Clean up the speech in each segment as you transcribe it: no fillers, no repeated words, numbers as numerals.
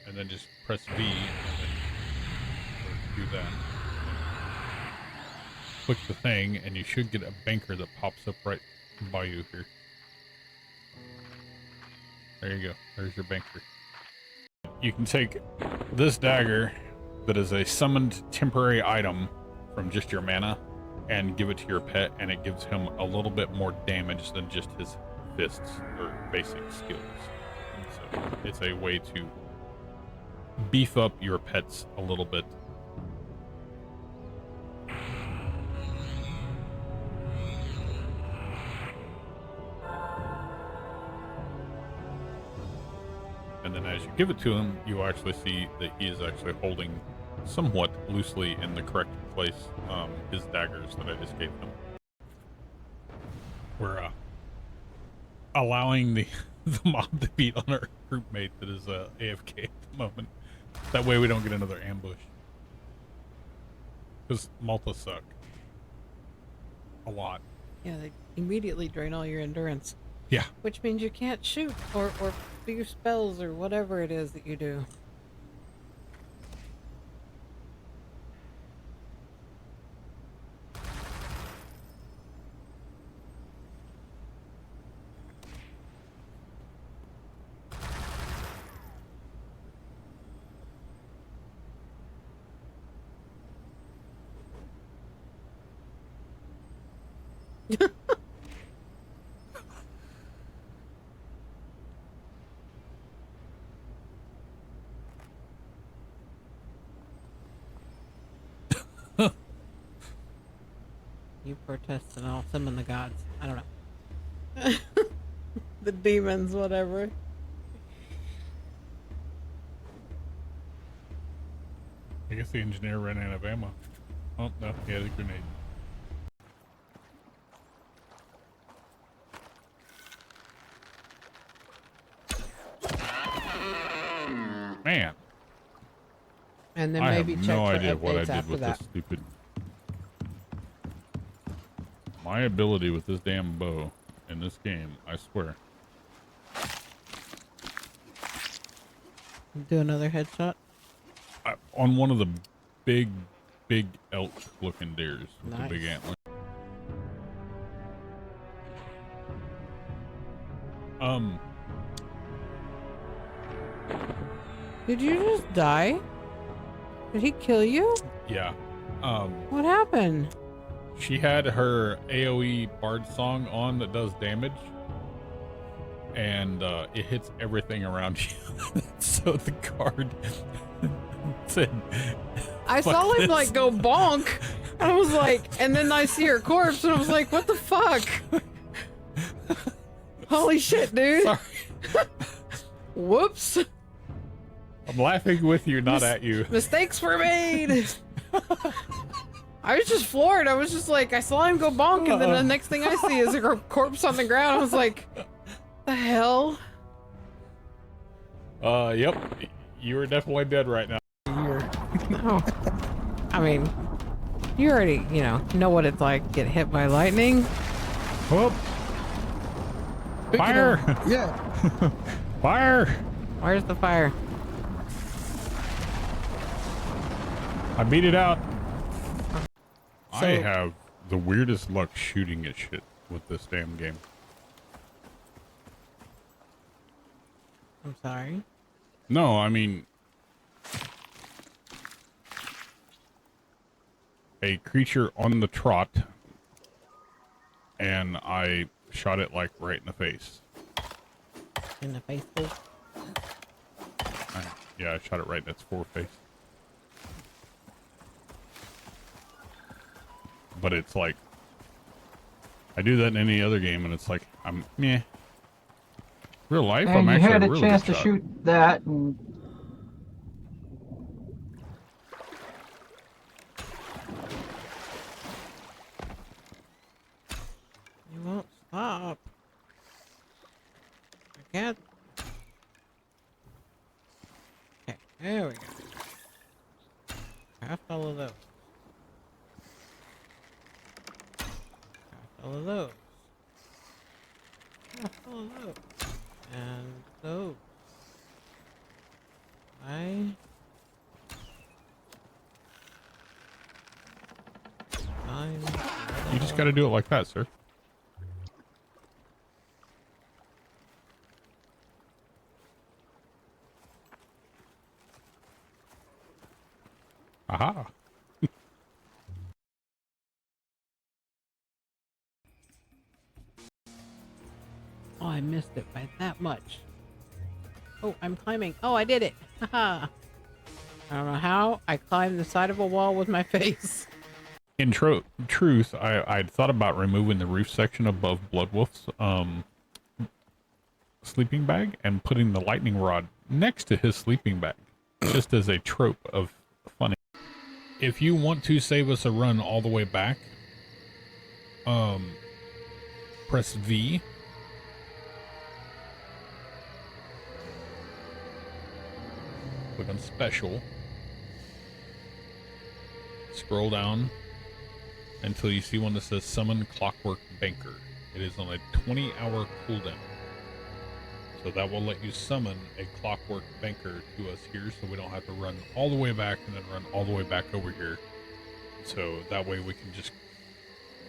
and then just press V, and then do that. Click the thing, and you should get a banker that pops up right by you here. There you go. There's your banker. You can take this dagger that is a summoned temporary item from just your mana and give it to your pet, and it gives him a little bit more damage than just his fists or basic skills. And so it's a way to beef up your pets a little bit. And then as you give it to him, you actually see that he is actually holding somewhat loosely in the correct place his daggers that I just gave him. We're allowing the mob to beat on our group mate that is AFK at the moment. That way we don't get another ambush. Because Malta suck. A lot. Yeah, they immediately drain all your endurance. Yeah. Which means you can't shoot or do spells or whatever it is that you do. You protest and I'll summon the gods. I don't know. The demons, whatever. I guess the engineer ran out of ammo. Oh, no, he had a grenade. Man. And then maybe check no for idea what I updates did after with that. this stupid... My ability with this damn bow in this game, I swear. Do another headshot? On one of the big elk looking deers with the big antler. Did you just die? Did he kill you? Yeah. What happened? She had her AoE bard song on that does damage, and it hits everything around you. So the card said, I saw him like go bonk. I was like, and then I see her corpse, and I was like, what the fuck? Holy shit, dude. Sorry. Whoops. I'm laughing with you, not at you. Mistakes were made. I was just floored. I was just like, I saw him go bonk, and then the next thing I see is a corpse on the ground. I was like, the hell? Yep. You are definitely dead right now. No. I mean, you already, know what it's like to get hit by lightning. Whoop. Fire! Yeah. Fire! Where's the fire? I beat it out. So, I have the weirdest luck shooting at shit with this damn game. I'm sorry. No, I mean... a creature on the trot, and I shot it like right in the face. In the face, please. Yeah, I shot it right in its foreface. But it's like, I do that in any other game, and it's like, I'm meh. Real life, And I'm you actually had a a really chance good to shot. shoot that, and You won't stop. I can't. Okay, there we go. Craft all of those. Craft all of those. Craft all of those. And those. Right got to do it like that, sir. Aha. Oh, I missed it by that much. Oh, I'm climbing. Oh, I did it. Haha. I don't know how. I climbed the side of a wall with my face. In truth, I'd thought about removing the roof section above Bloodwolf's sleeping bag and putting the lightning rod next to his sleeping bag, just as a trope of funny. If you want to save us a run all the way back, press V. Click on special. Scroll down until you see one that says Summon Clockwork Banker. It is on a 20-hour cooldown. So that will let you summon a Clockwork Banker to us here, so we don't have to run all the way back and then run all the way back over here. So that way we can just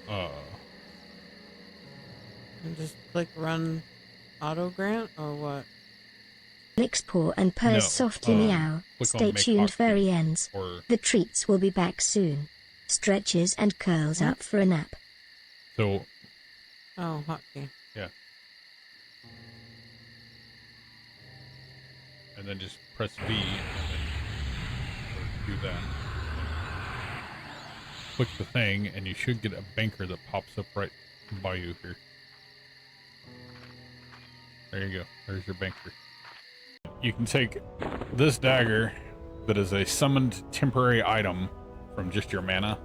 and just click run auto grant or what? Licks paw and purrs softly meow. Stay tuned very ends. The treats will be back soon. Stretches and curls up for a nap. So oh, hotkey. Yeah. And then just press V and then do that. Click the thing and you should get a banker that pops up right by you here. There you go. There's your banker. You can take this dagger that is a summoned temporary item from just your mana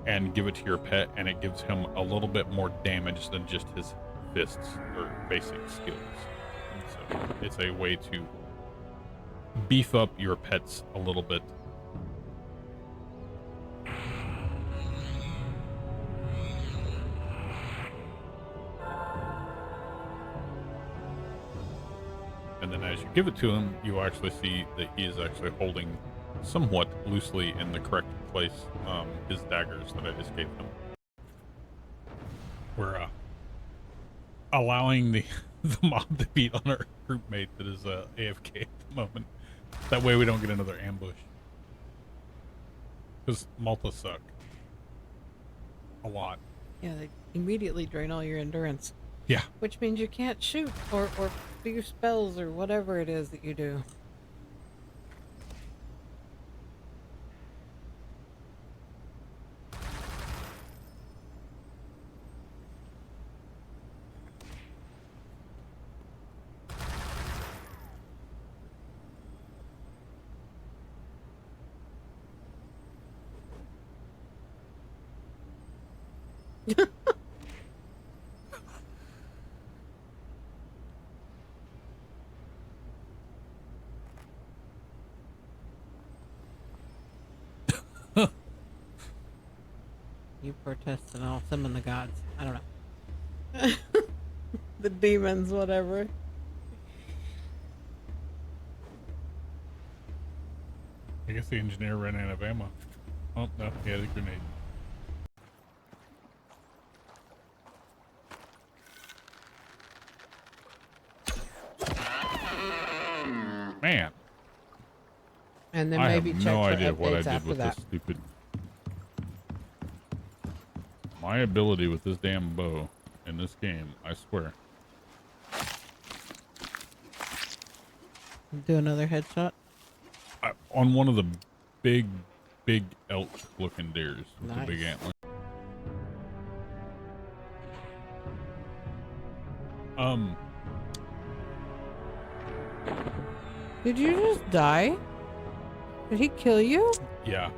and give it to your pet, and it gives him a little bit more damage than just his fists or basic skills. So it's a way to beef up your pets a little bit. And then as you give it to him, you actually see that he is actually holding somewhat loosely in the correct place his daggers that I just gave him. We're allowing the mob to beat on our group mate that is AFK at the moment. That way we don't get another ambush. Because Malta suck. A lot. Yeah, they immediately drain all your endurance. Yeah. Which means you can't shoot or do spells or whatever it is that you do. You protest and I'll summon the gods. I don't know. The demons, whatever. I guess the engineer ran out of ammo. Oh, no, he had a grenade. Man. And then I maybe have check no for idea what I updates did after with that. this stupid... My ability with this damn bow in this game, I swear. Do another headshot. On one of the big elk looking deers with Nice. the big antler. Did you just die? Did he kill you? Yeah.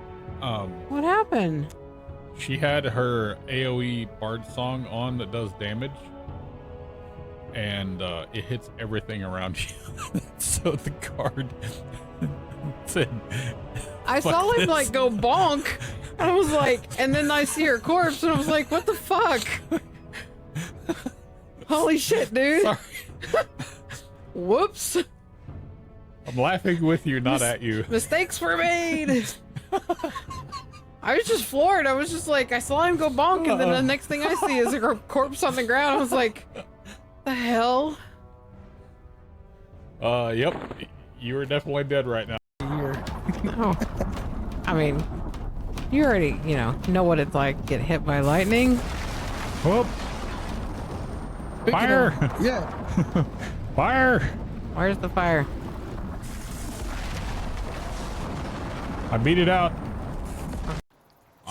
What happened? She had her AoE bard song on that does damage, and it hits everything around you. So the card said, I saw him like go bonk. And I was like, and then I see her corpse and I was like, what the fuck? Holy shit, dude. sorry. Whoops. I'm laughing with you, not at you. Mistakes were made. I was just floored. I was just like, I saw him go bonk, and then the next thing I see is a corpse on the ground. I was like, the hell? Yep. You are definitely dead right now. No. I mean, you already, know what it's like. Get hit by lightning. Whoop. Fire! Yeah. Fire! Where's the fire? I beat it out.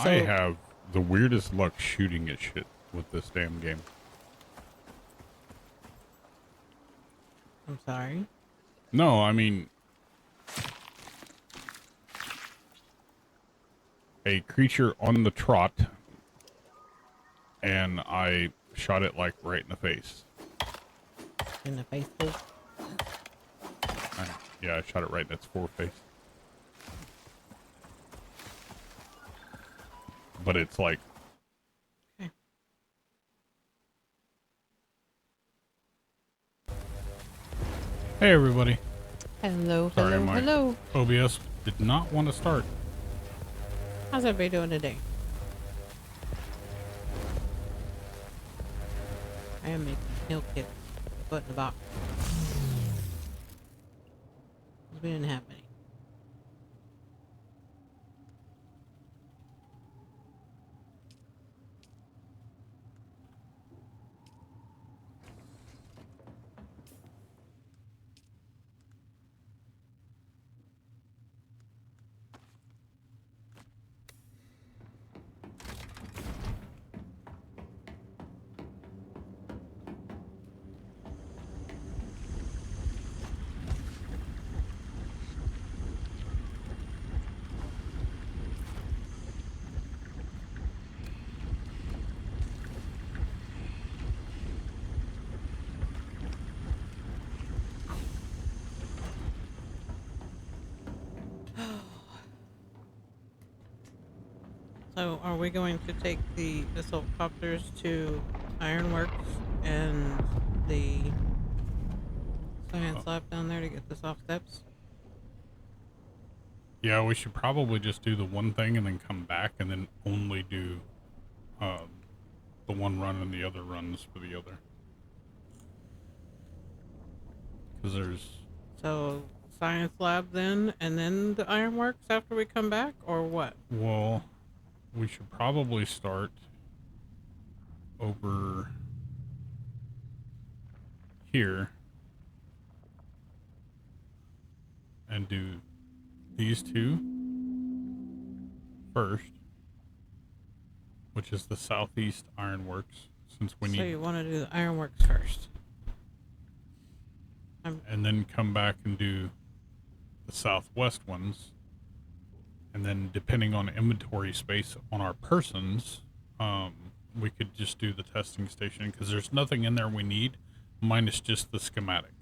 So, I have the weirdest luck shooting at shit with this damn game. I'm sorry. No, I mean... a creature on the trot, and I shot it like right in the face. In the face, please. Yeah, I shot it right in its foreface. But it's like... Okay. Hey everybody. Hello, Sorry, hello, my hello. OBS did not want to start. How's everybody doing today? I am making hill kicks. Foot in the box. We didn't have any. So, are we going to take the assault copters to Ironworks and the science lab down there to get the soft steps? Yeah, we should probably just do the one thing and then come back and then only do the one run and the other runs for the other. Because there's... So, science lab then, and then the Ironworks after we come back, or what? Well, we should probably start over here and do these two first, which is the Southeast Ironworks, since we So need... you want to do the Ironworks first? And then come back and do the Southwest ones. And then depending on inventory space on our persons, we could just do the testing station, because there's nothing in there we need, minus just the schematic.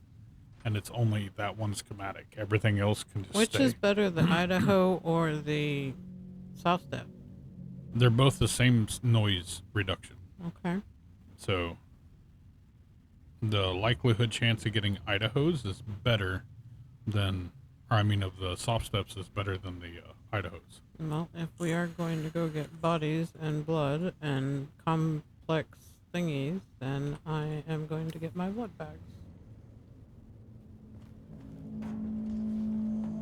And it's only that one schematic. Everything else can just Which stay. is better, the Idaho or the South Step? They're both the same noise reduction. Okay. So the likelihood chance of getting Idahos is better than, or I mean of the soft steps is better than the Idahos. Well, if we are going to go get bodies and blood and complex thingies, then I am going to get my blood bags.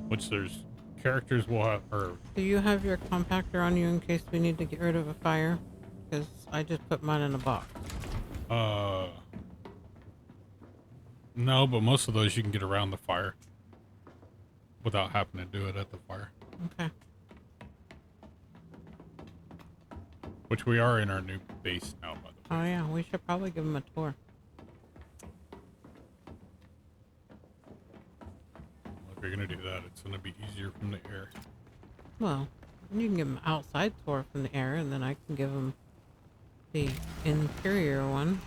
Which there's characters will have, or... Do you have your compactor on you in case we need to get rid of a fire? Because I just put mine in a box. No, but most of those you can get around the fire without having to do it at the fire. Okay. Which we are in our new base now, by the way. Oh yeah, we should probably give them a tour. If you're gonna do that, it's gonna be easier from the air. Well, you can give them an outside tour from the air, and then I can give them the interior one.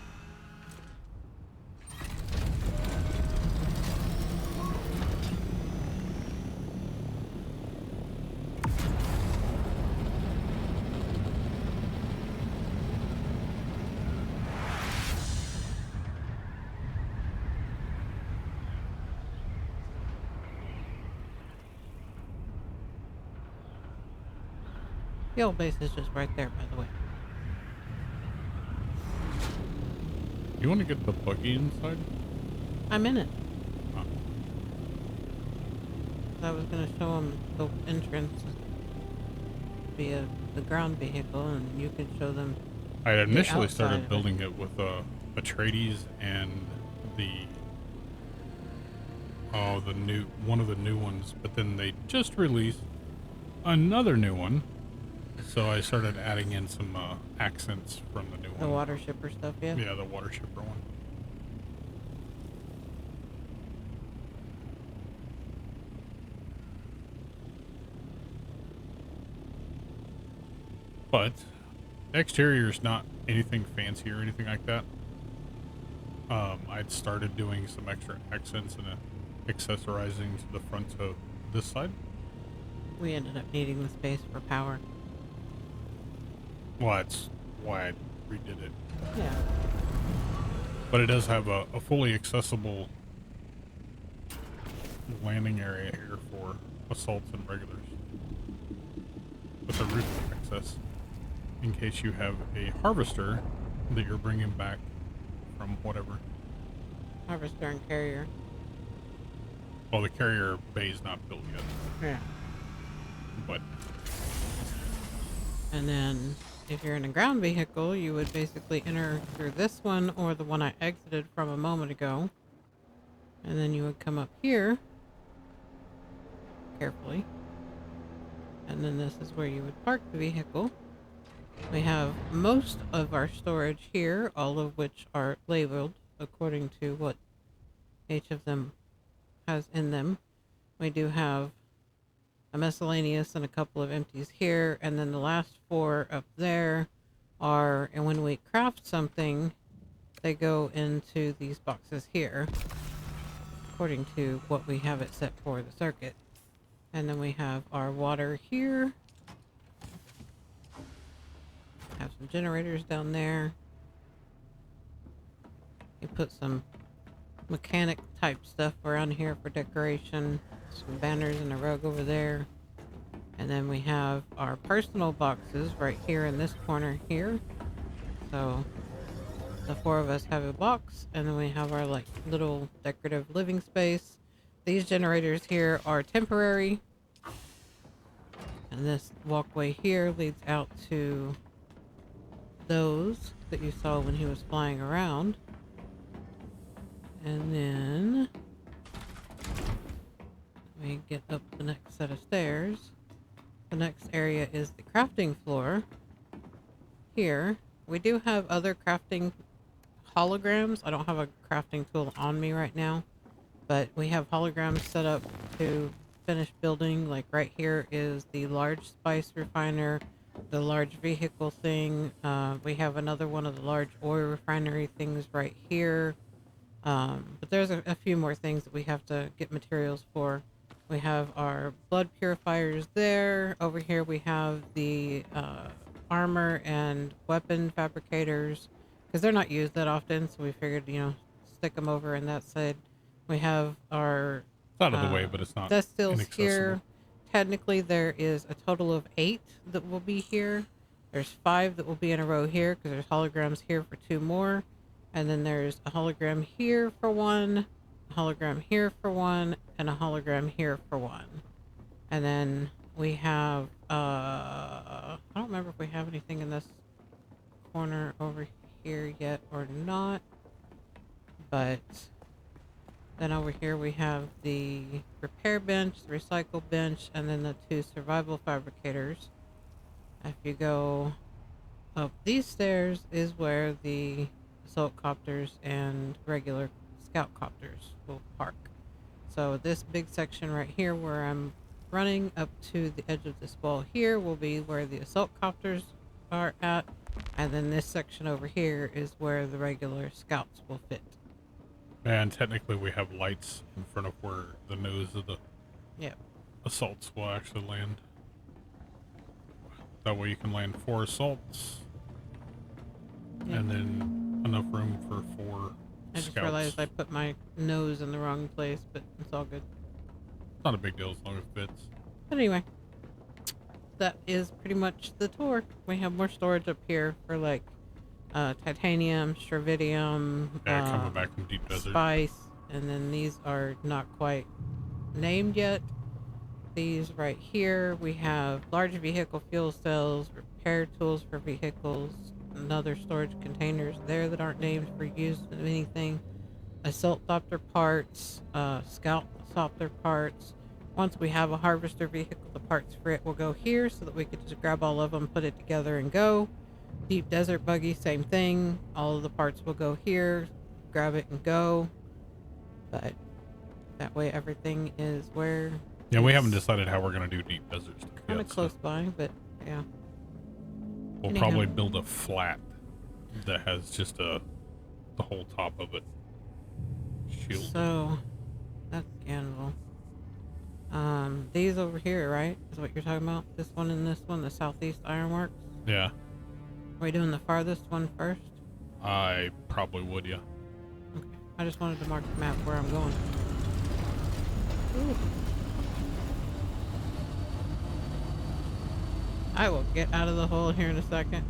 The old base is just right there, by the way. You want to get the buggy inside? I'm in it. Huh. I was going to show them the entrance via the ground vehicle, and you can show them. I initially outside started of it. building it with Atreides and the one of the new ones, but then they just released another new one, so I started adding in some accents from the new one. The water shipper stuff, yeah? Yeah, the water shipper one. But the exterior is not anything fancy or anything like that. I'd started doing some extra accents and accessorizing to the front of this side. We ended up needing the space for power. Well, that's why I redid it. Yeah. But it does have a fully accessible landing area here for assaults and regulars, with a roof access in case you have a harvester that you're bringing back from whatever. Harvester and carrier. Well, the carrier bay is not built yet, Yeah. but And then if you're in a ground vehicle, you would basically enter through this one or the one I exited from a moment ago. And then you would come up here carefully. And then this is where you would park the vehicle. We have most of our storage here, all of which are labeled according to what each of them has in them. We do have a miscellaneous and a couple of empties here, and then the last 4 up there are, and when we craft something, they go into these boxes here, according to what we have it set for the circuit. And then we have our water here. Have some generators down there. You put some mechanic type stuff around here for decoration. Some banners and a rug over there. And then we have our personal boxes right here in this corner here. So the 4 of us have a box, and then we have our like little decorative living space. These generators here are temporary. And this walkway here leads out to those that you saw when he was flying around. And then we get up the next set of stairs. The next area is the crafting floor. Here, we do have other crafting holograms. I don't have a crafting tool on me right now, but we have holograms set up to finish building. Like right here is the large spice refiner, the large vehicle thing. We have another one of the large oil refinery things right here. But there's a few more things that we have to get materials for. We have our blood purifiers there. Over here we have the armor and weapon fabricators, because they're not used that often, so we figured, stick them over in that side. We have our it's out of the way, but it's not destills inaccessible. here. Technically there is a total of 8 that will be here. There's 5 that will be in a row here because there's holograms here for 2 more. And then there's a hologram here for 1, a hologram here for 1, and a hologram here for 1. And then we have, I don't remember if we have anything in this corner over here yet or not. But then over here we have the repair bench, the recycle bench, and then the 2 survival fabricators. If you go up these stairs is where the assault copters and regular scout copters will park. So this big section right here where I'm running up to the edge of this wall here will be where the assault copters are at, and then this section over here is where the regular scouts will fit. And technically we have lights in front of where the nose of the assaults will actually land. That way you can land 4 assaults, and then enough room for 4 I just scouts. realized I put my nose in the wrong place, but it's all good. It's not a big deal as long as it fits. But anyway, that is pretty much the tour. We have more storage up here for like titanium, stravidium, Yeah, coming back from deep desert. spice, and then these are not quite named yet. These right here, we have large vehicle fuel cells, repair tools for vehicles, and other storage containers there that aren't named for use of anything. Assault Thopter parts, Scout Thopter parts. Once we have a harvester vehicle, the parts for it will go here so that we could just grab all of them, put it together, and go. Deep Desert Buggy, same thing. All of the parts will go here, grab it and go. But that way everything is where... Yeah, we haven't decided how we're going to do deep deserts. Kind of close by, but yeah. We'll probably build a flat that has just the whole top of it shielded. So, that's Anvil. These over here, right? Is what you're talking about? This one and this one, the Southeast Ironworks? Yeah. Are we doing the farthest one first? I probably would, yeah. Okay. I just wanted to mark the map where I'm going. Ooh. I will get out of the hole here in a second.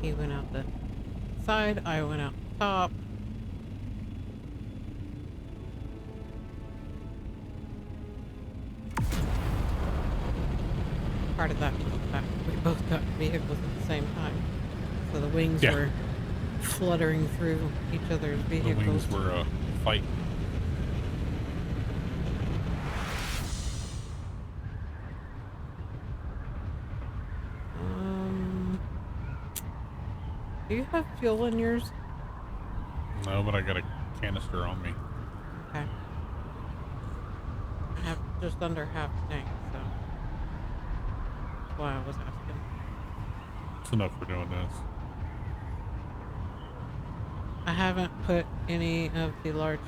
He went out the side, I went out the top. Part of that was the fact that we both got vehicles at the same time. So the wings were fluttering through each other's vehicles. The wings were fighting. Do you have fuel in yours? No, but I got a canister on me. Okay. I have just under half a tank, so that's why I was asking. It's enough for doing this. I haven't put any of the large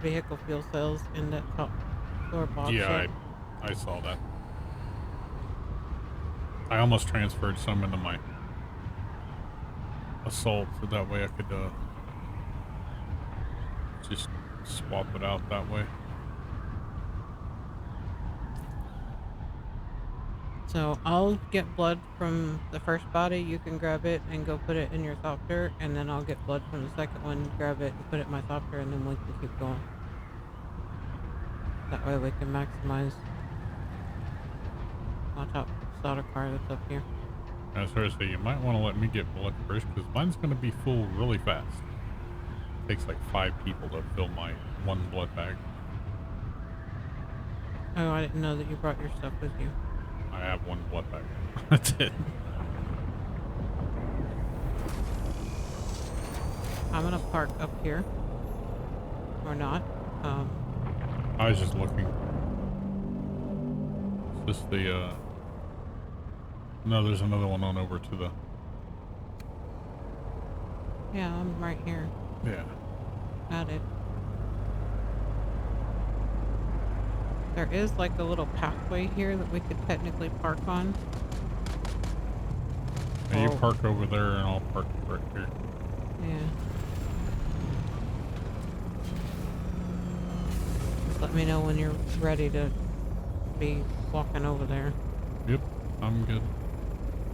vehicle fuel cells in that top floor box. Yeah, I saw that. I almost transferred some into my assault so that way I could just swap it out that way. So I'll get blood from the first body, you can grab it and go put it in your Thopter, and then I'll get blood from the second one, grab it and put it in my Thopter, and then we can keep going. That way we can maximize my top starter car that's up here. I was going to say, you might want to let me get blood first, because mine's going to be full really fast. It takes like 5 people to fill my one blood bag. Oh, I didn't know that you brought your stuff with you. I have one blood bag. That's it. I'm gonna park up here. Or not. I was just looking. Is this the, No, there's another one on over to the... Yeah, I'm right here. Yeah. Got it. There is like a little pathway here that we could technically park on. And you park over there and I'll park right here. Yeah. Just let me know when you're ready to be walking over there. Yep, I'm good.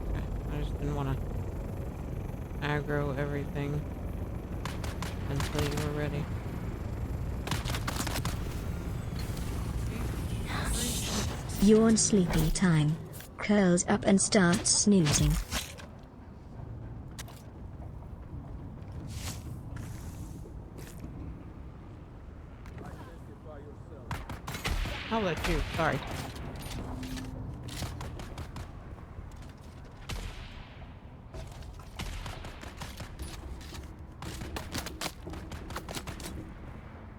Okay, I just didn't want to aggro everything until you were ready. Yawn sleepy time. Curls up and starts snoozing. I'll let you, sorry.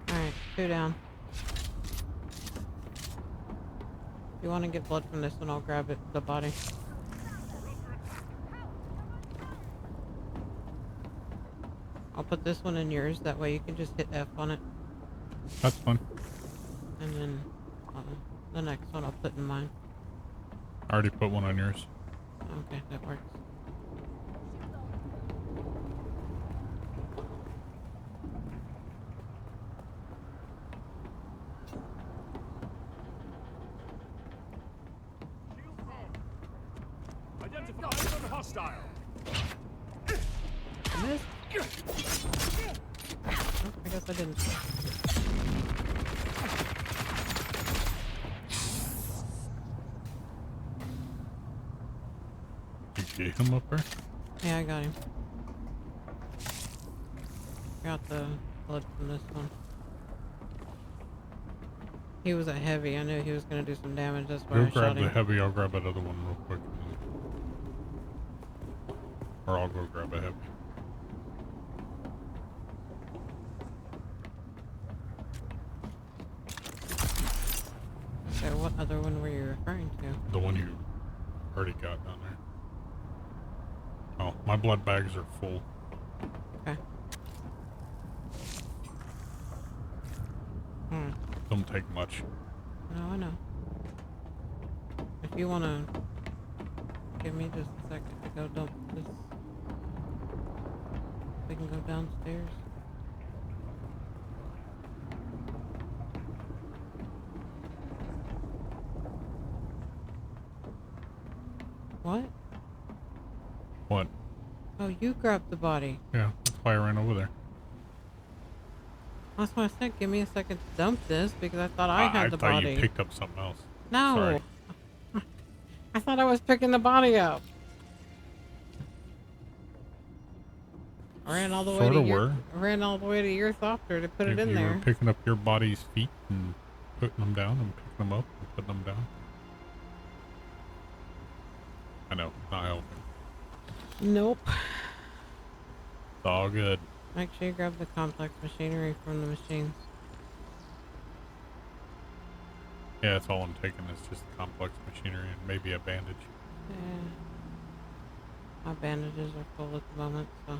Alright, 2 down. If you want to get blood from this one, I'll grab it, the body. I'll put this one in yours, that way you can just hit F on it. That's fine. And then the next one I'll put in mine. I already put one on yours. Okay, that works. style. Missed. Oh, I guess I didn't. Did you get him up there? Yeah, I got him. Got the blood from this one. He was a heavy. I knew he was going to do some damage. That's why Go I grab shot the him. heavy. I'll grab that other one real quick. Or I'll go grab a heavy. So what other one were you referring to? The one you already got down there. Oh, my blood bags are full. Okay. Don't take much. No, I know. If you want to give me just a second to go dump this, we can go downstairs. What? What? Oh, you grabbed the body. Yeah, that's why I ran over there. That's why I said give me a second to dump this because I thought I had the thought body. you picked up something else. No. Sorry. I thought I was picking the body up. I ran all the way to your, I ran all the way to your thopter to put it in You there. were picking up your body's feet and putting them down and picking them up and putting them down. I know, not helping. Nope. It's all good. Make sure you grab the complex machinery from the machines. Yeah, that's all I'm taking is just complex machinery and maybe a bandage. Yeah. My bandages are full at the moment, so.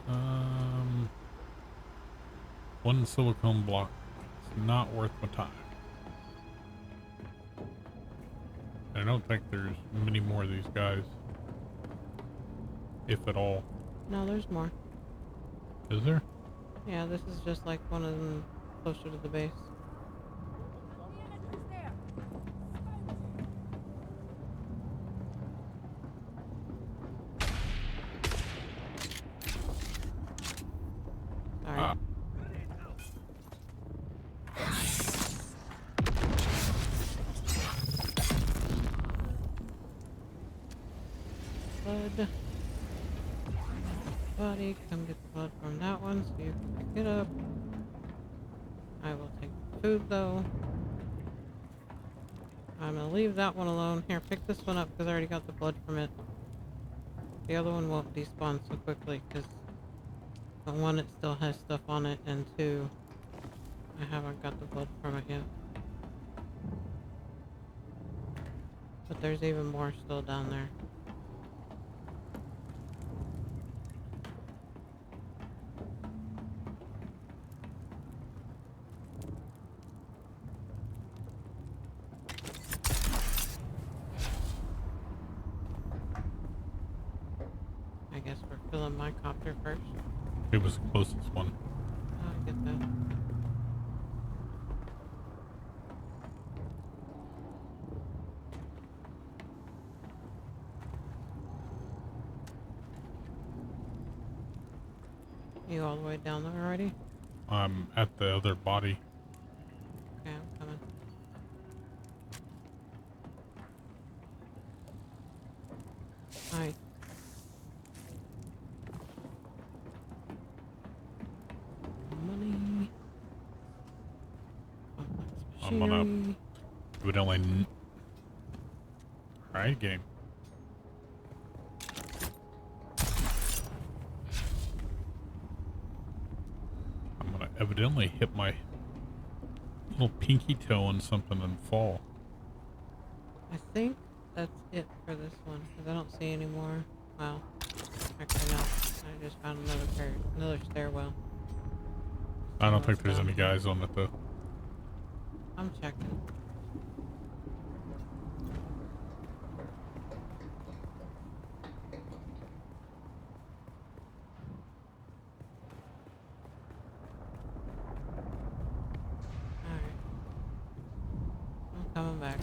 One silicone block. It's not worth my time. I don't think there's many more of these guys. If at all. No, there's more. Is there? Yeah, this is just like one of them closer to the base. Sorry. Ah. Blood. Body, come get the blood from that one so you can pick it up. I will take the food though. I'm gonna leave that one alone. Here, pick this one up because I already got the blood from it. The other one won't despawn so quickly because one, it still has stuff on it, and two, I haven't got the blood from it yet. But there's even more still down there. I guess we're filling my copter first. It was the closest one. Oh, I get that. You all the way down there already? I'm at the other body. Okay, I'm coming. Hi. Money. I'm gonna Machinery. evidently. Alright, game. I'm gonna evidently hit my little pinky toe on something and fall. I think that's it for this one because I don't see any more. Well, actually no. I just found another stairwell. I don't think there's any guys on it though. I'm checking. Alright. I'm coming back.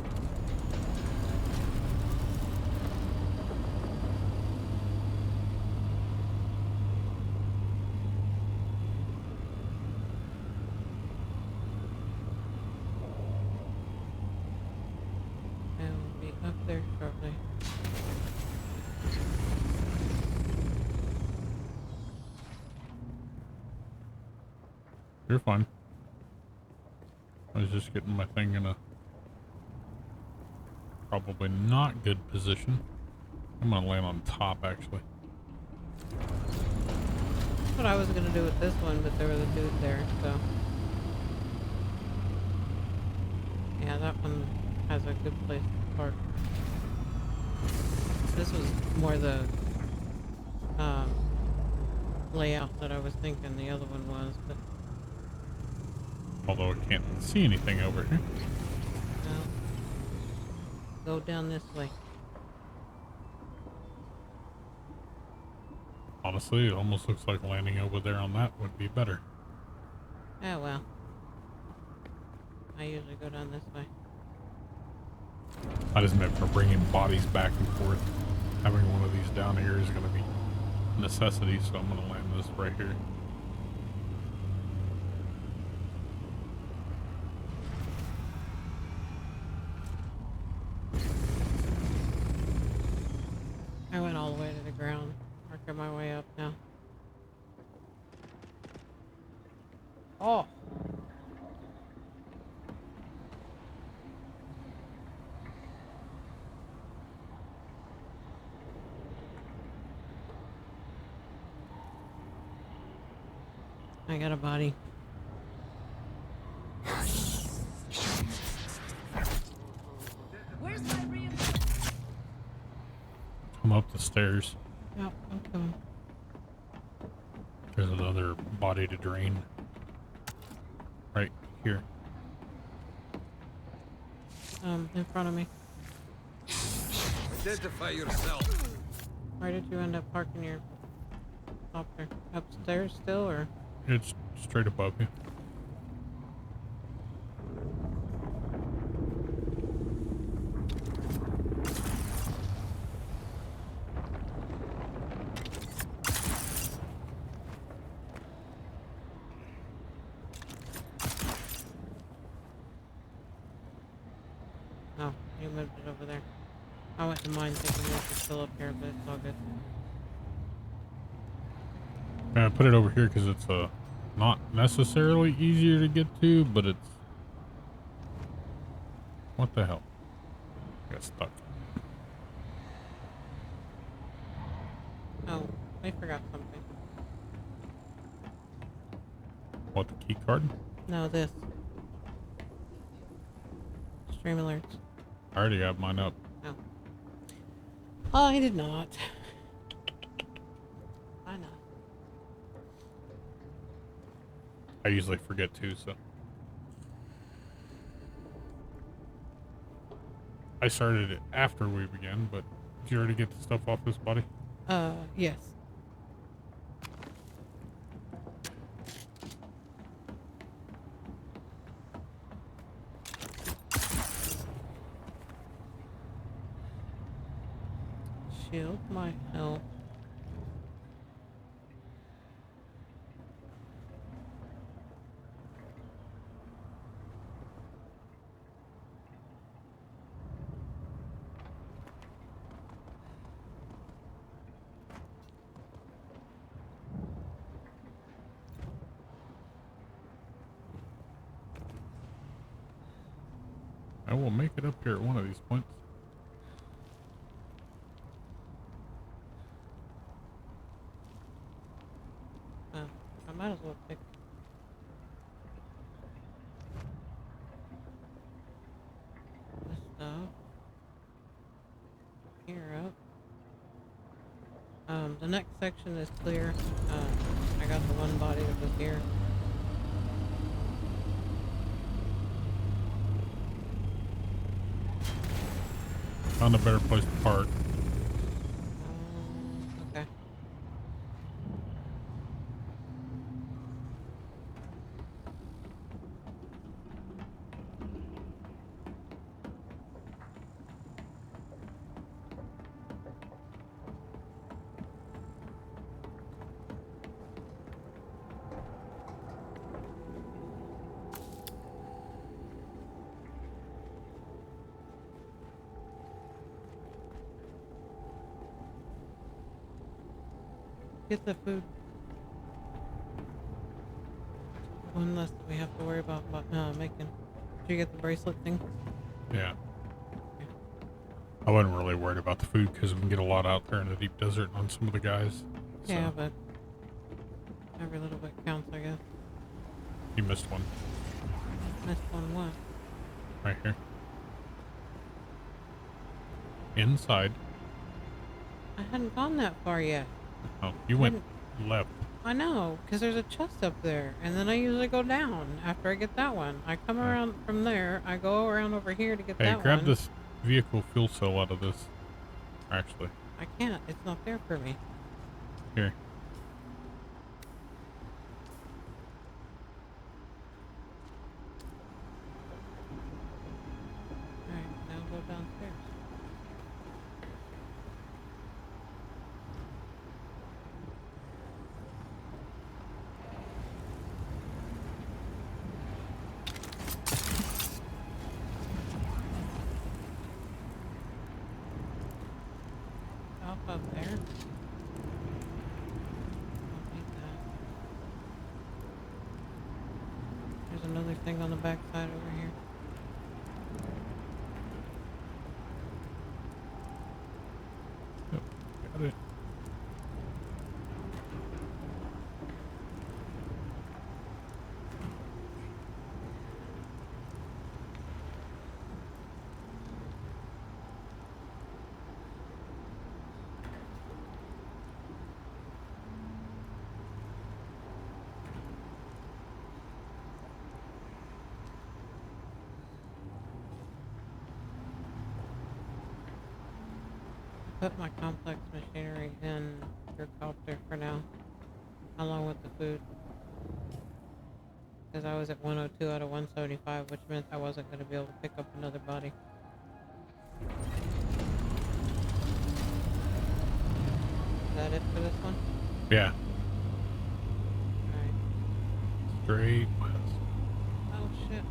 up there shortly. You're fine. I was just getting my thing in a probably not good position. I'm gonna land on top, actually. That's what I was gonna do with this one, but there was a dude there, so. Yeah, that one has a good place to park. This was more the layout that I was thinking the other one was, but Although I can't see anything over here. no. Go down this way. Honestly, it almost looks like landing over there on that would be better. Oh well. I usually go down this way. I just meant for bringing bodies back and forth. Having one of these down here is going to be a necessity, so I'm going to land this right here. I went all the way to the ground. Working my way up now. Oh! I got a body. Where's my reinforcements? Come up the stairs. Yep, I'm coming. There's another body to drain. Right here. In front of me. Identify yourself. Where did you end up parking your copter? Upstairs still, or? It's straight above you. Oh, you moved it over there. I went to mine thinking this was still up here, but it's all good. I put it over here because it's not necessarily easier to get to, but it's... What the hell? I got stuck. Oh, I forgot something. What, the key card? No, this. Stream alerts. I already got mine up. Oh. I did not. I know. I usually forget too, so. I started it after we began, but did you already get the stuff off this body? Yes. Shield might help. I will make it up here at one of these points. I might as well pick. This stuff. Here up. The next section is clear. I got the one body that was here. Found a better place to park. Okay. Get the food. One less that we have to worry about making. Did you get the bracelet thing? Yeah. I wasn't really worried about the food because we can get a lot out there in the deep desert on some of the guys. Yeah, So. but every little bit counts, I guess. You missed one. Missed one what? Right here. Inside. I hadn't gone that far yet. Oh, you went left. I know, because there's a chest up there, and then I usually go down after I get that one. I come around from there, I go around over here to get that one. Hey, grab this vehicle fuel cell out of this. Actually. I can't. It's not there for me. Here. Alright, now go downstairs. Up there. Don't need that. There's another thing on the back side over here. Yep, got it. Put my complex machinery in your copter for now, along with the food. Because I was at 102 out of 175, which meant I wasn't going to be able to pick up another body. Is that it for this one? Yeah. Alright. Straight west. Oh shit.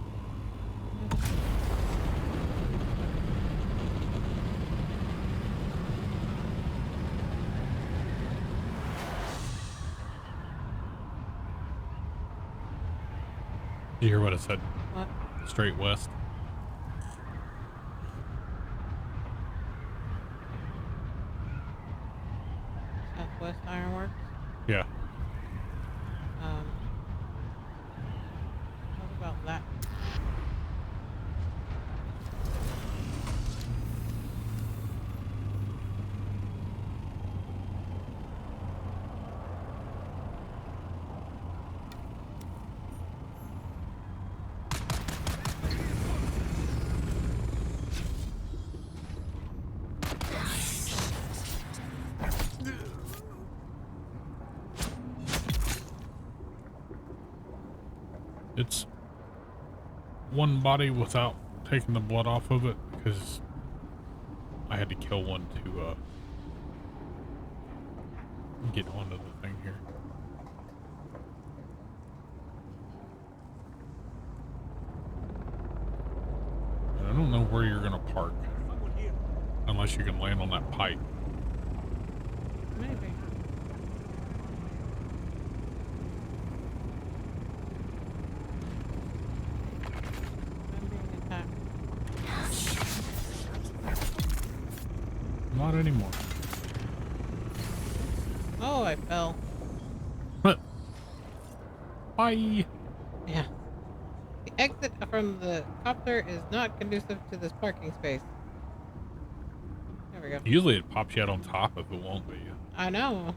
You hear what I said? What? Straight west. Southwest Ironworks? Yeah. What about that? It's one body without taking the blood off of it because I had to kill one to get onto the thing here. And I don't know where you're gonna park unless you can land on that pipe. Maybe. I'm being attacked. Not anymore. Oh, I fell. Bye. Yeah. The exit from the copter is not conducive to this parking space. There we go. Usually it pops you out on top if it won't be. I know.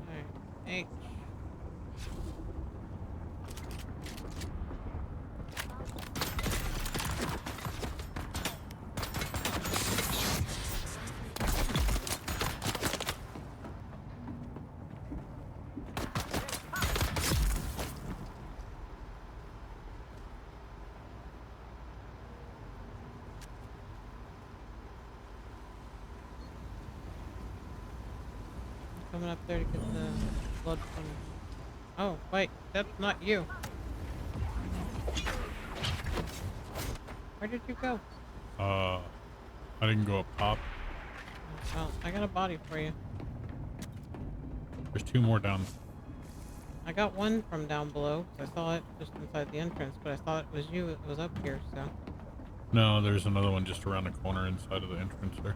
Alright. H. Coming up there to get the blood from... Oh, wait, that's not you. Where did you go? I didn't go up top. Well, I got a body for you. There's 2 more down. I got one from down below. I saw it just inside the entrance, but I thought it was you. It was up here, so. No, there's another one just around the corner inside of the entrance there.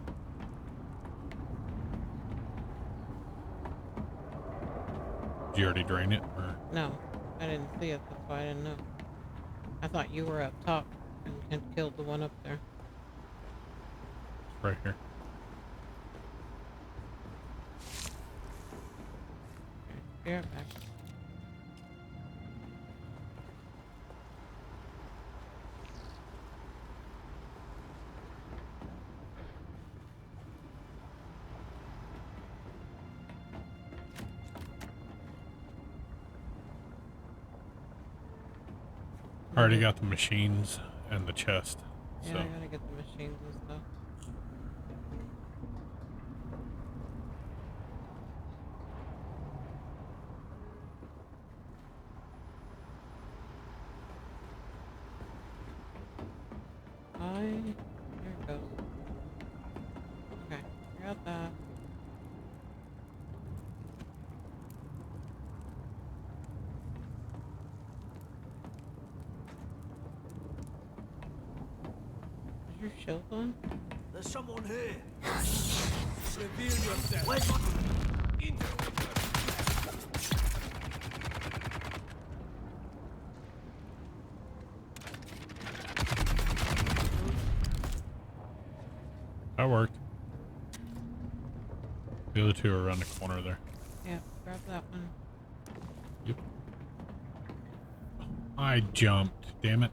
Did you already drain it, or? No, I didn't see it. That's why I didn't know. I thought you were up top and had killed the one up there. Right here. Okay, be right back. I already got the machines and the chest. Yeah, So. I gotta get the machines and stuff. There it goes. Okay, I got that. Is your shield on? There's someone here. Reveal yourself. Where's my... That worked. The other 2 are around the corner there. Yeah, grab that one. Yep. I jumped. Damn it.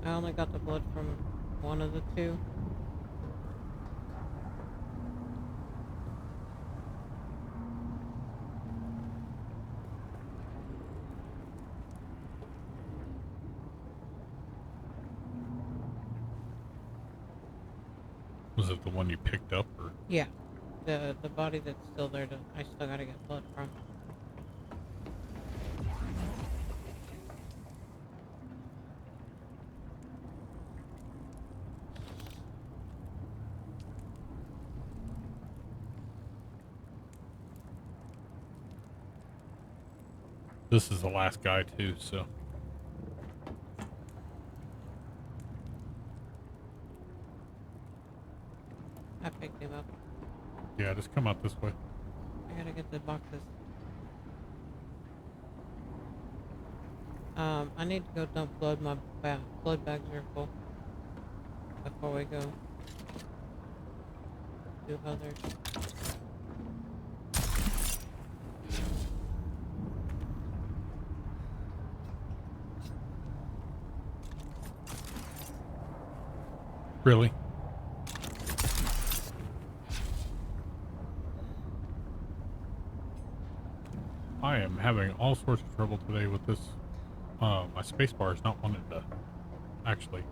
I only got the blood from one of the 2. Was it the one you picked up, or? Yeah, the body that's still there. I still gotta get blood from. This is the last guy too, so. I picked him up. Yeah, just come out this way. I gotta get the boxes. I need to go dump blood. My blood bags are full. Before we go do others. Really? I am having all sorts of trouble today with this. My spacebar is not wanting to actually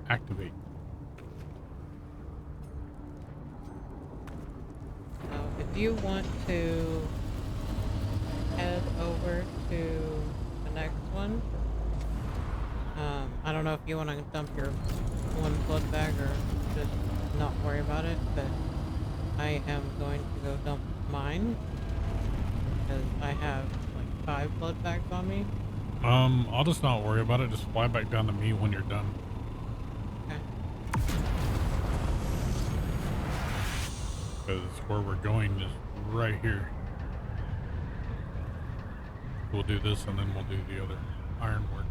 activate. Now, if you want to head over to the next one, I don't know if you want to dump your one blood bag or just not worry about it, but I am going to go dump mine because I have like 5 blood bags on me. I'll just not worry about it. Just fly back down to me when you're done. Okay. Because where we're going is right here. We'll do this and then we'll do the other ironworks.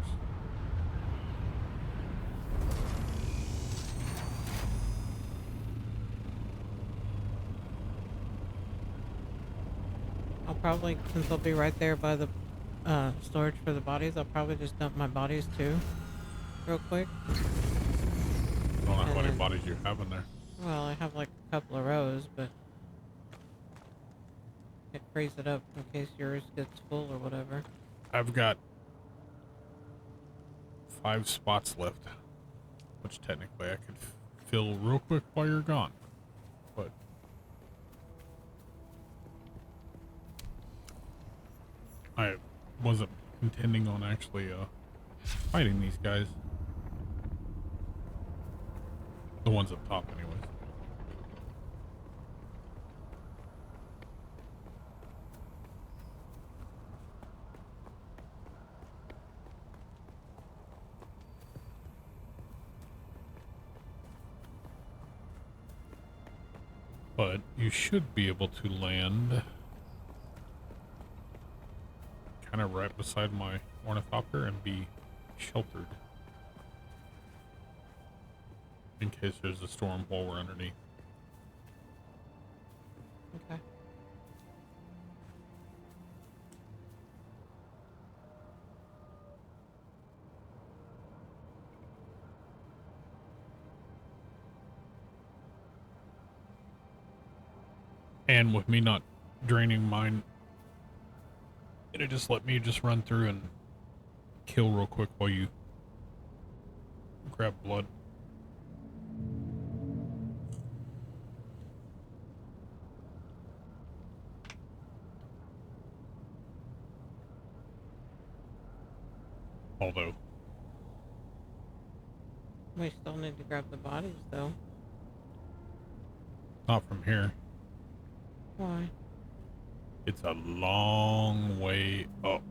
I'll probably, since I'll be right there by the storage for the bodies, I'll probably just dump my bodies too, real quick. I don't know how many then- bodies you have in there. Well, I have like a couple of rows, but it frees it up in case yours gets full or whatever. I've got 5 spots left, which technically I could fill real quick while you're gone. But I wasn't intending on actually fighting these guys. The ones up top, anyways. But you should be able to land kind of right beside my ornithopter and be sheltered in case there's a storm while we're underneath. Okay. And with me not draining mine, it'll just let me just run through and kill real quick while you grab blood. Although We still need to grab the bodies, though. not from here. Why? It's a long way up.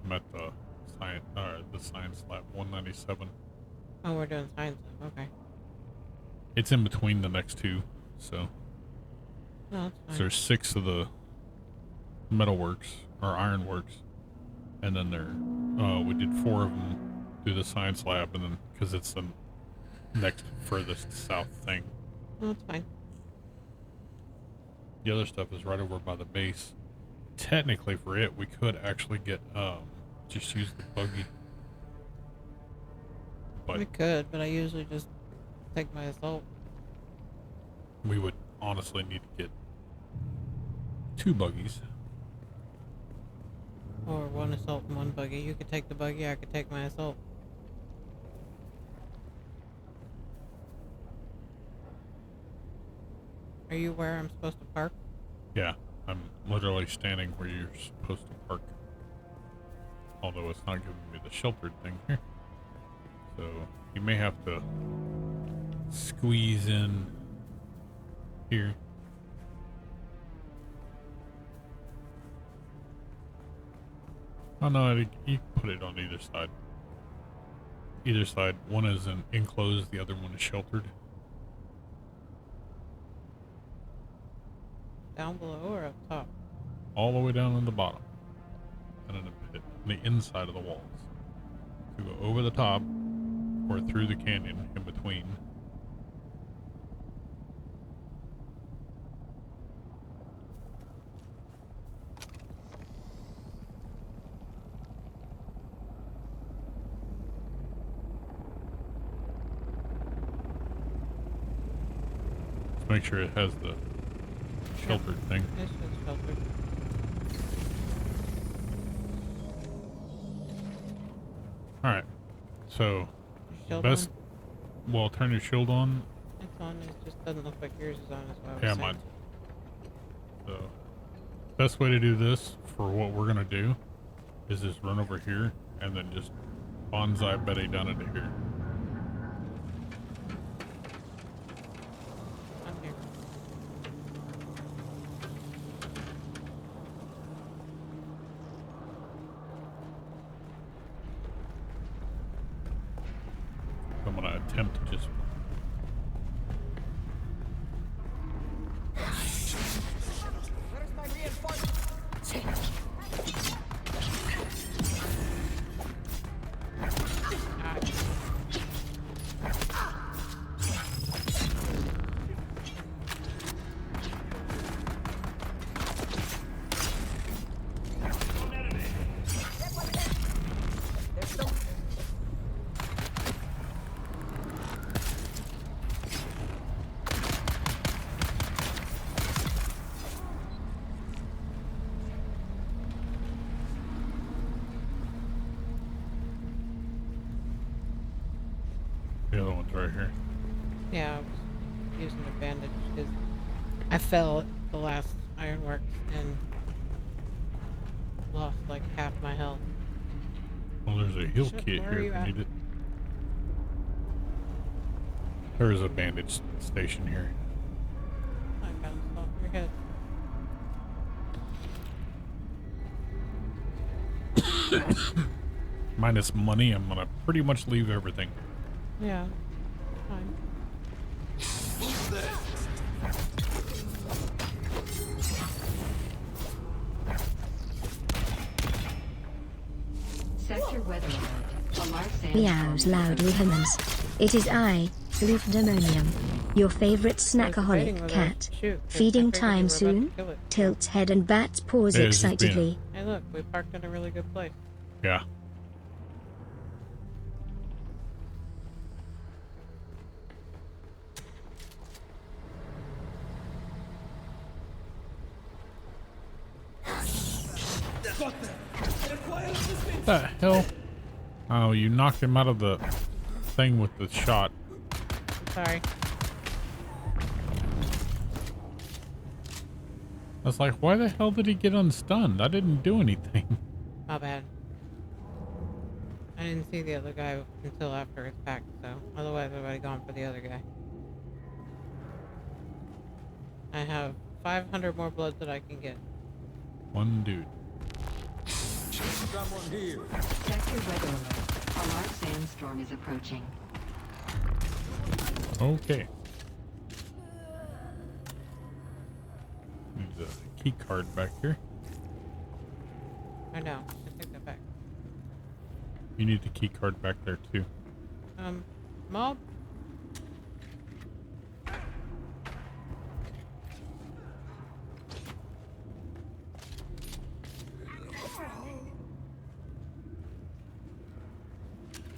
I'm at the science lab 197. Oh, we're doing science stuff. Okay. It's in between the next two, so No, it's fine. there's 6 of the metalworks or ironworks, and then we did 4 of them through the science lab, and then because it's the next furthest south thing. No, it's fine. The other stuff is right over by the base. Technically, for it, we could actually get just use the buggy, but We could, but I usually just take my assault. we would honestly need to get 2 buggies. Or one assault and one buggy. You could take the buggy, I could take my assault. Are you where I'm supposed to park? Yeah, I'm literally standing where you're supposed to park. Although it's not giving me the sheltered thing here. So you may have to squeeze in here. Oh no, you can put it on either side. Either side. One is enclosed, the other one is sheltered. Down below or up top? All the way down in the bottom. And in the pit, on the inside of the walls. To go over the top or through the canyon in between. Just make sure it has the sheltered thing. It's just sheltered. Alright. So Your shield best on? well, turn your shield on. It's on, it just doesn't look like yours is on as well. Yeah, mine. So best way to do this for what we're gonna do is just run over here and then just bonsai Betty down into here. I'm here. I'm gonna attempt to just Where's my reinforcement? The other one's right here. Yeah, I was using a bandage because I fell at the last ironworks and lost like half my health. Well, there's a heal Shit, kit where are here you if you at? need it. There is a bandage station here. I bounced off your head. Minus money, I'm gonna pretty much leave everything. Yeah, fine. Who's there? Sector weather alert. Alarm Meows loudly humans. It is I, Lufdemonium, your favorite snackaholic whether cat. to shoot, 'cause I Feeding figured you time were about to soon? kill it. Tilts head and bats paws Yeah, it's just being- excitedly. Hey look, we parked in a really good place. Yeah. What the hell? Oh, you knocked him out of the thing with the shot. I'm sorry. I was like, why the hell did he get unstunned? I didn't do anything. My bad. I didn't see the other guy until after it's packed, so otherwise I would have gone for the other guy. I have 500 more blood that I can get. One dude. Someone here. Sector weather alert. A large sandstorm is approaching. Okay. There's a key card back here. I know. I take that back. You need the key card back there too. Mob?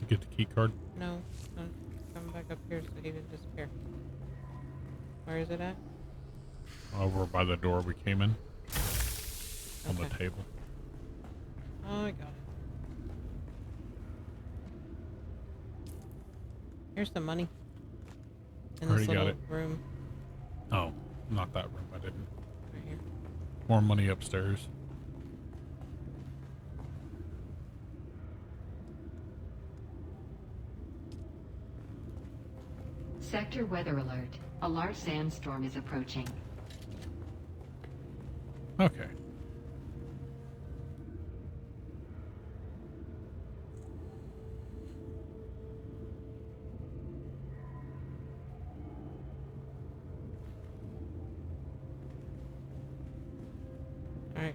You get the key card. No. Come back up here so he didn't disappear. Where is it at? Over by the door we came in. On the Okay. table. Oh, I got it. Here's some money. In Already this got little it. room Oh, not that room. I didn't. right here. More money upstairs. Sector weather alert. A large sandstorm is approaching. Okay. Alright.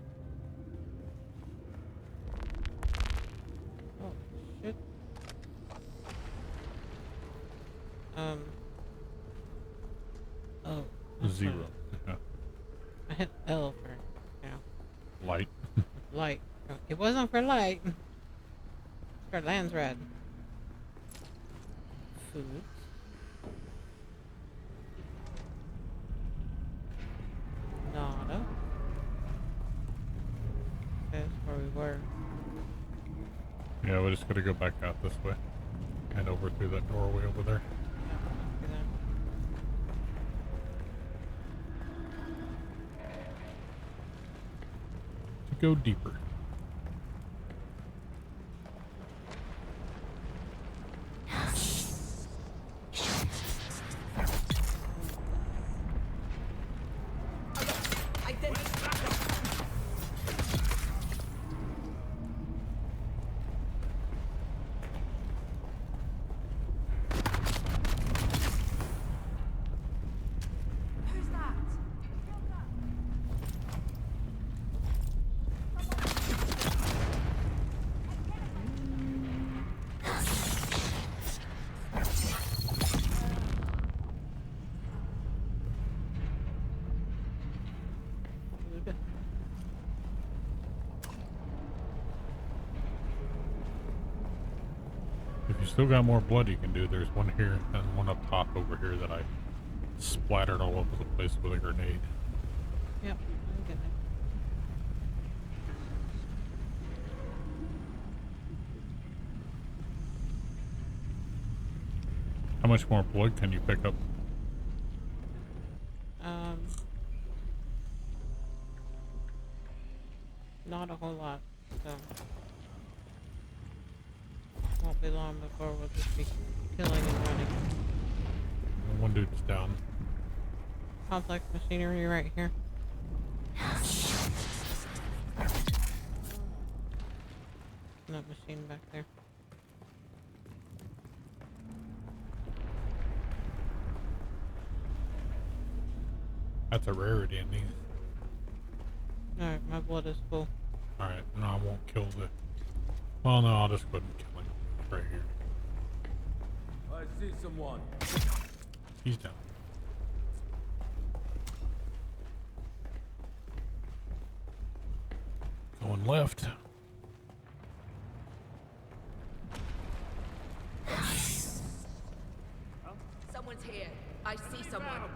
Oh, shit. Oh. that's Zero. right. Yeah. I hit L for, you know, Light. light. Oh, it wasn't for light. It's for lands red. Food. Nada. That's where we were. Yeah, we're just gonna go back out this way. And over through that doorway over there. Yeah, let's do that. To go deeper. Food. If you still got more blood you can do, there's one here and one up top over here that I splattered all over the place with a grenade. Yep, I'm getting it. much more blood can you pick up? Not a whole lot, so won't be long before we'll just be killing and running. One dude's down. Complex machinery right here. That machine back there. That's a rarity in these. Alright, my blood is full. Alright, no, I won't kill the... Well, no, I'll just go ahead and kill him right here. I see someone. He's down. Going left. Someone's here. I see someone.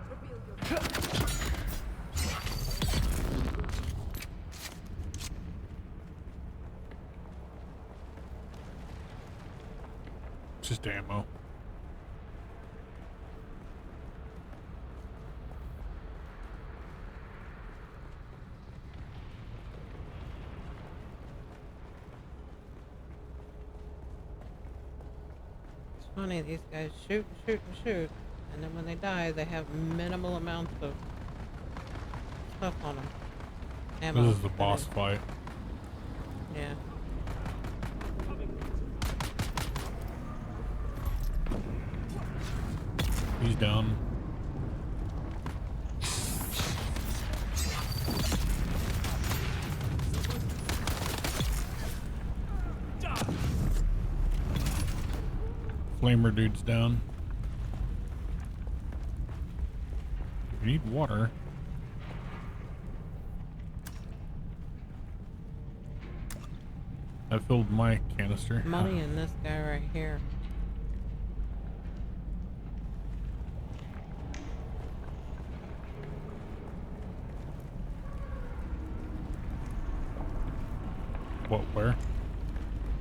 Just ammo. It's funny, these guys shoot and shoot and shoot, and then when they die, they have minimal amounts of stuff on them. Ammo. This is the boss fight. Yeah. He's down. Flamer dude's down. We need water. I filled my canister. Money in this guy right here. What, where?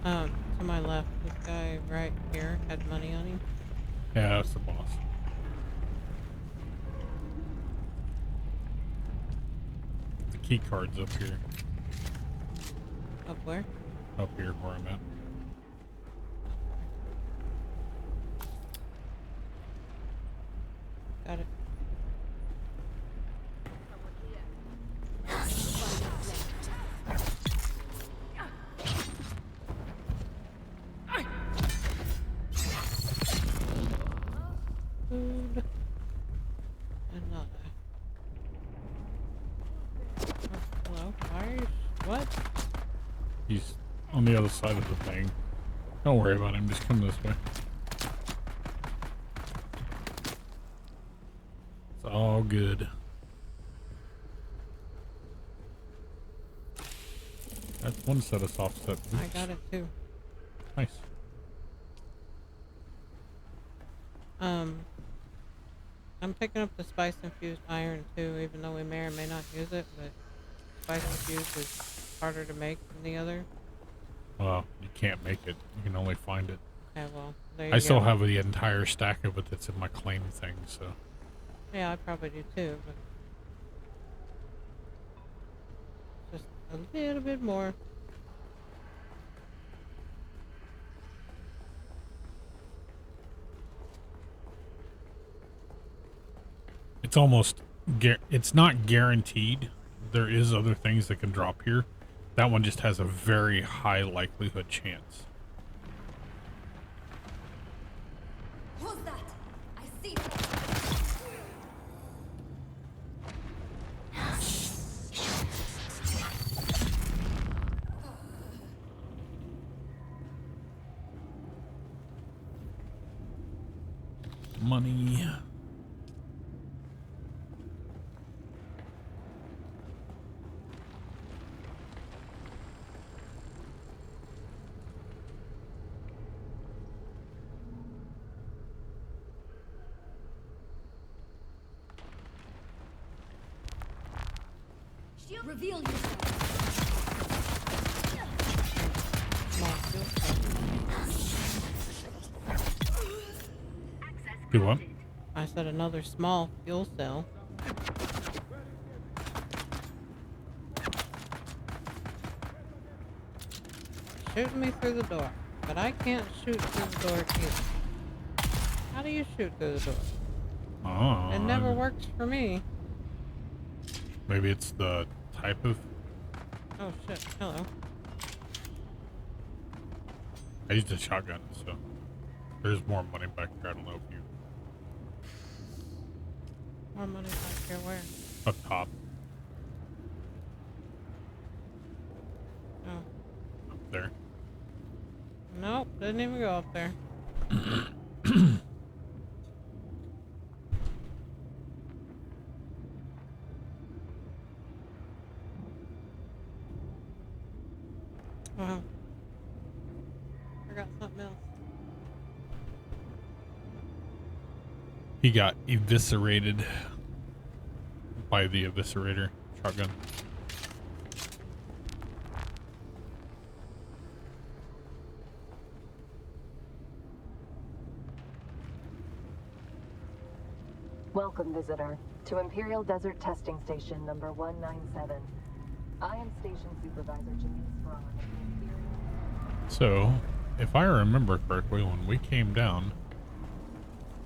To my left, this guy right here had money on him. Yeah, that's the boss. The key card's up here. Up where? Up here where I'm at. Got it. Food. Another. Oh, hello, fires? What? He's on the other side of the thing. Don't worry about him, just come this way. It's all good. That's one set of soft set boots. I got it too. Nice. I'm picking up the spice infused iron too, even though we may or may not use it, but spice infused is harder to make than the other. Well, you can't make it. You can only find it. Okay, well, there you I go. still have the entire stack of it that's in my claim thing, so. Yeah, I probably do too, but just a little bit more. It's almost, it's not guaranteed. There is other things that can drop here. That one just has a very high likelihood chance. Who's that? I see Money. Reveal yourself. Come on, feel free. Access Do what? I said another small fuel cell. Shooting me through the door, but I can't shoot through the door either. How do you shoot through the door? Oh, It never works for me. Maybe it's the type of. Oh shit, hello. I used a shotgun, so there's more money back there. I don't know if you More money back here where? up top, Oh. up there. Nope, didn't even go up there. Wow. Forgot something else. He got eviscerated by the eviscerator shotgun. Welcome, visitor, to Imperial Desert Testing Station number 197. I am Station Supervisor Janine Strawn of the Imperial... So, if I remember correctly, when we came down,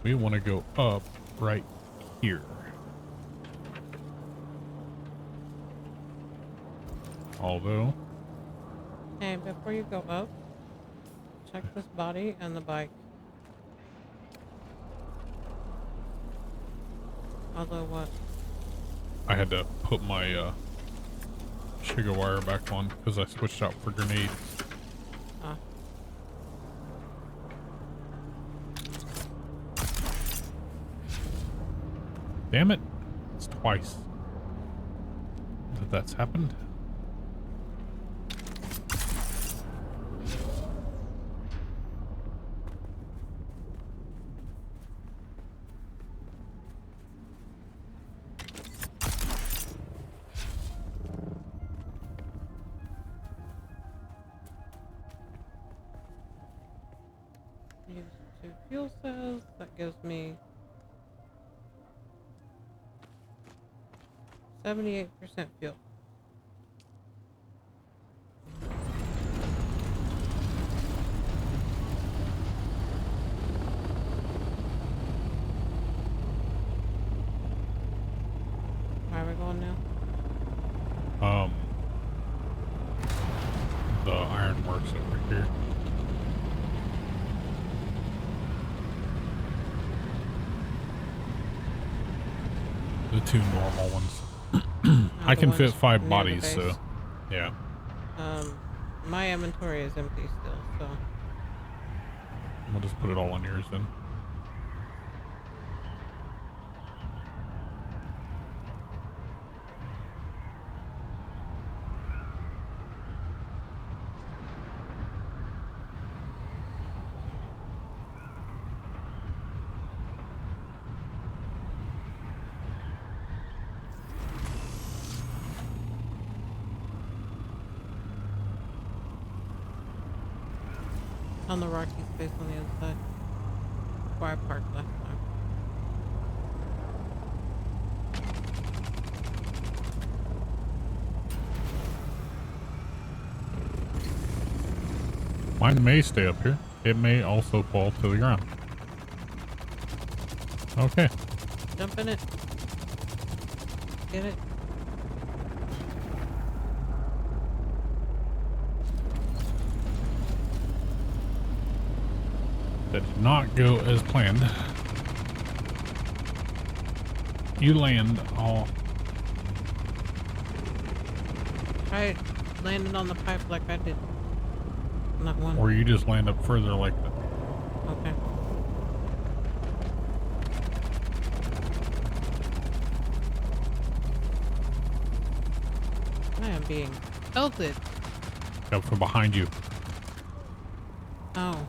we want to go up right here. Although, Hey, before you go up, check this body and the bike. Although what? I had to put my Shiga wire back on because I switched out for grenades. Ah. Damn it. It's twice that's happened. Use 2 fuel cells. That gives me 78% fuel. Where are we going now? The ironworks over here. The 2 normal ones. I The can ones fit 5 near the bodies, base. so yeah. My inventory is empty still, so We'll just put it all on yours then. on the Arrakis base on the other side. Where I parked last time. Mine may stay up here. It may also fall to the ground. Okay. Jump in it. Get it. That did not go as planned. You land all. I landed on the pipe like I did. Not one. Or you just land up further like that. Okay. I am being pelted. Up from behind you. Oh.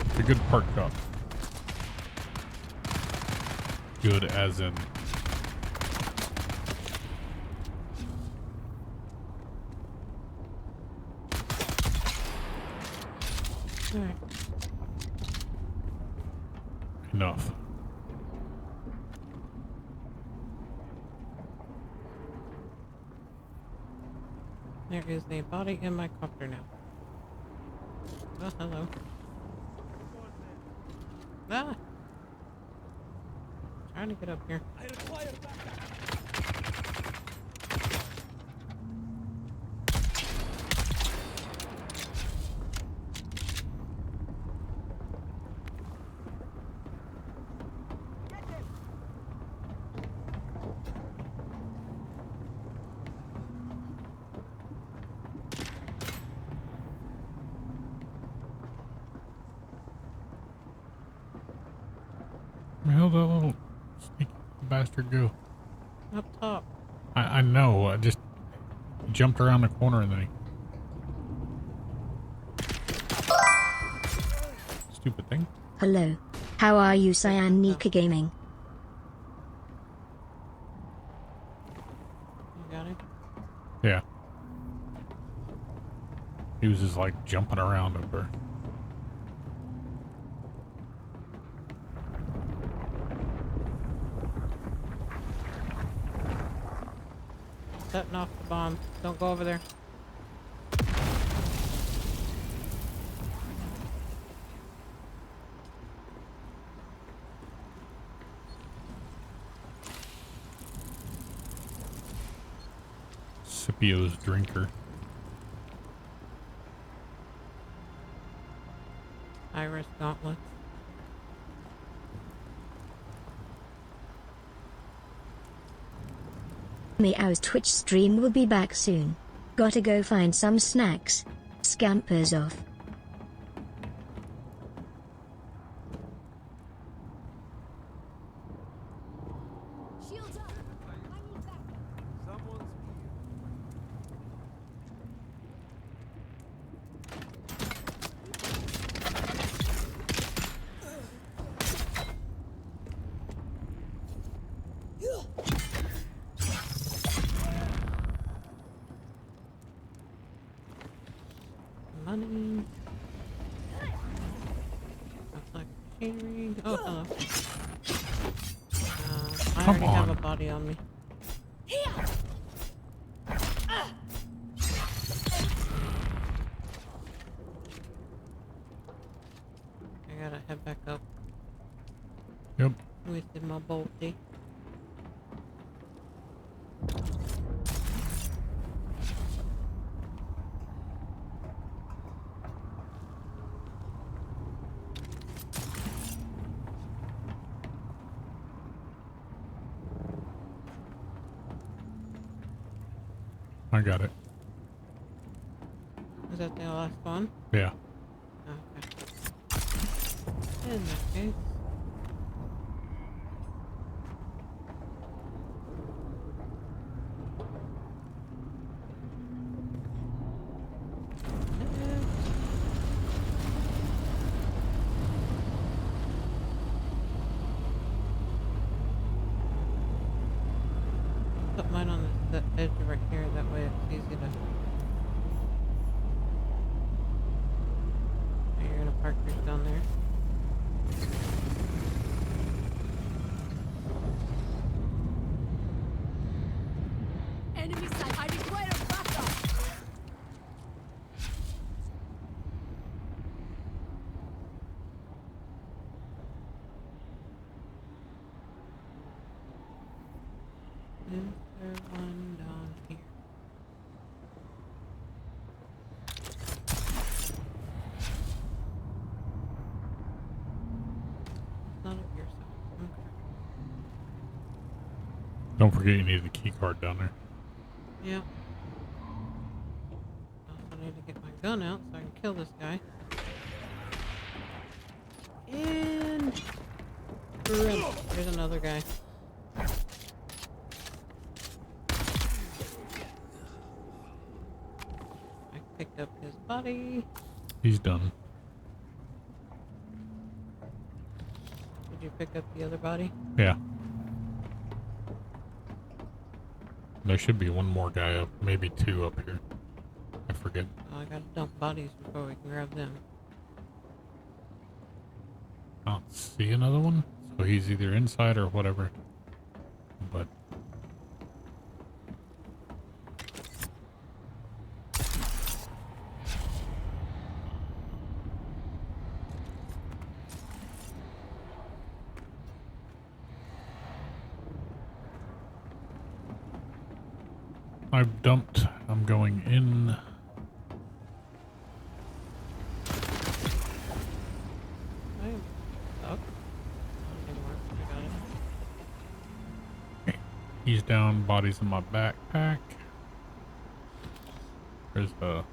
It's a good park up. Good as in. Alright. Enough. There is a body in my copter now. Oh, hello. Ah! Trying to get up here. I require backup. Where the hell did that little sneaky bastard go? Up top. I know. I just jumped around the corner and then he... Stupid thing. Hello. How are you, SaiAndNikiGaming? You got it? Yeah. He was just like jumping around up there. Setting off the bomb. Don't go over there. Scipio's drinker. Iris gauntlets. Meow's Twitch stream will be back soon. Gotta go find some snacks. Scampers off. Shields up. I need backup. Someone's Money. Looks like machinery. Oh, hello. I already have a body on me. I gotta head back up. Yep. Wasted my bolty. I got it. Is that the last one? Yeah. Okay. In that case. Put mine on the edge right here, that way it's easy to... You're gonna park yours down there. Enemy side. I require backup. Is there one down here? Not up your side. Okay. Don't forget you need the key card down there. Yeah. Also need to get my gun out so I can kill this guy. And... There's another guy. I picked up his body. He's done. Did you pick up the other body? Yeah. There should be one more guy up, maybe two up here. I forget. Oh, I gotta dump bodies before we can grab them. I don't see another one, so he's either inside or whatever. But I've dumped. I'm going in. I'm stuck. Anymore. I got it. He's down. Body's in my backpack. There's a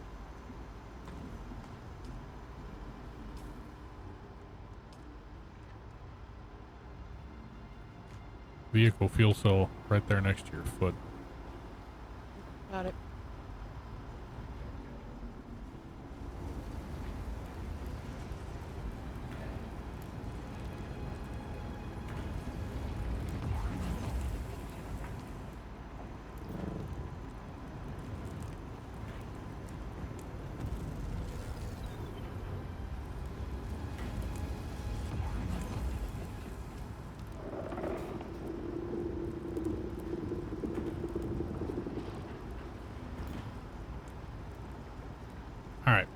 vehicle fuel cell right there next to your foot. Got it. All right,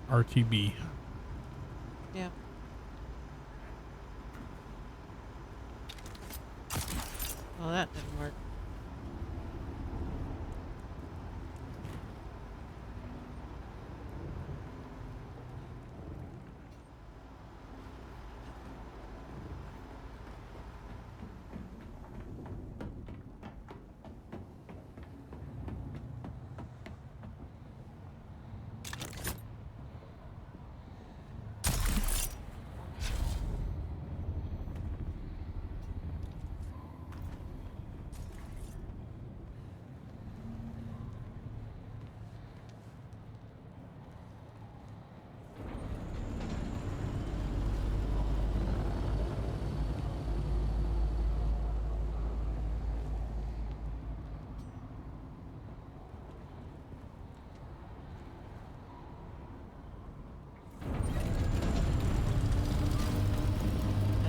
RTB. Yeah. Well, that didn't work.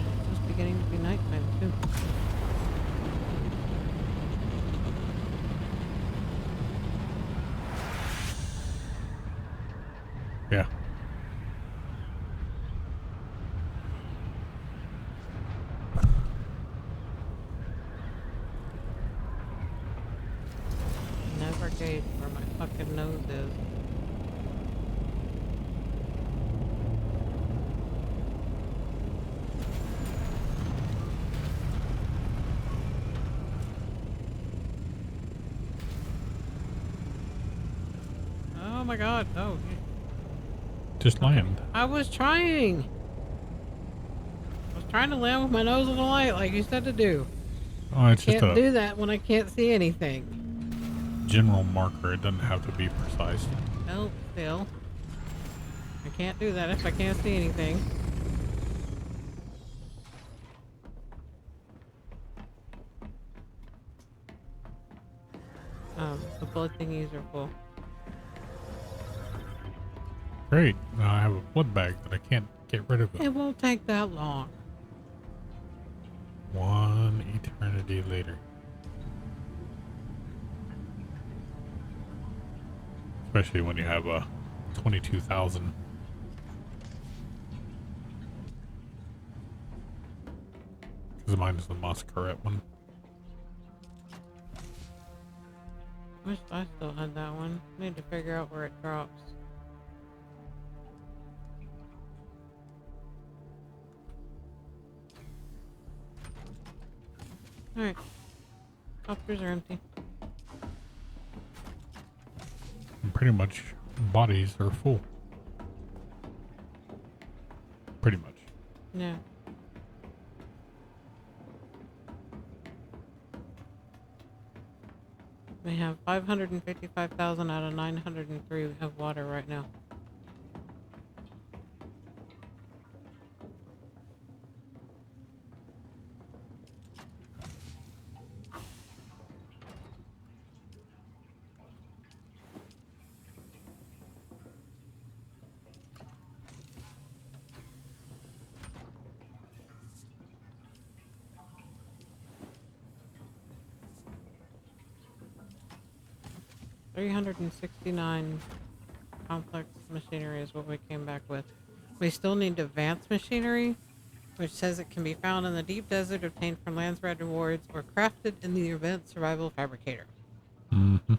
It's just beginning to be nighttime too. Yeah. Never gauge where my fucking nose is. Oh my god, no. Just land. I was trying. I was trying to land with my nose on the light like you said to do. Oh, it's just Can't a do that when I can't see anything. general marker. It doesn't have to be precise. Oh, still. I can't do that if I can't see anything. The blood thingies are full. Great. Now I have a blood bag that I can't get rid of. It won't take that long. One eternity later. Especially when you have a 22,000. Because mine is the Masquerade one. Wish I still had that one. Need to figure out where it drops. Alright. Coppers are empty. And pretty much bodies are full. Pretty much. Yeah. We have 555,000 out of 903 we have water right now. 369 complex machinery is what we came back with. We still need advanced machinery, which says it can be found in the deep desert, obtained from Landsrad rewards, or crafted in the event survival fabricator. Mm-hmm.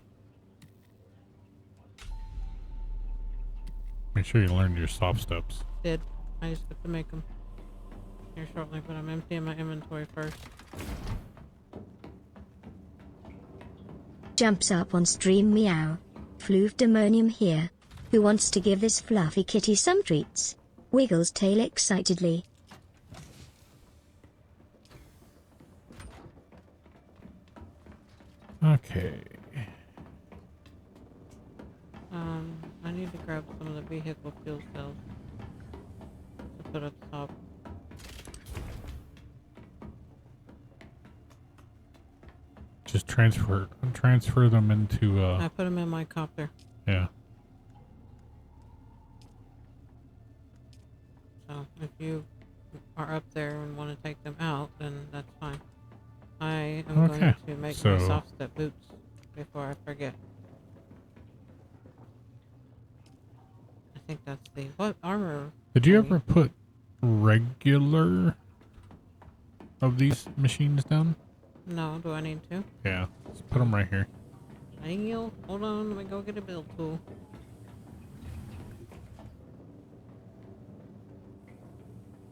Make sure you learn your soft steps. Did. I just have to make them here shortly, but I'm emptying my inventory first. Jumps up on stream, meow. Fluvdemonium here. Who wants to give this fluffy kitty some treats? Wiggles tail excitedly. Okay. I need to grab some of the vehicle fuel cells to put up top. Just transfer them into I put them in my copter. yeah. So if you are up there and want to take them out, then that's fine. I am Okay, going to make my so- soft step boots before I forget. I think that's the what armor? Did you are ever put regular of these machines down? we- No, do I need to? Yeah. Let's put them right here. Daniel, hold on, let me go get a build tool.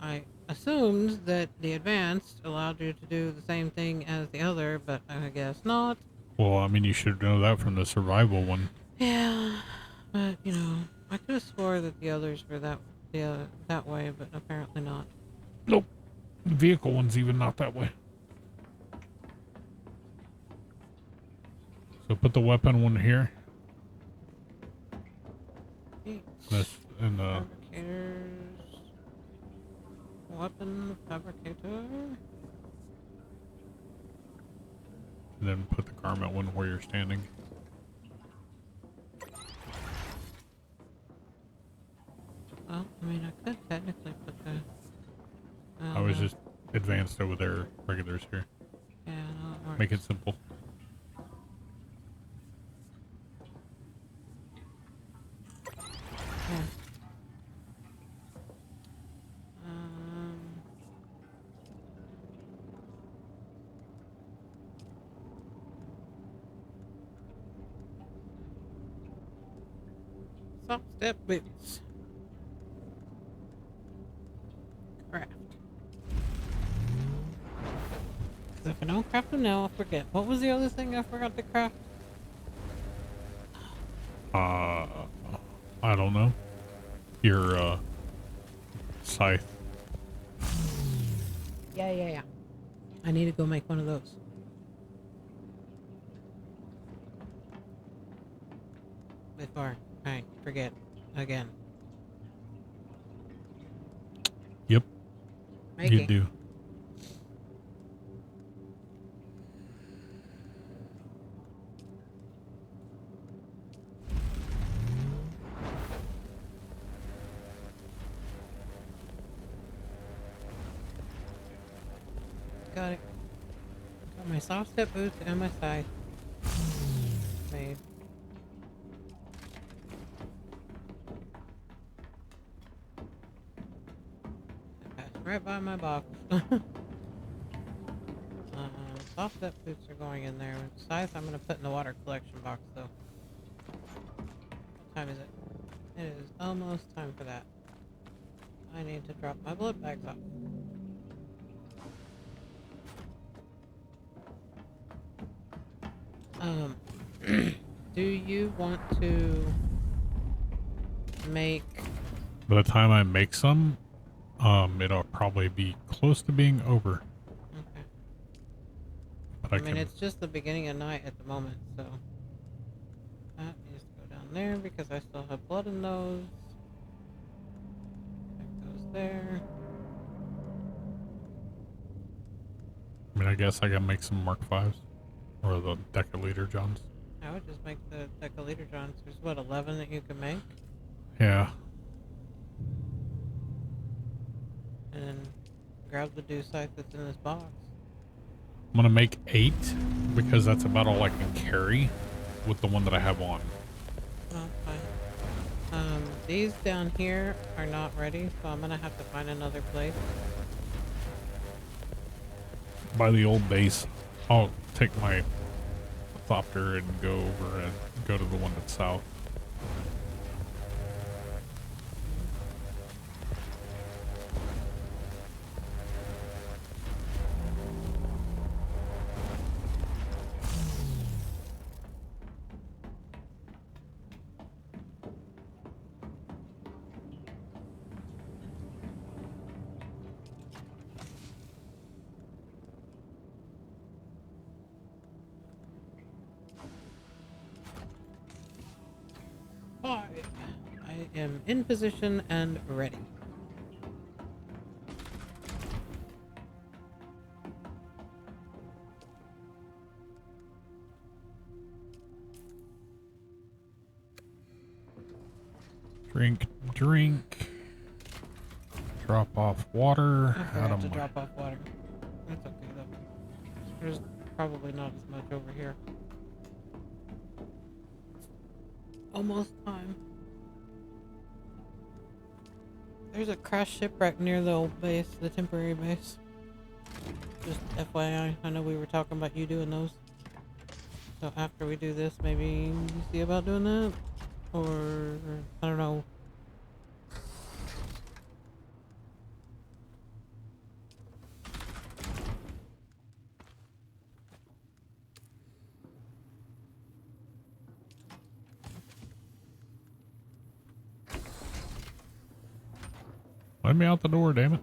I assumed that the advanced allowed you to do the same thing as the other, but I guess not. Well, I mean, you should know that from the survival one. Yeah, but you know, I could have swore that the others were that way, but apparently not. Nope. The vehicle one's even not that way. So put the weapon one here. This and Fabricators. Weapon fabricator. and then put the garment one where you're standing. Well, I mean, I could technically put the. I was just advanced over there, regulars here. Yeah, no, it works. Make it simple. Yeah. Soft step boots. Craft. 'Cause if I don't craft them now, I'll forget. What was the other thing I forgot to craft? I don't know. Your scythe. Yeah. I need to go make one of those. Before I forget again. Yep, Making. you do. Got it. Got my soft step boots and my scythe. Made. I passed right by my box. Soft step boots are going in there. Scythe I'm gonna put in the water collection box though. What time is it? It is almost time for that. I need to drop my blood bags off. Do you want to make... By the time I make some, it'll probably be close to being over. Okay. But I mean, it's just the beginning of night at the moment, so... That needs to go down there because I still have blood in those. That goes there. I mean, I guess I can make some Mark 5s. Or the Decaliter Johns. I would just make the Decaliter Johns. There's what, 11 that you can make? Yeah. And then grab the dew scythe that's in this box. I'm gonna make 8 because that's about all I can carry. with the one that I have on. Oh, fine. These down here are not ready, so I'm gonna have to find another place. By the old base, I'll take my thopter and go over and go to the one that's south. I am in position and ready. Drink. Drop off water. I forgot to drop off water. That's okay though. There's probably not as much over here. Almost time. There's a crashed shipwreck near the old base, the temporary base. Just FYI, I know we were talking about you doing those. So after we do this, maybe you see about doing that? Or, I don't know. Let me out the door, damn it.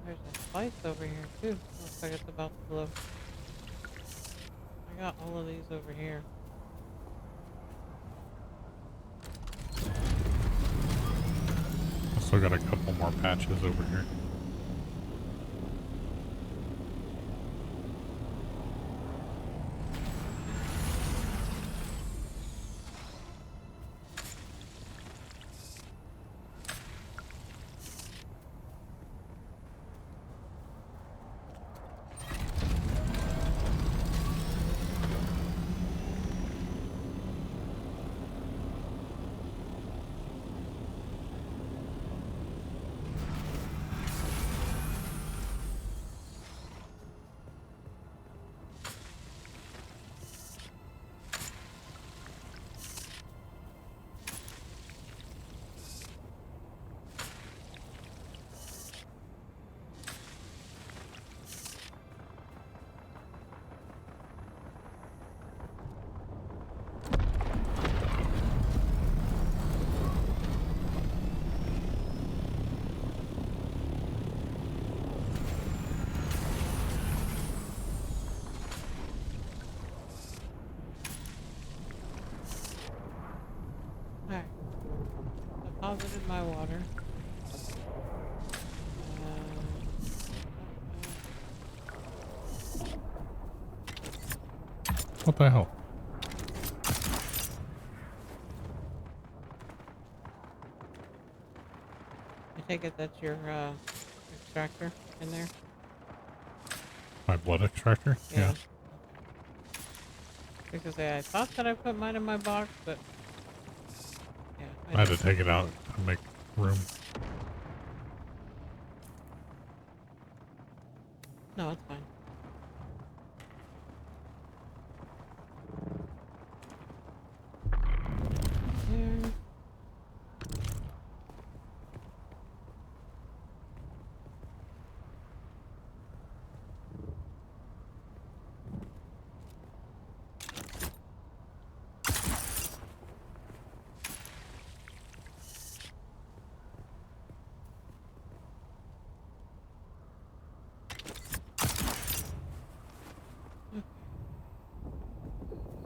There's a spice over here too. Looks like it's about to blow. I got all of these over here. I still got a couple more patches over here. deposited my water. What the hell? I take it that's your extractor in there? My blood extractor? Yeah. Because I thought that I put mine in my box, but yeah. I had to take it out to make room. No, it's fine. There.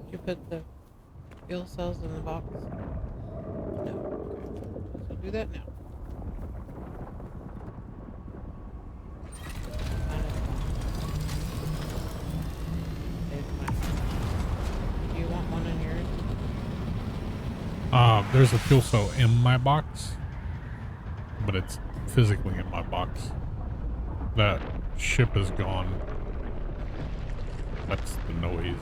Did you put the fuel cells in the box? No. Okay. So do that now. Do you want one in yours? There's a fuel cell in my box, but it's physically in my box. That ship is gone. That's the noise.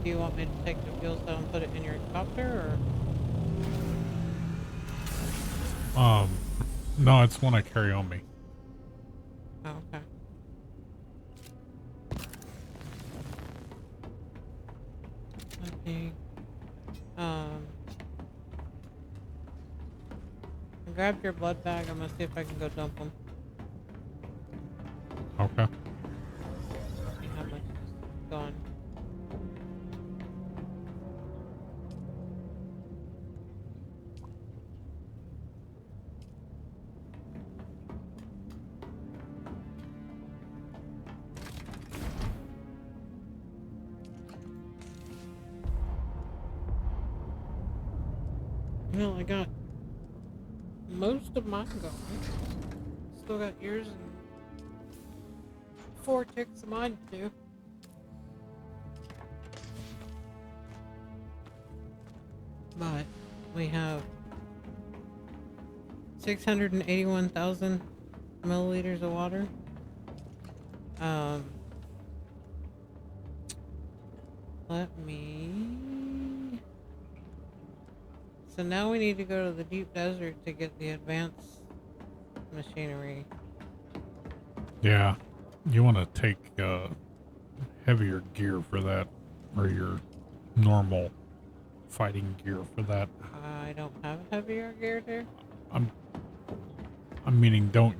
Do you want me to take the fuel cell and put it in your copter, or? No, it's one I carry on me. Oh, okay. Okay. I grabbed your blood bag. I'm gonna see if I can go dump them. Okay. See how much is gone. Well, I got most of mine gone. Still got yours and 4 ticks of mine to do. But we have 681,000 milliliters of water. Let me... So now we need to go to the deep desert to get the advanced machinery. Yeah. You want to take heavier gear for that, or your normal fighting gear for that. I don't have heavier gear there. I'm meaning don't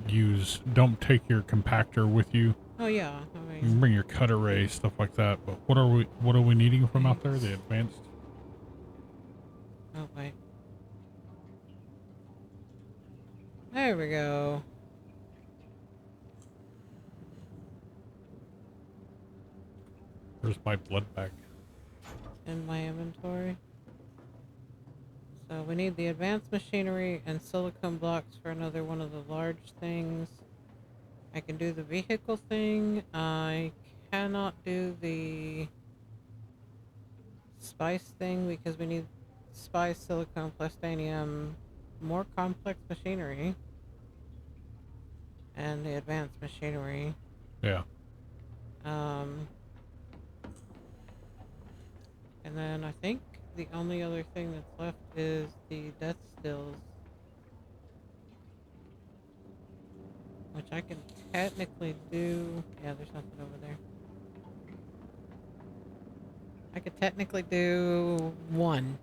take your compactor with you. Oh yeah, I You mean, can bring your cut array, stuff like that. But what are we needing from out there? The advanced. oh wait. There we go. Where's my blood bag? In my inventory. So we need the advanced machinery and silicone blocks for another one of the large things. I can do the vehicle thing. I cannot do the spice thing because we need spice, silicone, plastanium, more complex machinery, and the advanced machinery. Yeah. And then I think the only other thing that's left is the death stills, which I can technically do. Yeah, there's nothing over there. I could technically do one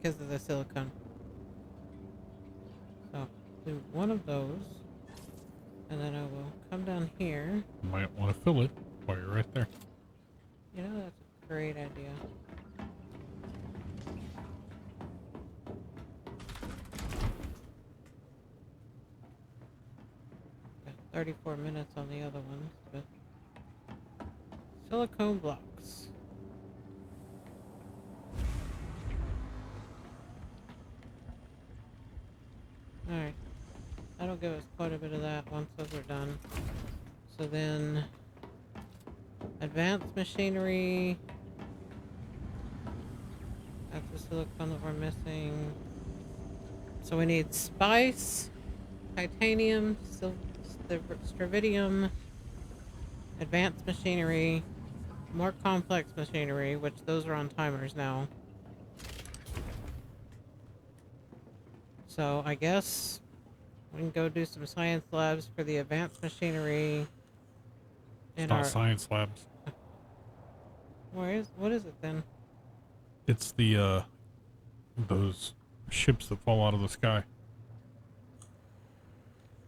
because of the silicone. So do one of those, and then I will come down here. You might want to fill it while you're right there. You know, that's a great idea. 34 minutes on the other ones, but silicone blocks. Alright. That'll give us quite a bit of that once those are done. So then advanced machinery. That's the silicone that we're missing. So we need spice, titanium, stravidium, advanced machinery, more complex machinery, which those are on timers now. So I guess we can go do some science labs for the advanced machinery. It's not science labs. What is it then? It's the those ships that fall out of the sky.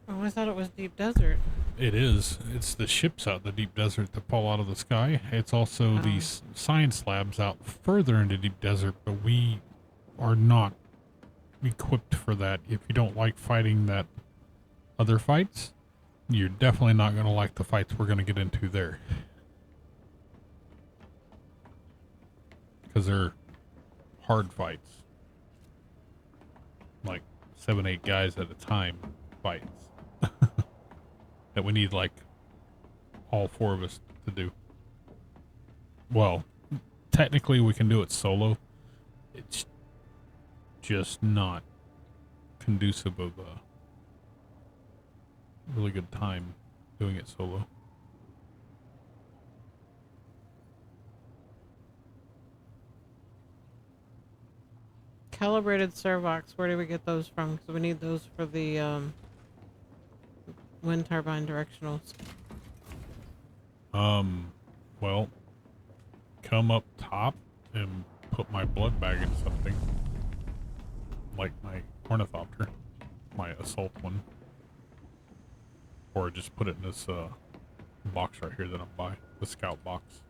Oh, I thought it was deep desert. It is. It's the ships out in the deep desert that fall out of the sky. It's also these science labs out further into deep desert, but we are not equipped for that. If you don't like fighting that other fights, you're definitely not going to like the fights we're going to get into there. Because they're hard fights. Like 7-8 guys at a time fights. That we need like all 4 of us to do. Well, technically we can do it solo. It's just not conducive of a really good time doing it solo. Calibrated servox, where do we get those from? Because we need those for the wind turbine directionals. Well, come up top and put my blood bag in something. Like my ornithopter, my assault one. Or just put it in this box right here that I'm by, the scout box.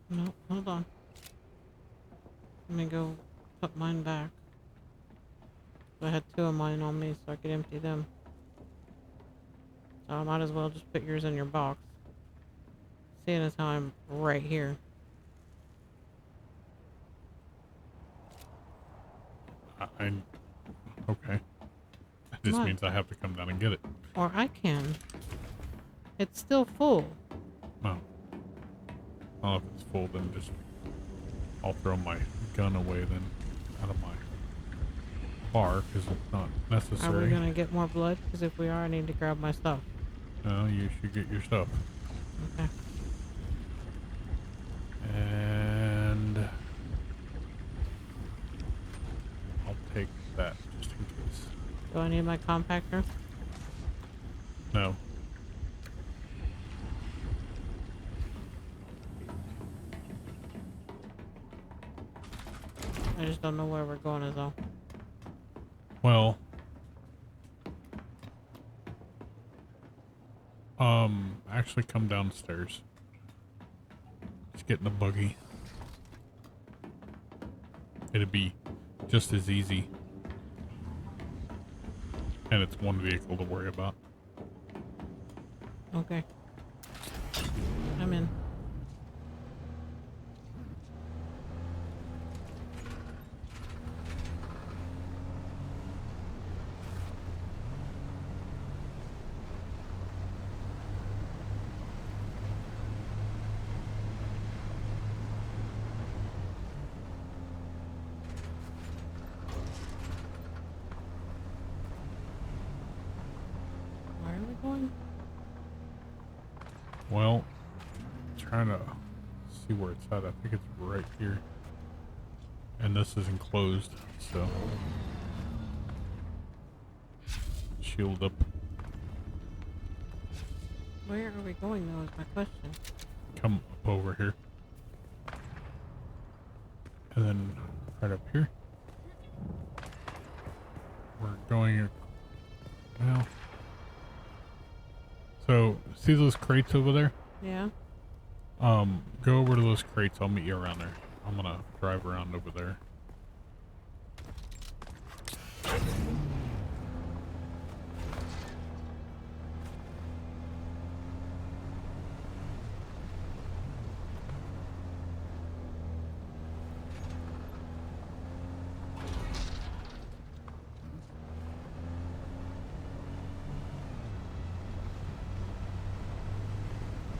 No, hold on. Let me go put mine back. I had 2 of mine on me so I could empty them. So I might as well just put yours in your box. Seeing as how I'm right here. Okay. This What? means I have to come down and get it. Or I can. It's still full. No. Well, if it's full, then just I'll throw my gun away then out of my bar because it's not necessary. Are we gonna get more blood? Because if we are, I need to grab my stuff. No, you should get your stuff. Okay. And I'll take that just in case. Do I need my compactor? No. I just don't know where we're going is all. Well, actually come downstairs. Let's get in the buggy. It'd be just as easy. And it's one vehicle to worry about. Okay. I'm in. Where are we going? Well, trying to see where it's at. I think it's right here. And this is enclosed, so shield up. Where are we going though is my question. Come up over here. And then right up here. We're going, well, so see those crates over there? Yeah. Go over to those crates. I'll meet you around there. I'm gonna drive around over there.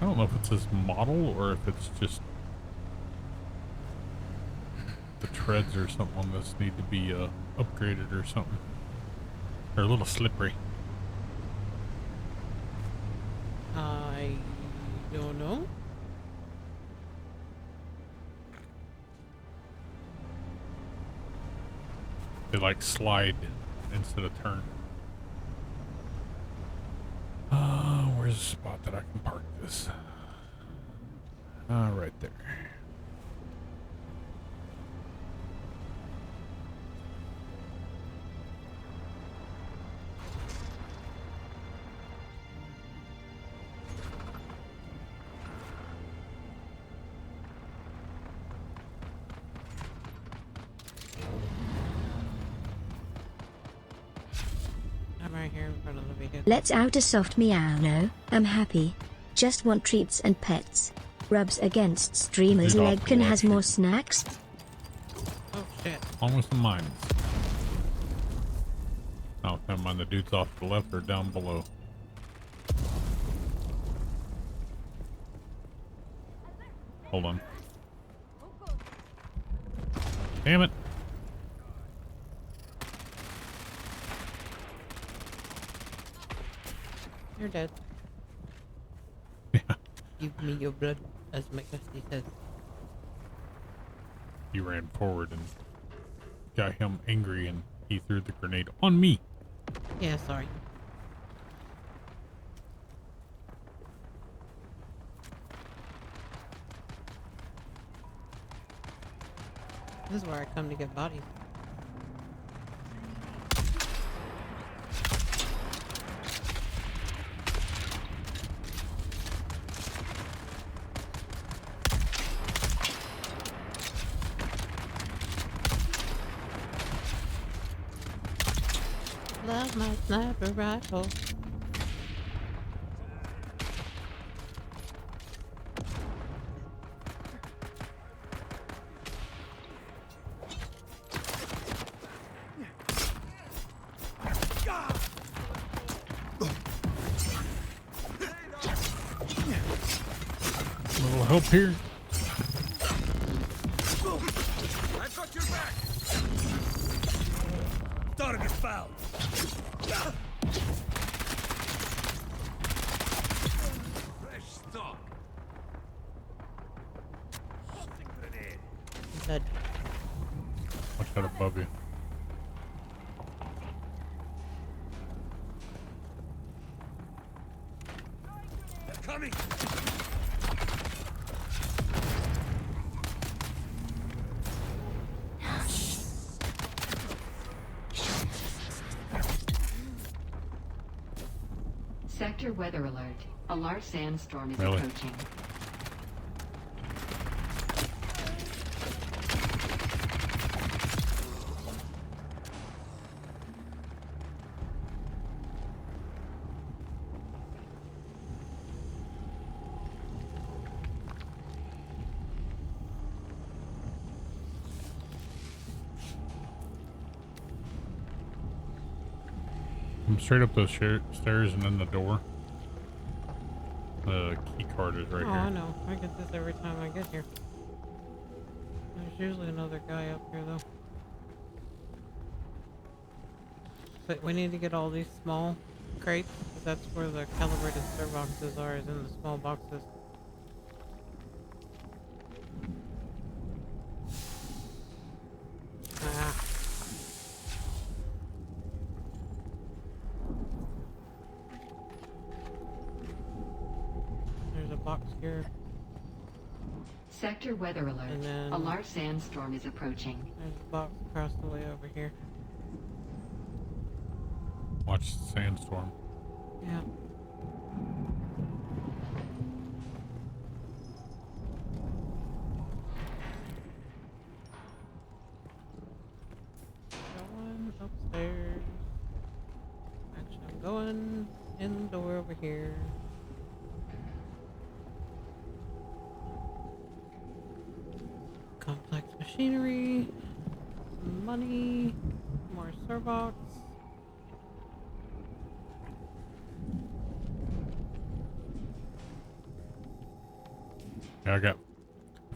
don't know if it's his model or if it's just the treads or something on this need to be upgraded or something. They're a little slippery. I don't know. They like slide instead of turn. Where's the spot that I can park this? Right there. I'm right here in front of the vehicle. Let's out a soft meow. No, I'm happy. Just want treats and pets. Rubs against streamer's Dude, leg can off the has left. more snacks. Oh shit. Almost the mines. Oh, never mind. The dude's off to the left or down below. Hold on. Damn it. You're dead. Yeah. Give me your blood, as McDusty says. He ran forward and got him angry and he threw the grenade on me. Yeah, sorry. This is where I come to get bodies. Love my sniper rifle. A little help here. I've got your back. Target found. Fresh stock. Grenade. He's dead. Watch out above you. Coming. Sector weather alert. A large sandstorm is Really? approaching. Come straight up those stairs and then the door. The key card is right Oh, here. I know. I get this every time I get here. There's usually another guy up here, though. But we need to get all these small crates, 'cause that's where the calibrated stir boxes are, is in the small boxes. Ah. There's a box here. Sector weather alert. And then- A large sandstorm is approaching. There's a box across the way over here. Watch the sandstorm. Yeah. Going upstairs. Actually, I'm going in the door over here. Complex machinery, money, more Starbucks. Yeah, I got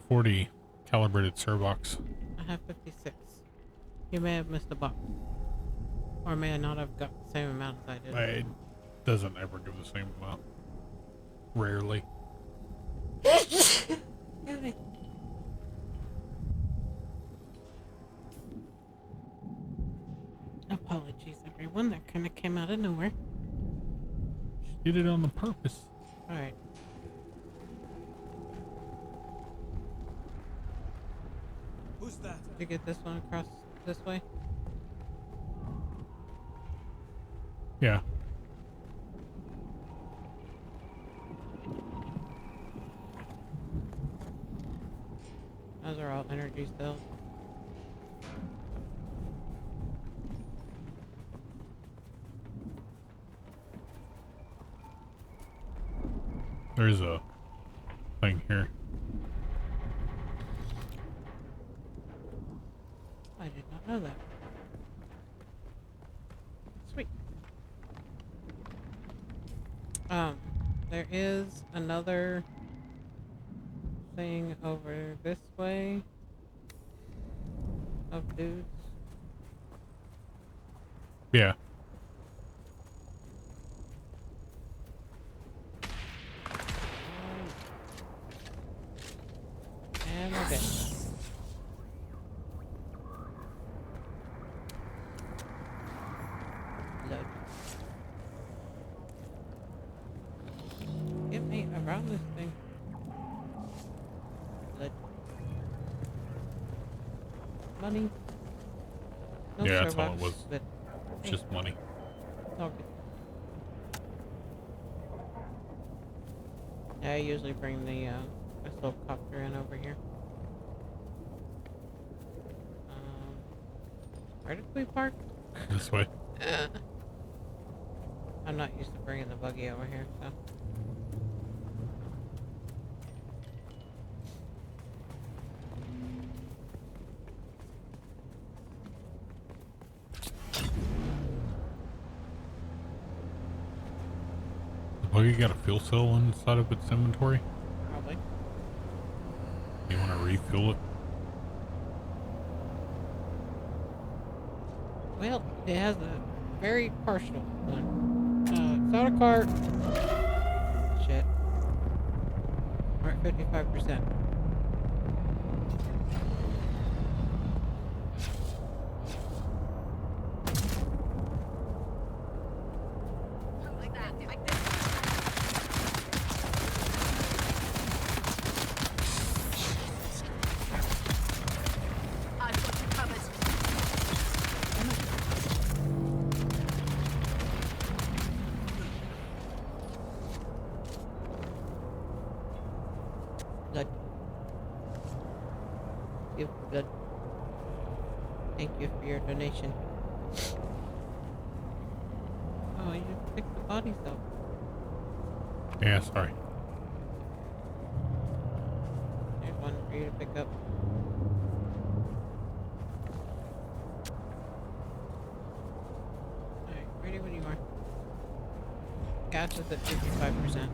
40 calibrated servox. I have 56. You may have missed a box. Or may I not have got the same amount as I did. It doesn't ever give the same amount. Rarely. Apologies, everyone. That kind of came out of nowhere. She did it on the purpose. Alright. Who's that? Did you get this one across this way? Yeah. Those are all energy cells. There's a thing here. I did not know that. Sweet. There is another thing over this way of dudes. Yeah. And we're dead. Blood. Get me around this thing. Blood. Money. No Yeah, that's all it Starbucks, was. but hey, Just money. it's all good. Yeah, I usually bring the missile copter in over here. Where did we park? This way. I'm not used to bringing the buggy over here, so. The buggy got a fuel cell inside of its inventory. Probably. You want to refuel it? Well, it has a very partial one. Soda cart. Shit. We're at 55%. Like that, like this. I've got you covered. Blood. Beautiful blood. Thank you for your donation. Oh, you picked the bodies up. Yeah, sorry. There's one for you to pick up. Alright, ready when you are. Gas is at 55%.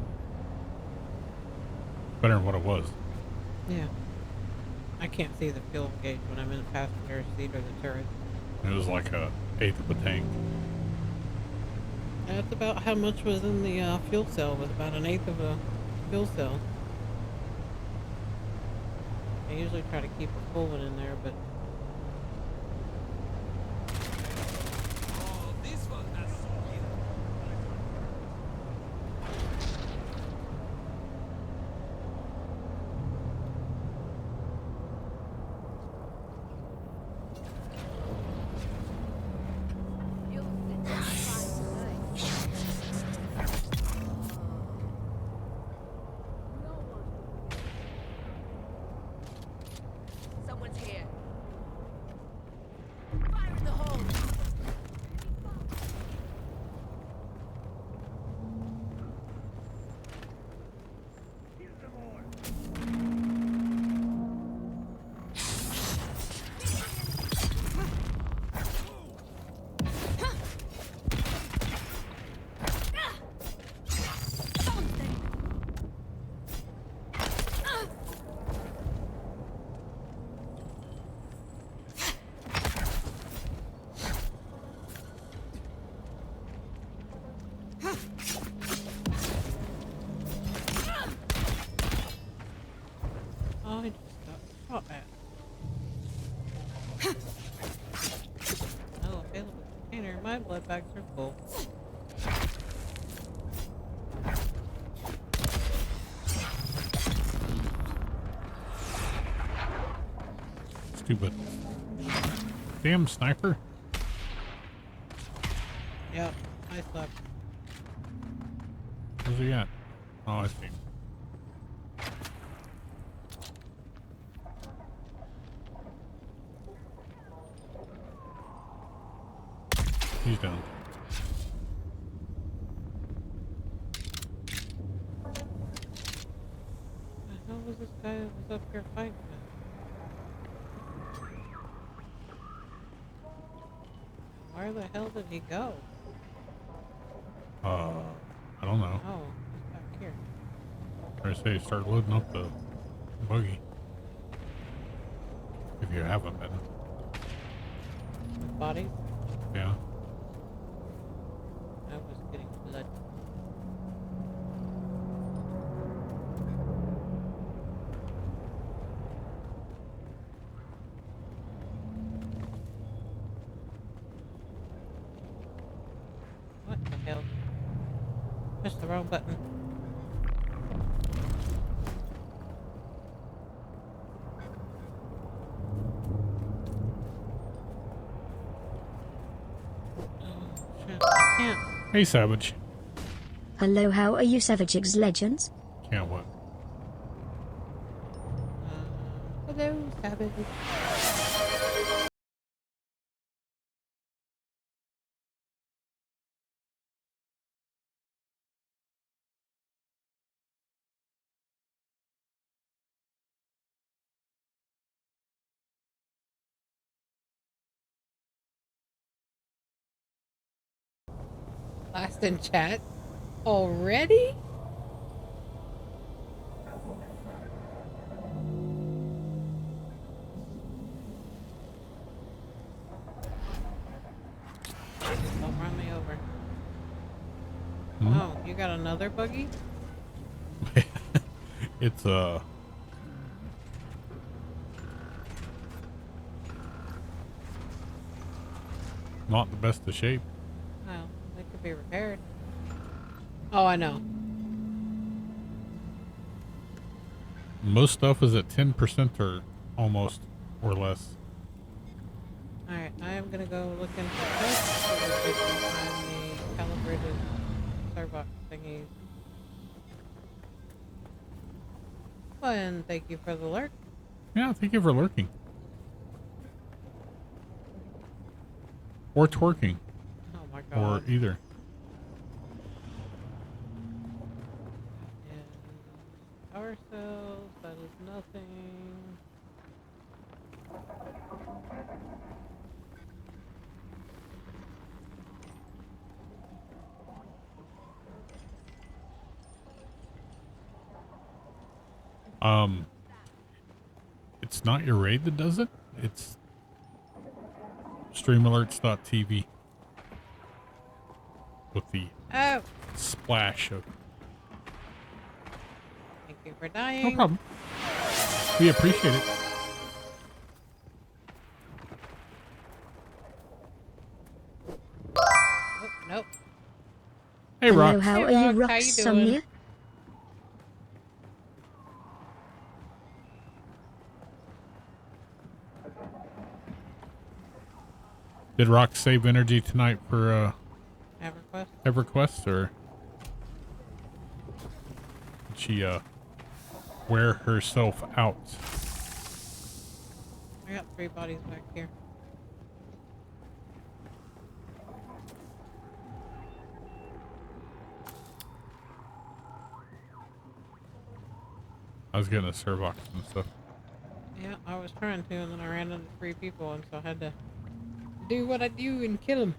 Better than what it was. Yeah. I can't see the fuel gauge when I'm in the passenger seat or the turret. It was like a eighth of a tank. That's about how much was in the fuel cell, was about an eighth of a fuel cell. I usually try to keep a full one in there, but Oh, this one has speed. You'll fit just fine tonight. Someone's here. Fire in the hole. Oh, man. No available container. My blood bags are full. Stupid. Damn sniper. Yep, I slept. Where's he at? Oh, I see. He's down. The hell was this guy that was up here fighting with? Where the hell did he go? I don't know. Oh, he's back here. I say start loading up the buggy. If you haven't been. With bodies? Yeah. I was getting blood. What the hell? Pressed the wrong button. Oh, shit. I can't. Hey, Savage. Hello, how are you, Savage's Legends? Can't what? Hello, Savage. Last in chat? Already? Don't run me over. Hmm? Oh, you got another buggy? It's not the best of shape. Well, they could be repaired. Oh, I know. Most stuff is at 10% or almost or less. Alright, I am gonna go look into this so that we can find the calibrated Starbucks thingies. Well, and thank you for the lurk. Yeah, thank you for lurking. Or twerking. Oh my Or god. either. And power cells, that is nothing. It's not your raid that does it. It's streamalerts.tv with the Oh! splash of. Thank you for dying. No problem. We appreciate it. Oh, nope. Hey, Hello, Rock. how Hey, are you, Rox, how Rox you doing? Somnia? Did Rock save energy tonight for EverQuest? EverQuest, or did she wear herself out? I got 3 bodies back here. I was getting a servox and stuff. Yeah, I was trying to, and then I ran into 3 people, and so I had to do what I do and kill them.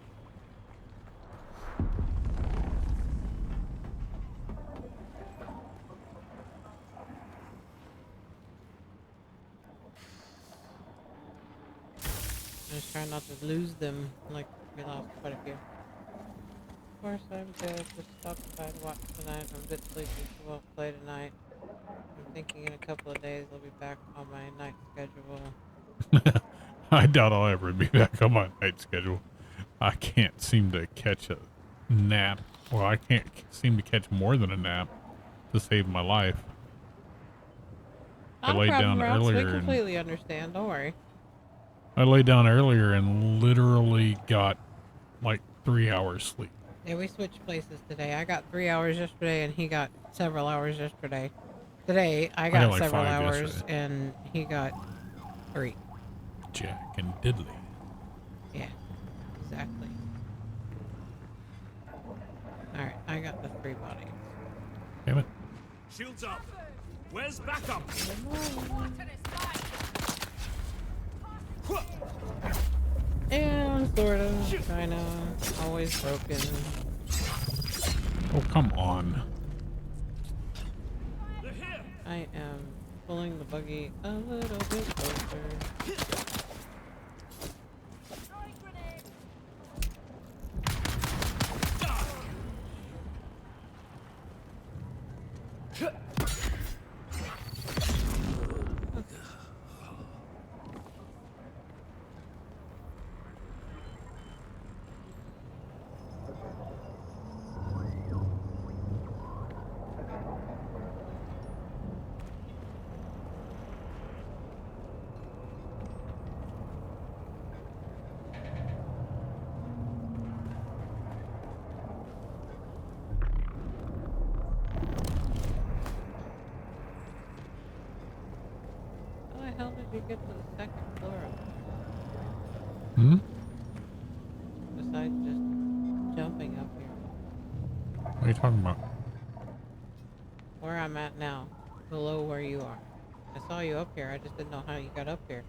I was trying not to lose them, like we lost quite a few. Of course, I'm good. Just stopped by to watch tonight. I'm a bit sleepy, so won't play tonight. I'm thinking in a couple of days I'll be back on my night schedule. I doubt I'll ever be back on my night schedule. I can't seem to catch a nap. Well, I can't seem to catch more than a nap to save my life. I Not a laid problem, down Routes. We earlier and completely understand. Don't worry. I laid down earlier and literally got like 3 hours sleep. Yeah, we switched places today. I got 3 hours yesterday, and he got several hours yesterday. Today, I got like several 5 hours, yesterday. and he got 3. Jack and Diddley. Yeah, exactly. Alright, I got the 3 bodies. Damn it. Shields up. Where's backup? And sort of, kinda, always broken. Oh, come on. They're here. I am pulling the buggy a little bit closer. How the hell did you get to the 2nd floor of it? Hmm? Besides just jumping up here. What are you talking about? Where I'm at now, below where you are. I saw you up here, I just didn't know how you got up here.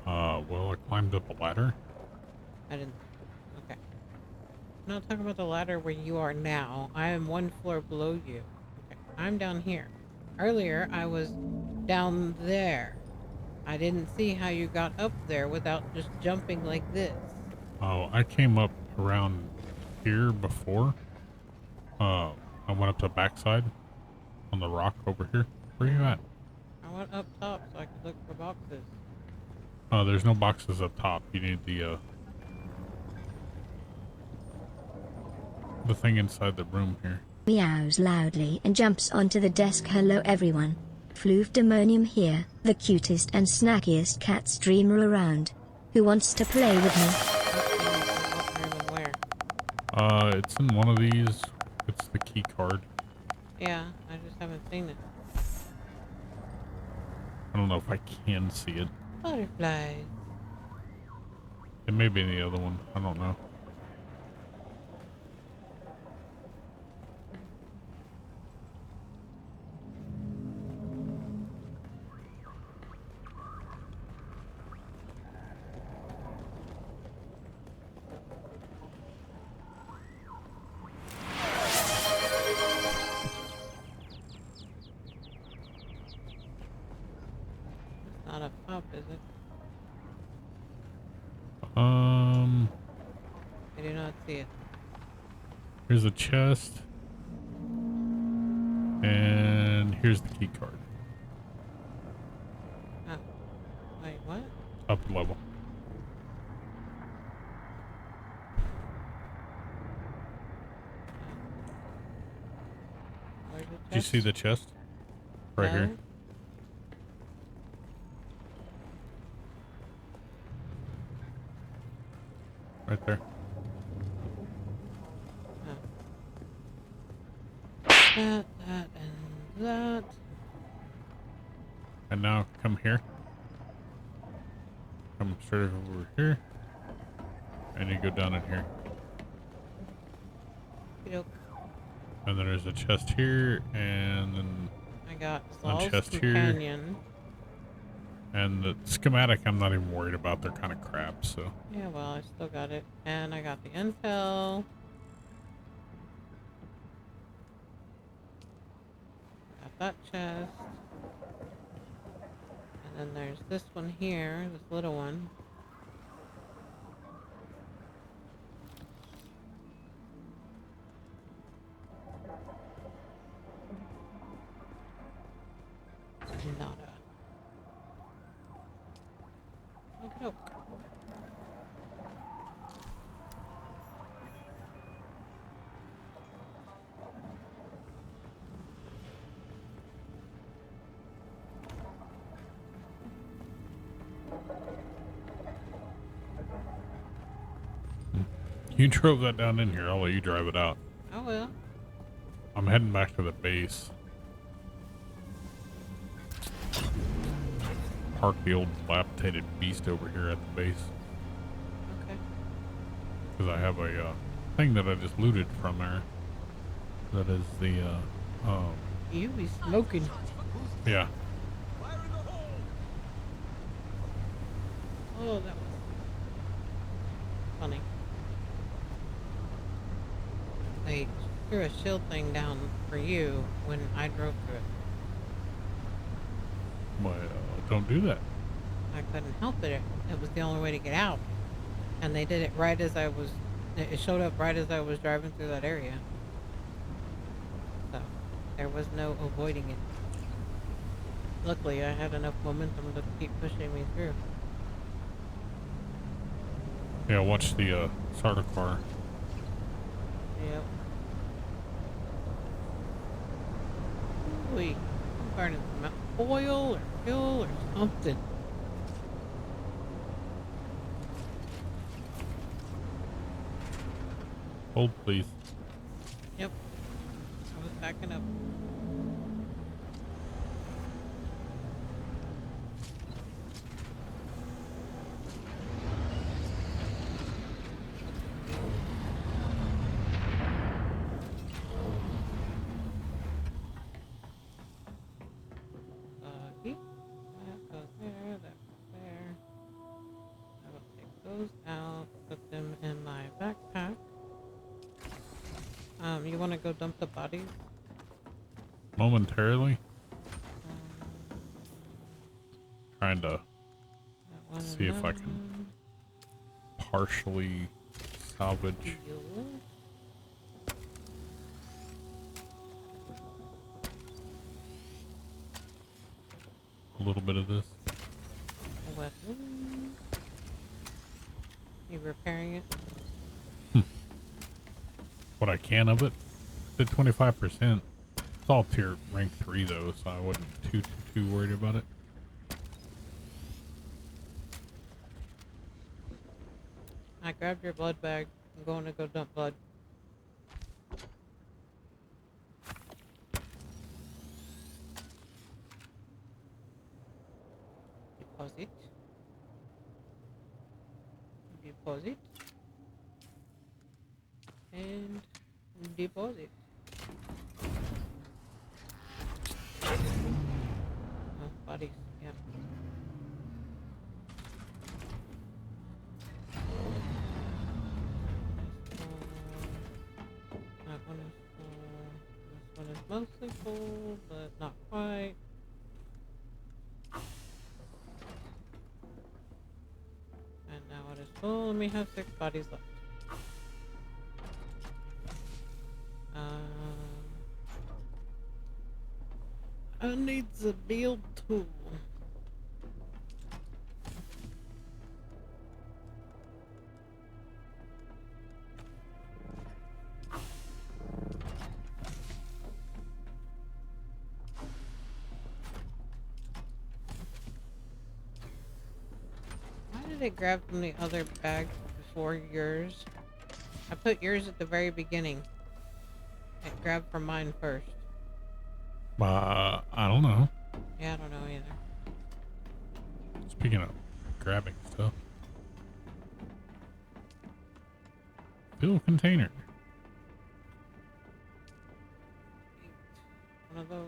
Well, I climbed up a ladder. I didn't... Okay. I'm not talking about the ladder where you are now. I am 1 floor below you. Okay, I'm down here. Earlier, I was down there. I didn't see how you got up there without just jumping like this. Oh, I came up around here before. I went up the backside on the rock over here. Where are you at? I went up top so I could look for boxes. There's no boxes up top. You need the thing inside the room here. Meows loudly and jumps onto the desk. Hello everyone. Floofdemonium here, the cutest and snackiest cat streamer around. Who wants to play with me? What room and where? It's in one of these. It's the key card. Yeah, I just haven't seen it. I don't know if I can see it. Butterflies. It may be in the other one. I don't know. Not up top, is it? I do not see it. Here's a chest. And here's the key card. Oh. Wait, what? Up level. Where's the chest? Do you see the chest? Right here. No? Right there. That, and that. And now come here. Come straight over here. And you go down in here. Okey-doke. And then there's a chest here, and then I got On Saul's chest here. companion. and the schematic I'm not even worried about. They're kind of crap, so. Yeah, well, I still got it. And I got the intel. Got that chest. And then there's this one here, this little one. Nope. You drove that down in here. I'll let you drive it out. Oh well. I'm heading back to the base. Park the old dilapidated beast over here at the base. Okay. Because I have a thing that I just looted from there. That is the, You be smoking. yeah. Oh, that was funny. They threw a shield thing down for you when I drove through it. Well, don't do that. I couldn't help it. It was the only way to get out. And they did it right as I was... It showed up right as I was driving through that area. So, there was no avoiding it. Luckily, I had enough momentum to keep pushing me through. Yeah, watch the, starter car. Yep. Ooh, I'm burning some oil or fuel or something. Hold, please. Yep. I was backing up. That goes there, that goes there. I will take those out, put them in my backpack. You want to go dump the bodies? Momentarily. Trying to That one see and if that I can one. partially salvage. Fuel. A little bit of this. Weapon. You repairing it? What I can of it. The 25%. It's all tier rank 3 though, so I wasn't too worried about it. I grabbed your blood bag. I'm going to go dump blood. Deposit. Deposit. And deposit. Oh, bodies. Yeah. That one is full. This one is mostly full, but not quite. And now it is full, and we have 6 bodies left. I need the build tool. Why did it grab from the other bag before yours? I put yours at the very beginning. It grabbed from mine first. I don't know. Yeah, I don't know either. Speaking of grabbing stuff. Fill container. One of those.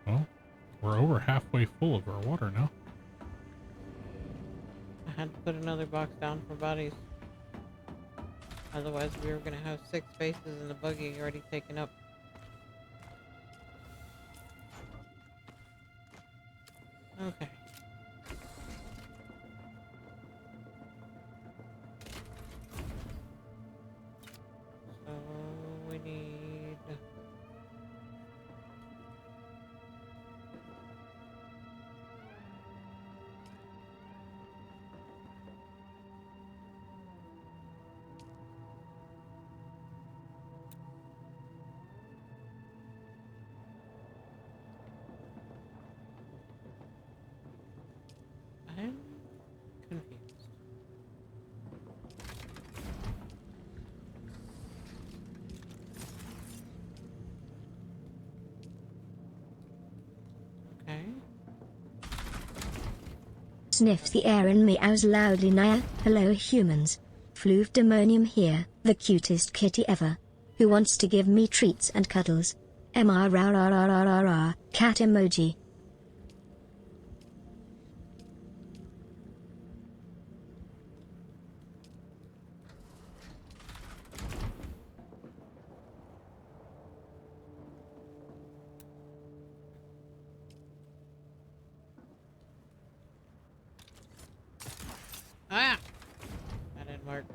Well, we're over halfway full of our water now. I had to put another box down for bodies. Otherwise, we were going to have 6 spaces in the buggy already taken up. Okay. So we need sniffs the air and meows loudly. Naya, hello humans. Floof Demonium here, the cutest kitty ever. Who wants to give me treats and cuddles? MR cat emoji. Ah! That didn't work.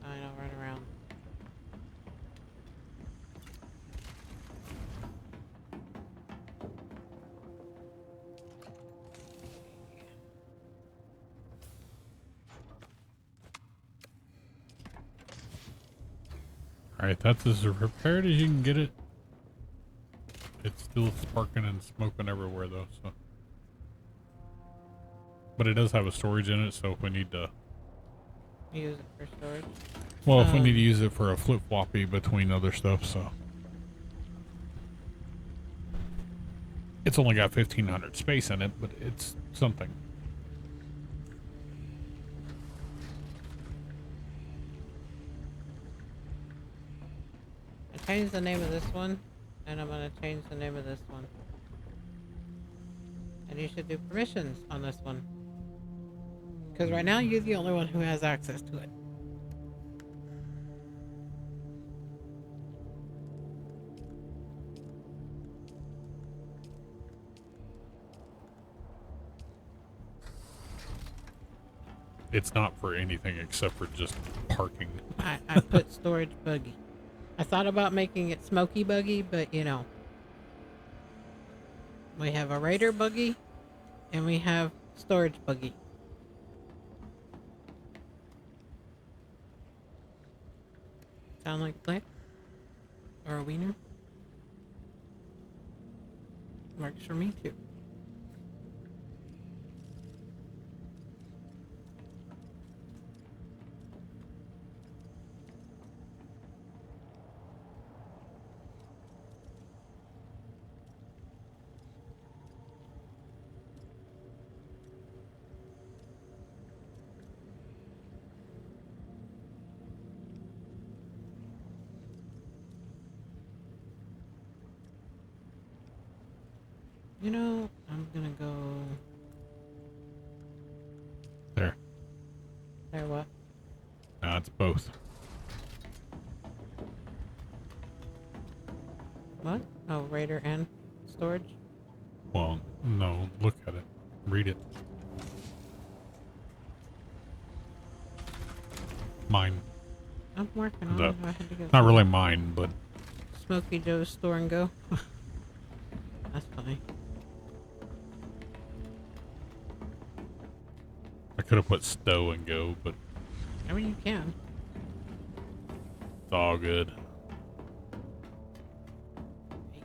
I don't run around. Alright, that's as repaired as you can get it. It's still sparking and smoking everywhere though, so. But it does have a storage in it, so if we need to... Use it for storage. Well, if we need to use it for a flip-floppy between other stuff, so. It's only got 1,500 space in it, but it's something. I changed the name of this one, and I'm going to change the name of this one. And you should do permissions on this one. Because right now, you're the only one who has access to it. It's not for anything except for just parking. I put storage buggy. I thought about making it smoky buggy, but you know. We have a raider buggy, and we have storage buggy. Sound like a click? Or a wiener? Works for me too. You know, I'm gonna go... There. There what? No, it's both. What? Oh, raider and storage? Well, no, look at it. Read it. Mine. I'm working on it. I had to go Not really mine, but... Smokey Joe's store and go. That's funny. I could have put stow and go, but I mean, you can. it's all good. 8.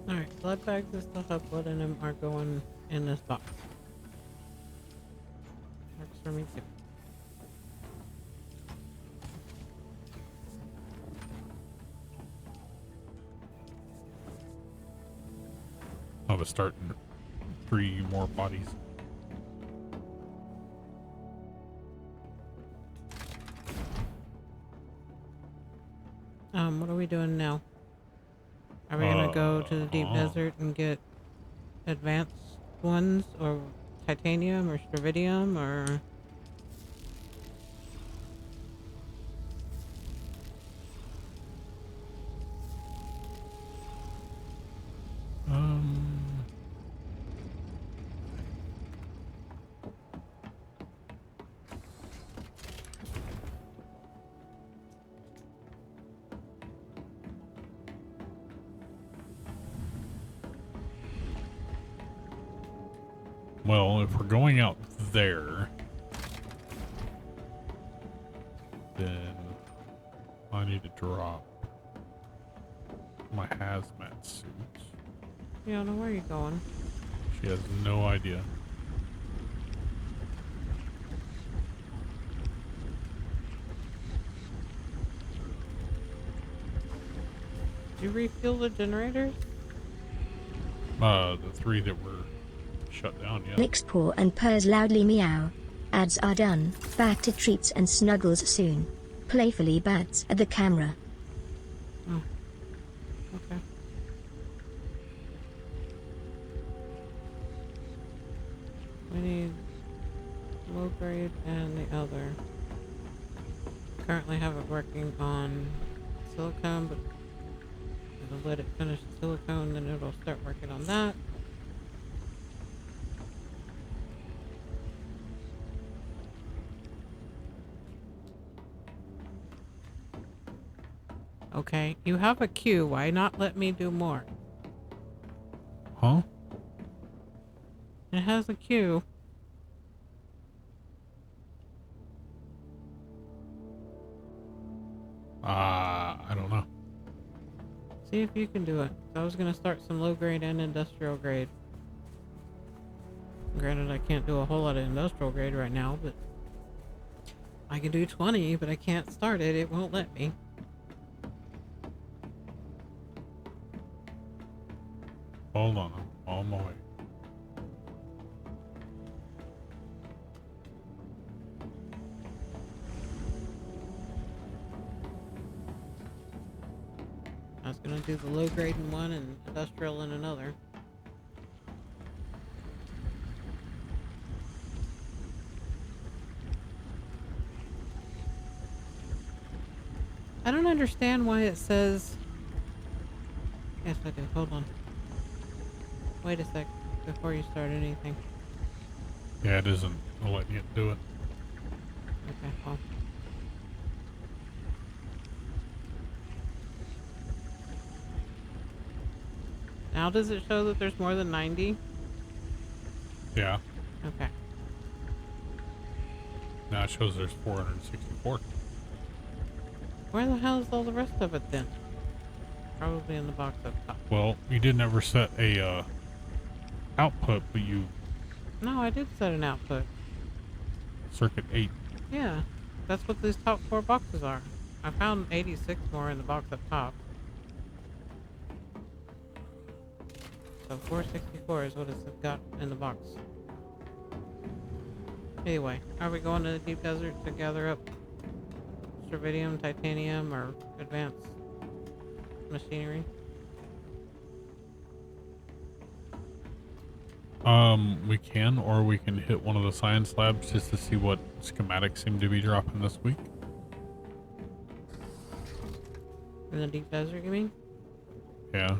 Alright, blood bags that still have blood in them are going in this box. Works for me too. I'll have to start 3 more bodies. What are we doing now? Are we gonna go to the deep desert and get advanced ones, or titanium, or stravidium, or... Well, if we're going out there, then I need to drop my hazmat suits. You don't know where you're going. She has no idea. Did you refuel the generators? The 3 that were shut down, yeah. Licks paw and purrs loudly meow. Ads are done. Back to treats and snuggles soon. Playfully bats at the camera. Oh. Okay. We need low grade and the other. Currently have it working on silicone, but I'll let it finish the silicone, then it'll start working on that. Okay, you have a queue. Why not let me do more? Huh? It has a queue. I don't know. See if you can do it. I was gonna start some low grade and industrial grade. Granted, I can't do a whole lot of industrial grade right now, but I can do 20, but I can't start it. It won't let me. Hold on, I'm on my way. I was gonna do the low grade in one and industrial in another. I don't understand why it says... Yes, I do. Hold on. Wait a sec before you start anything. Yeah, it isn't letting you do it. Okay, well. Now does it show that there's more than 90? Yeah. Okay. Now it shows there's 464. Where the hell is all the rest of it then? Probably in the box up top. Well, you didn't ever set a output, but you No, I did set an output. circuit 8. Yeah, that's what these top 4 boxes are. I found 86 more in the box up top. So 464 is what it's got in the box. Anyway, are we going to the deep desert to gather up Stravidium, titanium, or advanced machinery? We can, or we can hit one of the science labs just to see what schematics seem to be dropping this week. In the deep desert, you mean? Yeah.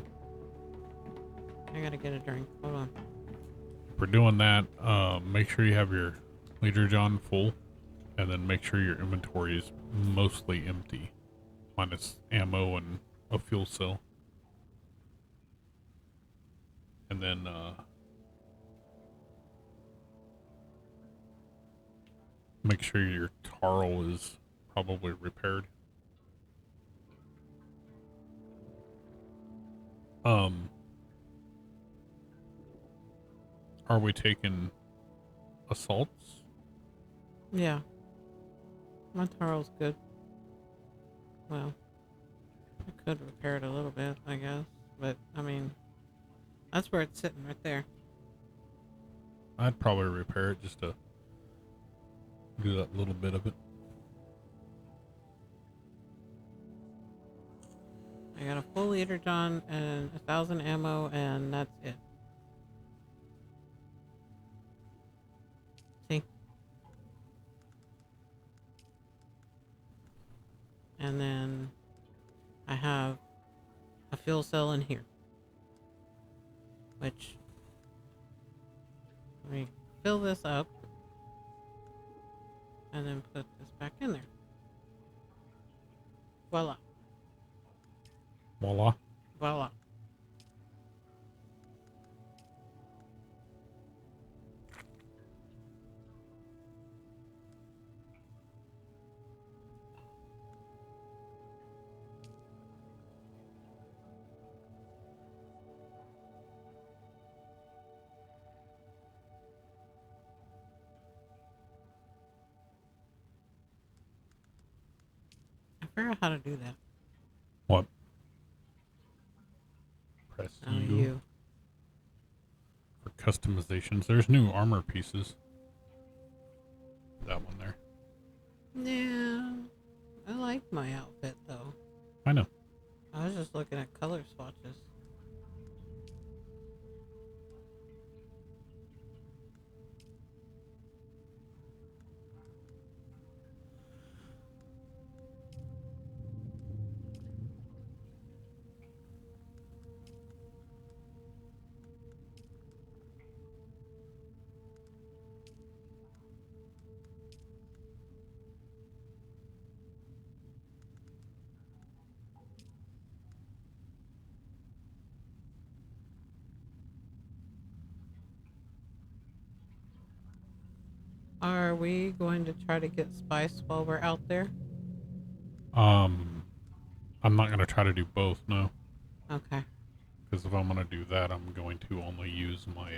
I gotta get a drink. Hold on. If we're doing that, make sure you have your leader John full, and then make sure your inventory is mostly empty, minus ammo and a fuel cell. And then, make sure your Tarl is probably repaired. Are we taking assaults? Yeah. My Tarl's good. Well, I could repair it a little bit, I guess. But, I mean, that's where it's sitting right there. I'd probably repair it just to do that little bit of it. I got a full leader, John, and 1,000 ammo, and that's it. See? And then I have a fuel cell in here. Which, let me fill this up. And then put this back in there. Voila. Voila. Voila. forgot how to do that. What? Press Oh, U you. for customizations. There's new armor pieces. That one there. Yeah. I like my outfit, though. I know. I was just looking at color swatches. Are we going to try to get spice while we're out there? I'm not gonna try to do both, no. Okay. Because if I'm gonna do that, I'm going to only use my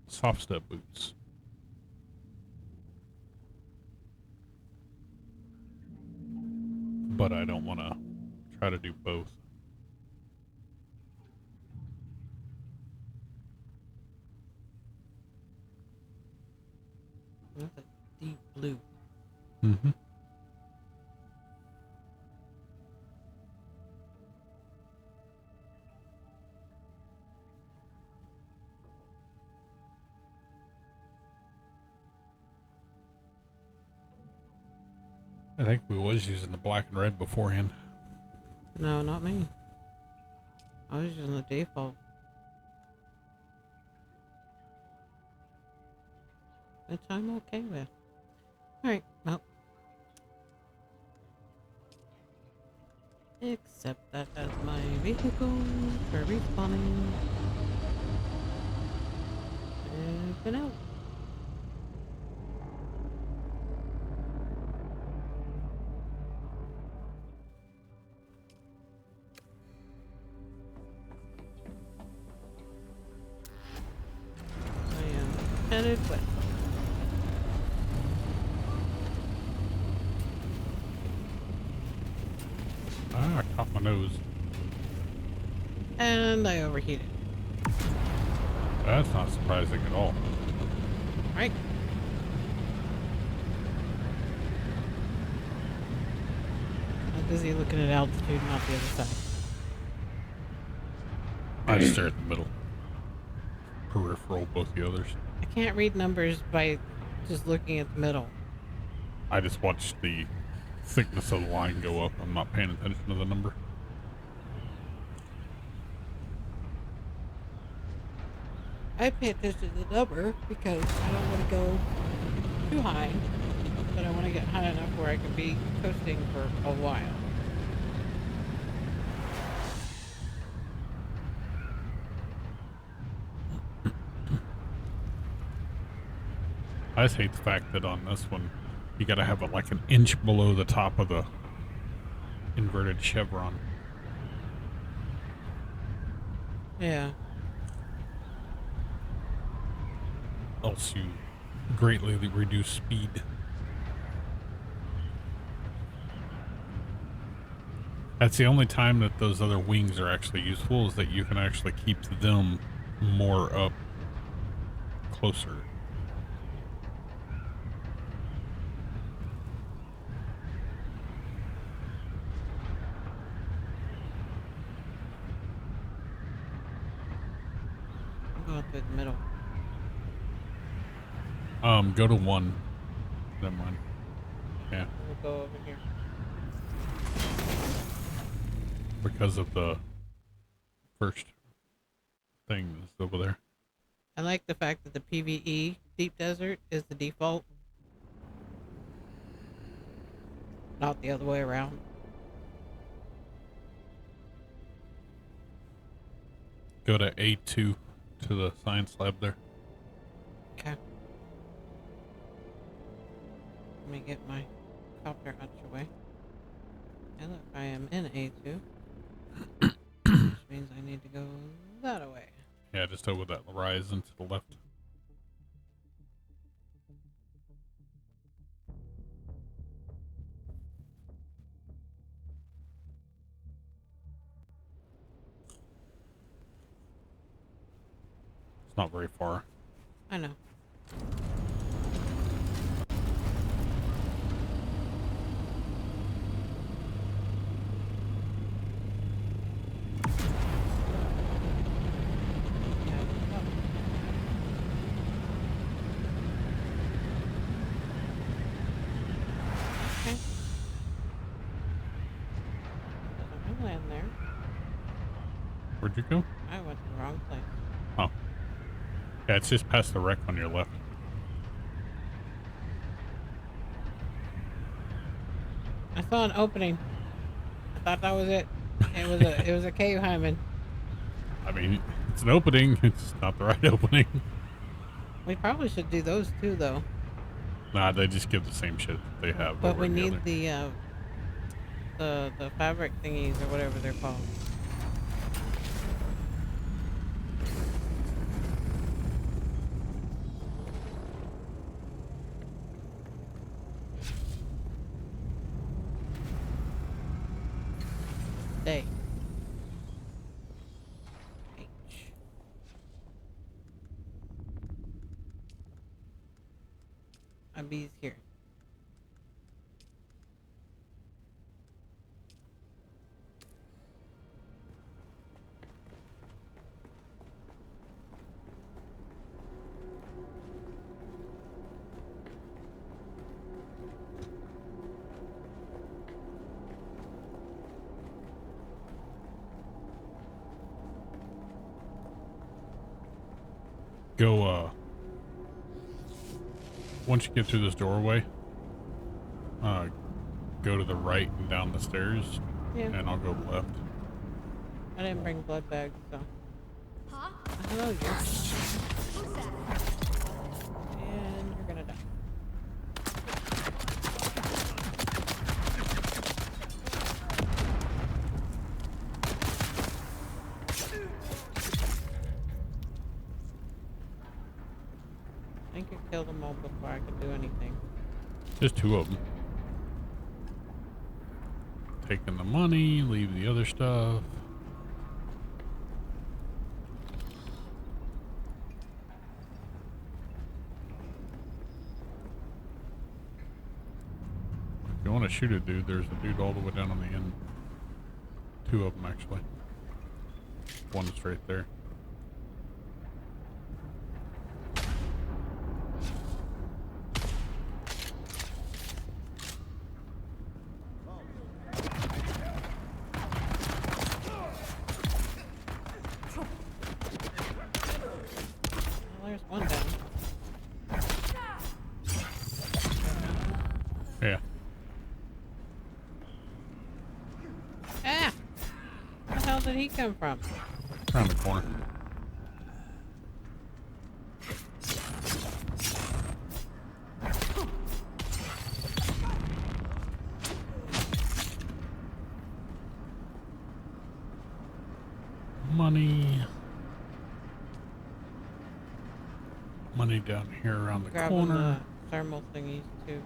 soft step boots. But I don't want to try to do both. That's a deep blue. Mm-hmm. I think we was using the black and red beforehand. No, not me. I was using the default. Which I'm okay with. Alright, well. Except that as my vehicle for respawning. It's been out. I am headed west. Ah, I caught my nose. And I overheated. That's not surprising at all. Right? I'm busy looking at altitude, not the other side. I just stare at the middle. Peripheral, both the others. I can't read numbers by just looking at the middle. I just watched the thickness of the line go up. I'm not paying attention to the number. I pay attention to the number because I don't want to go too high, but I want to get high enough where I can be coasting for a while. I just hate the fact that on this one, you gotta have it like an inch below the top of the inverted chevron. Yeah. Else you greatly reduce speed. That's the only time that those other wings are actually useful, is that you can actually keep them more up closer. I'm going through the middle. Go to 1. Never mind. Yeah. We'll go over here. Because of the first thing that's over there. I like the fact that the PvE deep desert is the default. Not the other way around. Go to A2 to the science lab there. Okay. Let me get my copter out your way. And look, I am in A2. Which means I need to go that way. Yeah, just over that horizon to the left. It's not very far. I know. Okay. Doesn't land there. Where'd you go? I went to the wrong place. Oh. Yeah, it's just past the wreck on your left. I saw an opening. I thought that was it. It was a cave hymen. I mean, it's an opening. It's not the right opening. We probably should do those too, though. Nah, they just give the same shit that they have. But over we in the need other. the fabric thingies or whatever they're called. Day. H. A bee's here. Go, once you get through this doorway, go to the right and down the stairs, Yeah. and I'll go left. I didn't bring blood bags, so. Huh? Hello, you. Who's that? And you're gonna die. I think you killed them all before I could do anything. Just two of them. Taking the money, leave the other stuff. If you want to shoot a dude, there's a dude all the way down on the end. Two of them, actually. One's right there. Well, there's one down. Yeah. Ah! Where the hell did he come from? Around the corner. Money. Money down here around the Grabbing corner. the thermal thingies too.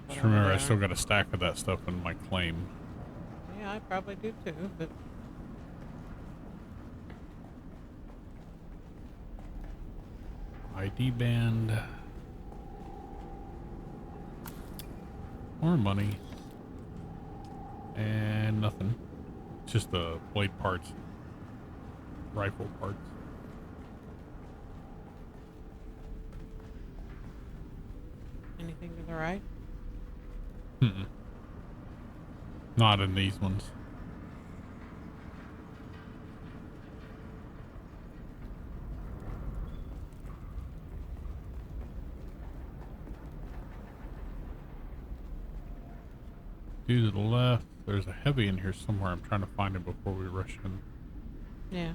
Just remember, I still got a stack of that stuff in my claim. Yeah, I probably do too, but ID band. More money. And nothing. Just the blade parts. Rifle parts. anything to the right? Mm-mm. Not in these ones. To the left, there's a heavy in here somewhere. I'm trying to find it before we rush in. Yeah.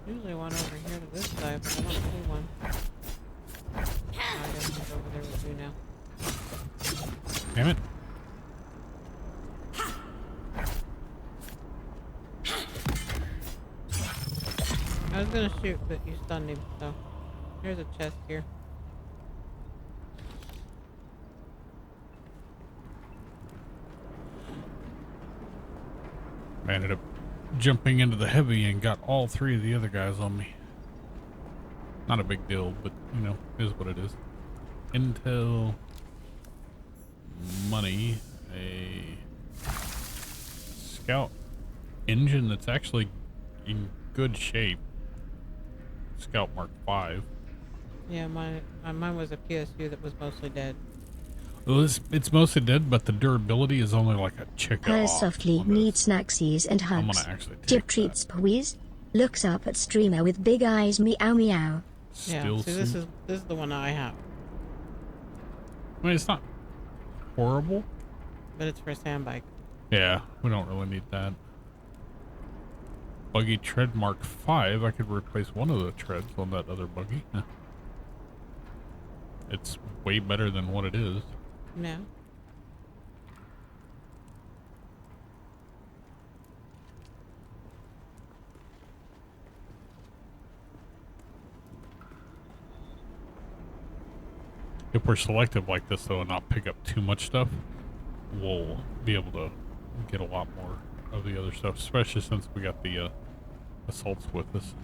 Usually one over here to this side, but I don't see one. I guess he's over there with you now. Damn it. gonna shoot, but you stunned him, so there's a chest here. I ended up jumping into the heavy and got all 3 of the other guys on me. Not a big deal, but you know, is what it is. Intel, money, a scout engine that's actually in good shape. Scout Mark 5. Yeah, mine was a PSU that was mostly dead. Well, it's mostly dead, but the durability is only like a chick Her off softly on this. needs snacksies and I'm hugs. gonna actually take Tip that. treats please. Looks up at streamer with big eyes meow meow. Still Yeah, see, this suit. is the one I have, I mean, it's not horrible. but it's for a sand bike. Yeah, we don't really need that. Buggy tread Mark 5. I could replace one of the treads on that other buggy. Huh. It's way better than what it is. No. If we're selective like this though and not pick up too much stuff, we'll be able to get a lot more of the other stuff, especially since we got the assaults with us.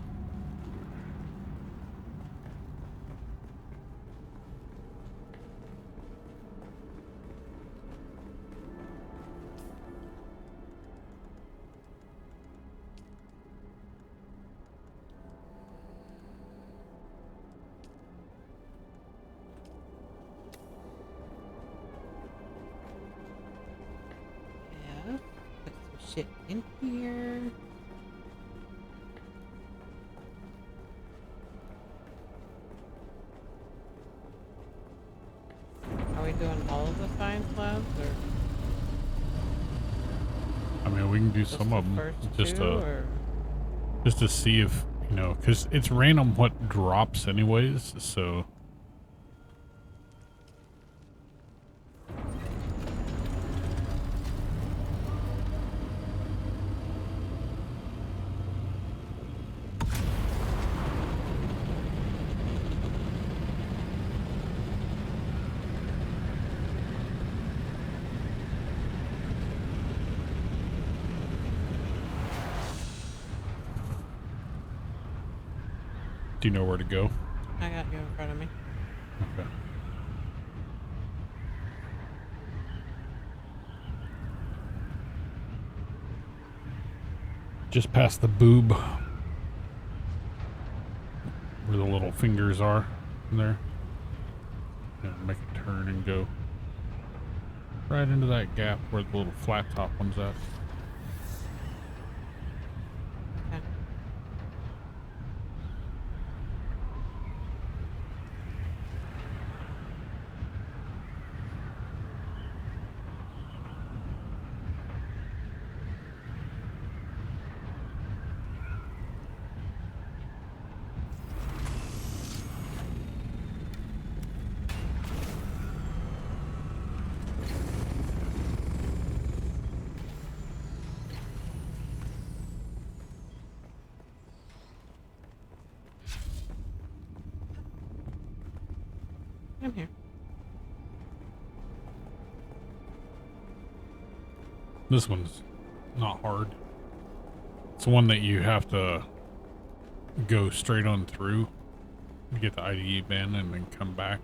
Yeah. Put some shit in here. Are we doing all of the science labs, or I mean, we can do just some the of them first just two, or? to see if, you know, because it's random what drops anyways, so. Do you know where to go? I got you in front of me. Okay. Just past the boob. Where the little fingers are in there. Yeah, make a turn and go right into that gap where the little flat top one's at. Okay. I'm here. This one's not hard. It's one that you have to go straight on through to get the IDE bin and then come back.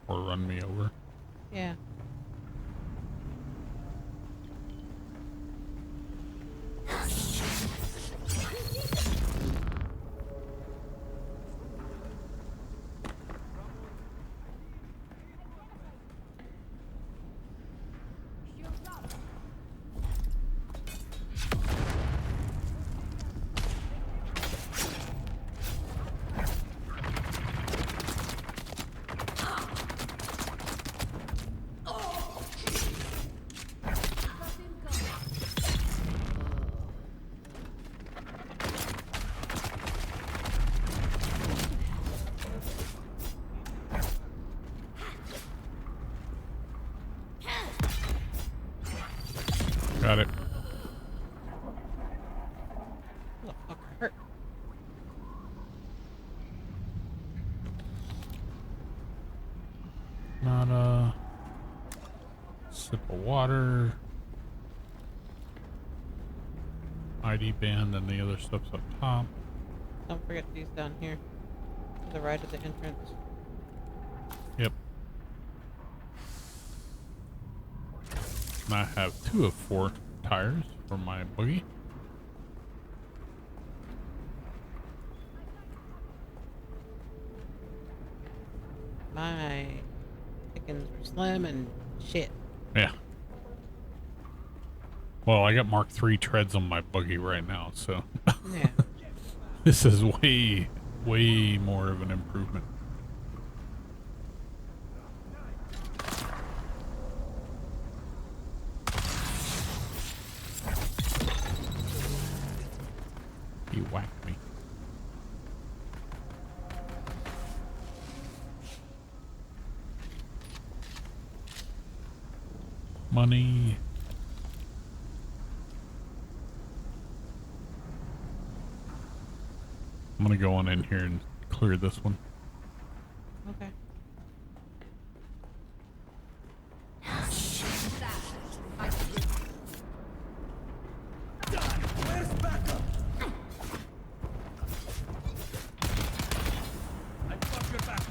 Or run me over. Yeah. Got it. Motherfucker hurt. Not a sip of water. ID band and the other stuff's up top. Don't forget these down here. To the right of the entrance. Yep. And I have 2 of 4 tires for my buggy. My chickens are slim and shit. Yeah. Well, I got Mark III treads on my buggy right now, so Yeah. this is way, way more of an improvement. He whacked me. Money. I'm gonna go on in here and clear this one. Okay. Where's backup? I got your back.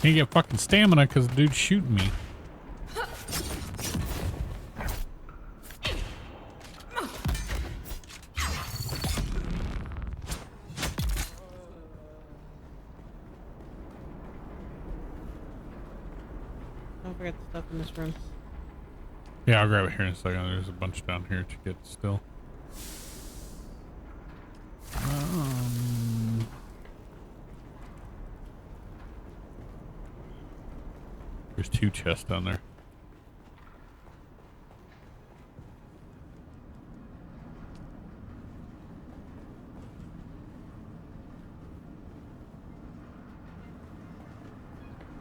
Can't get fucking stamina because the dude's shooting me. Don't forget the stuff in this room. Yeah, I'll grab it here in a second. There's a bunch down here to get still. There's 2 chests down there.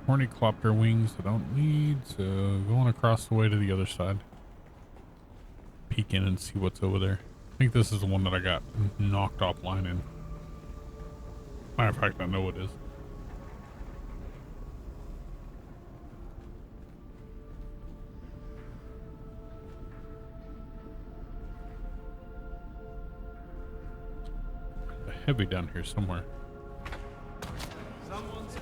Hornicopter wings I don't need, so going across the way to the other side. Peek in and see what's over there. I think this is the one that I got knocked offline in. Matter of fact, I know it is. A heavy down here somewhere. Someone's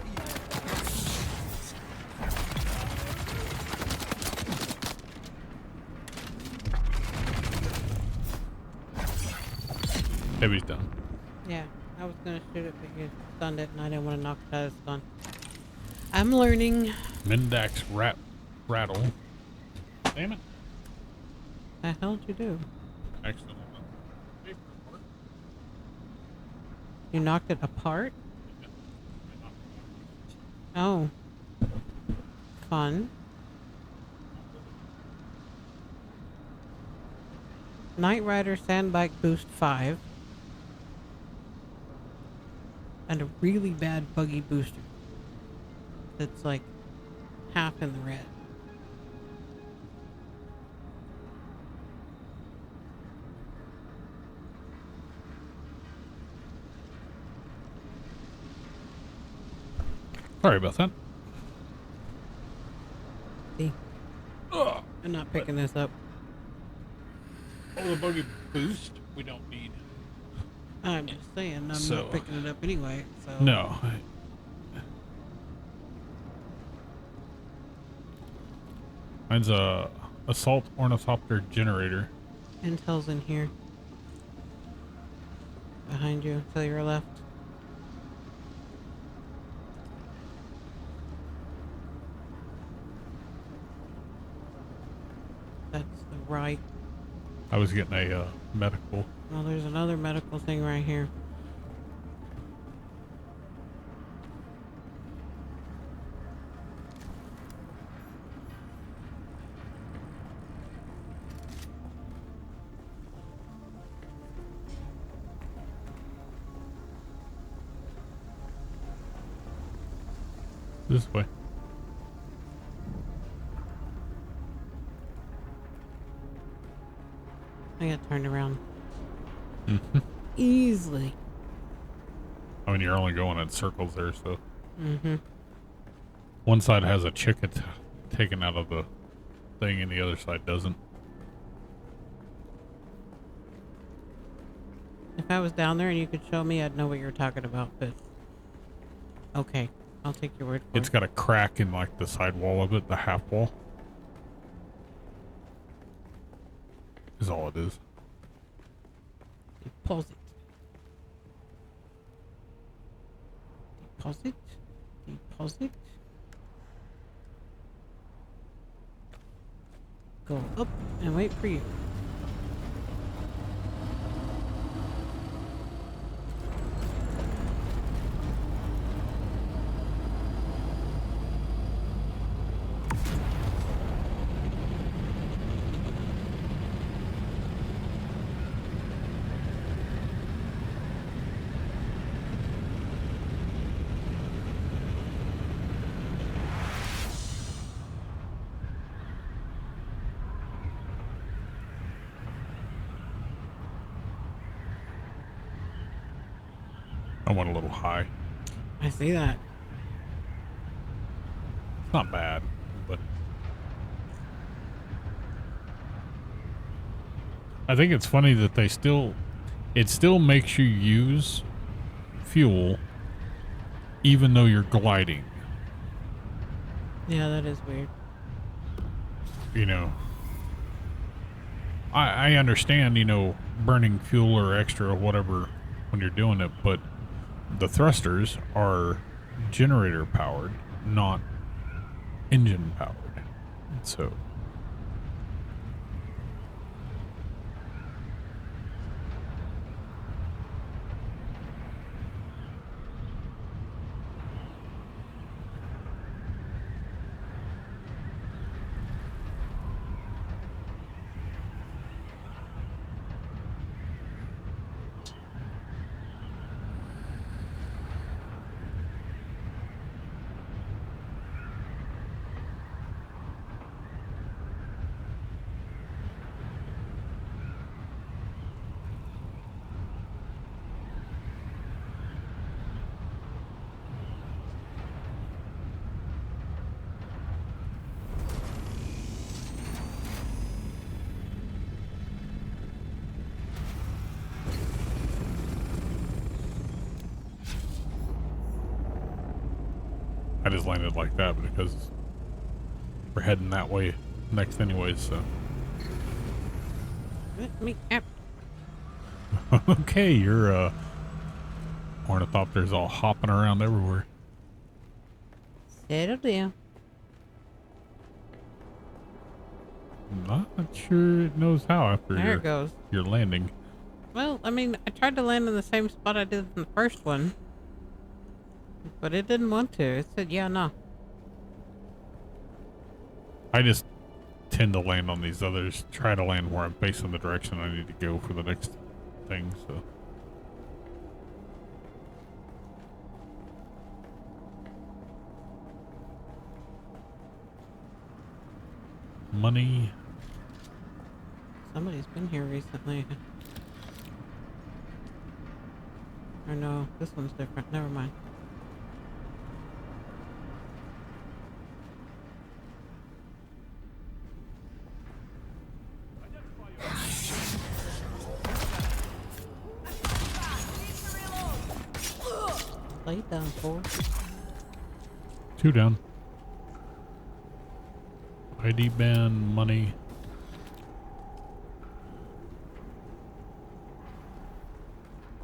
Heavy's done. Yeah, I was gonna shoot it, but you stunned it, and I didn't want to knock it out of stun. I'm learning. Mendax rattle. Damn it. The hell did you do? Accidentally. You knocked it apart? Oh. Fun. Knight Rider Sandbike Boost 5. And a really bad buggy booster. That's like half in the red. Sorry about that. See? I'm not picking this up. Oh, the buggy boost we don't need. I'm just saying, I'm So- not picking it up anyway, so... No. Mine's a assault ornithopter generator. Intel's in here. Behind you, to your left. That's the right. I was getting a medical. Well, there's another medical thing right here. This way. I got turned around. Mm-hmm. Easily. I mean, you're only going in circles there, so. Mm-hmm. One side has a chicken taken out of the thing, and the other side doesn't. If I was down there and you could show me, I'd know what you're talking about, but... Okay, I'll take your word for it. It's got a crack in, like, the side wall of it, the half wall. Is all it is. Deposit. Deposit. Deposit. Go up and wait for you. I went a little high. I see that. It's not bad, but I think it's funny that they still, it still makes you use fuel even though you're gliding. Yeah, that is weird. You know, I understand, you know, burning fuel or extra or whatever when you're doing it, but the thrusters are generator powered, not engine powered. So I just landed like that because we're heading that way next anyways, so. Let me up. Okay, you're ornithopters all hopping around everywhere. Settle down. Not sure it knows how after There it goes. your landing. Well, I mean, I tried to land in the same spot I did in the first one. But it didn't want to. It said, yeah, no. I just tend to land on these others, try to land where I'm facing the direction I need to go for the next thing, so. Money. Somebody's been here recently. Or no, this one's different. Never mind. Lay down, for. 2 down. ID ban, money.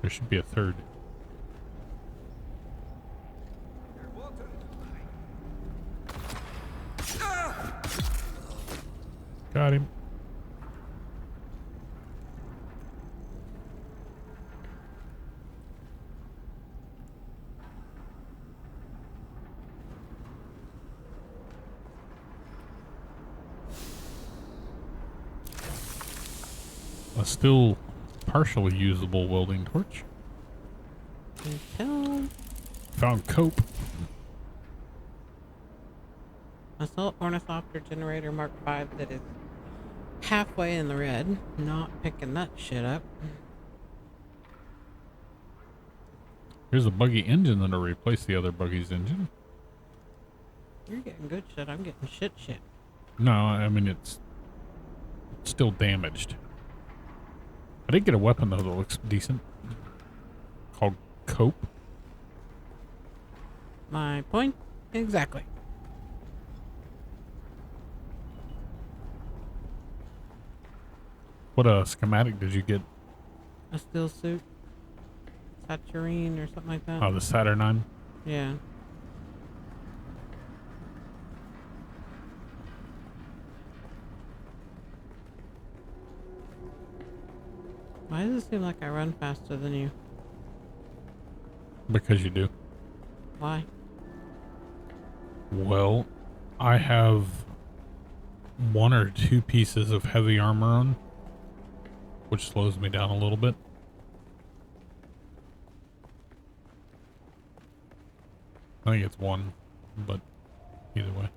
There should be a third. Got him. A still partially usable welding torch. Until Found cope. Assault Ornithopter Generator Mark 5 that is halfway in the red. Not picking that shit up. Here's a buggy engine that'll replace the other buggy's engine. You're getting good shit. I'm getting shit. No, I mean, it's still damaged. I did get a weapon, though, that looks decent. Called Cope. My point? Exactly. What schematic did you get? A steel suit. Saturine or something like that. Oh, the Saturnine? Yeah. Why does it seem like I run faster than you? Because you do. Why? Well, I have 1 or 2 pieces of heavy armor on, which slows me down a little bit. I think it's 1, but either way.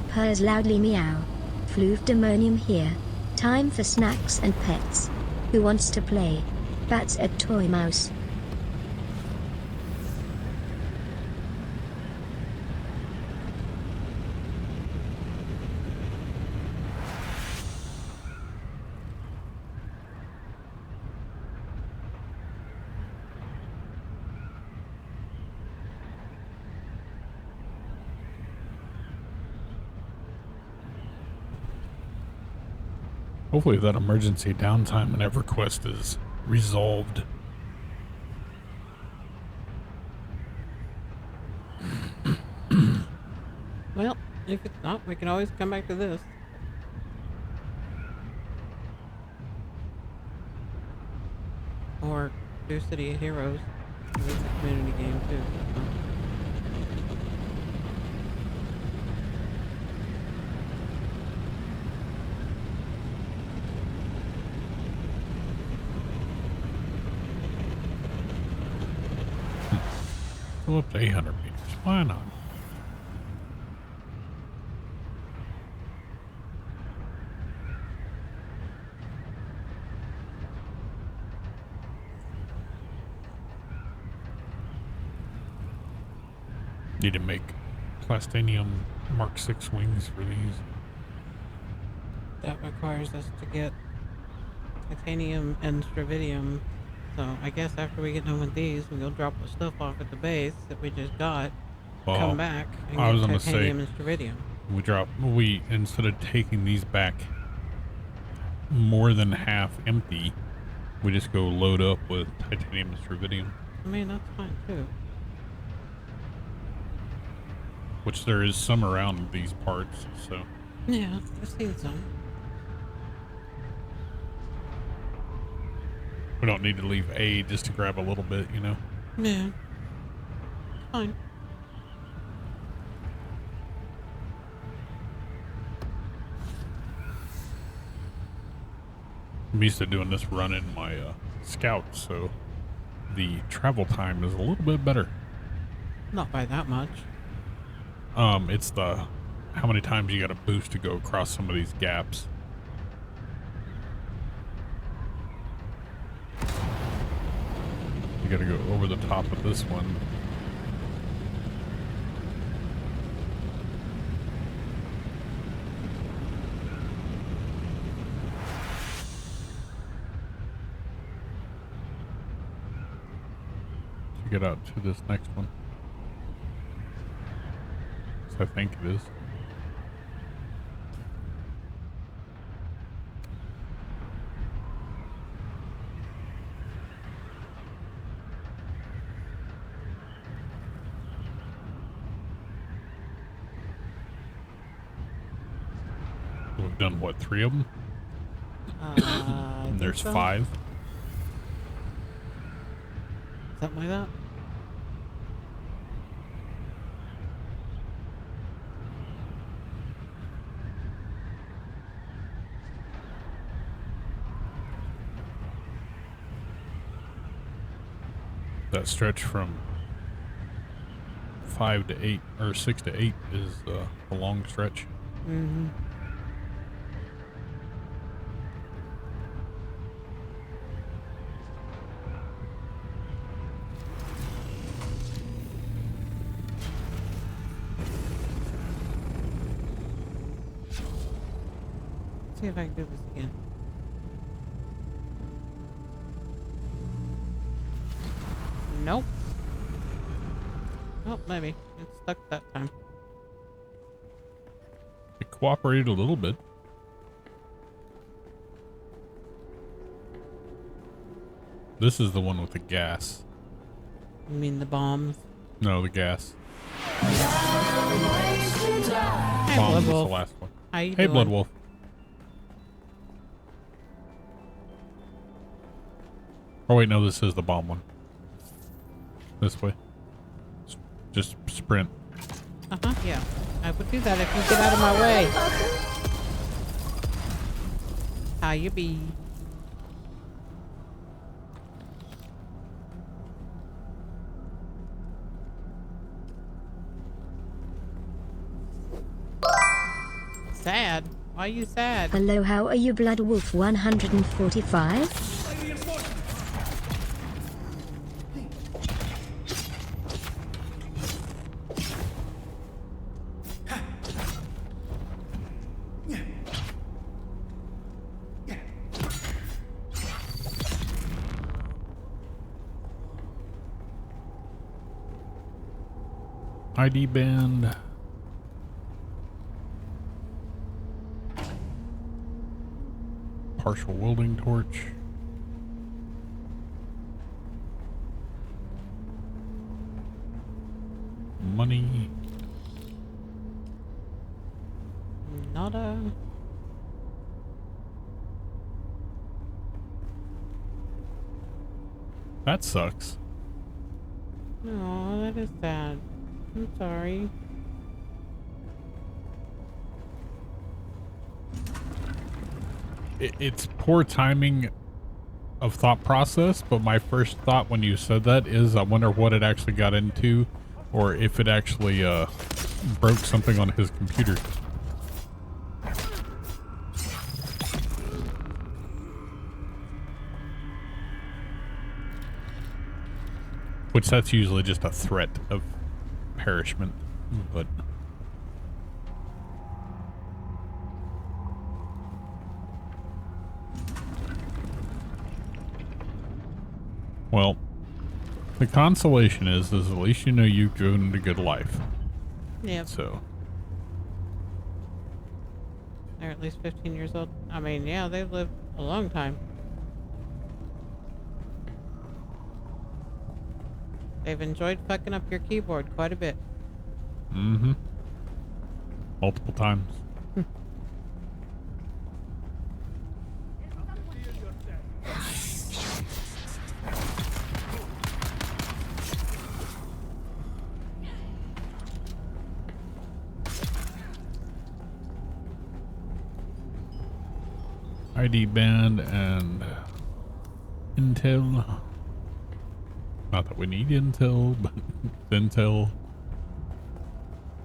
Purrs loudly meow. Floof demonium here. Time for snacks and pets. Who wants to play? Bats a toy mouse. Hopefully that emergency downtime in EverQuest is resolved. Well, if it's not, we can always come back to this. Or do City of Heroes. It's a community game too. So. Go up to 800 meters. Why not? Need to make plastinium Mark 6 wings for these. That requires us to get titanium and stravidium. So I guess after we get done with these, we'll drop the stuff off at the base that we just got, Well, come back, and I was get gonna say, titanium and stravidium. We instead of taking these back more than half empty, we just go load up with titanium and stravidium. I mean, that's fine too. Which there is some around these parts, so. Yeah, I've seen some. We don't need to leave A just to grab a little bit, you know? Yeah. Fine. I'm used to doing this run in my Scout, so the travel time is a little bit better. Not by that much. It's the how many times you got to boost to go across some of these gaps. You got to go over the top of this one. To get out to this next one. So I think it is. We've done what, 3 of them? And there's so. 5. Something like that. That stretch from 5 to 8 or 6 to 8 is a long stretch. Mm-hmm. See if I can do this again. Nope. Oh, maybe. It stuck that time. It cooperated a little bit. This is the one with the gas. You mean the bombs? No, the gas. Hey, Bomb Blood was the Wolf. last one. How you Hey, doing? Blood Wolf. Oh wait, no, this is the bomb one. This way. Just sprint. Uh-huh, yeah. I would do that if you get out of my way. How you be? Sad? Why are you sad? Hello, how are you, Blood Wolf 145? ID band. Partial welding torch. Money. Nada. That sucks. No, that is sad. I'm sorry. It's poor timing of thought process, but my first thought when you said that is I wonder what it actually got into, or if it actually broke something on his computer. Which that's usually just a threat of perishment, but well, the consolation is at least you know you've driven a good life. Yep. So They're at least 15 years old. I mean, yeah, they've lived a long time. They've enjoyed fucking up your keyboard quite a bit. mm-hmm. Multiple times. ID band and intel. Not that we need intel, but intel.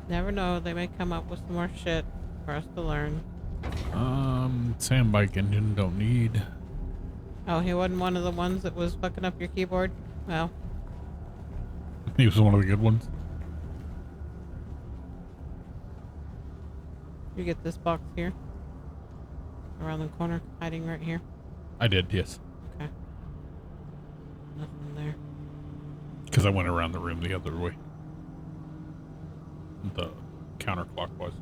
Never know, they may come up with some more shit for us to learn. Sandbike engine don't need. Oh, he wasn't one of the ones that was fucking up your keyboard? Well, He was one of the good ones. you get this box here. Around the corner, hiding right here. I did, yes. Okay. Nothing there. Because I went around the room the other way. The counterclockwise.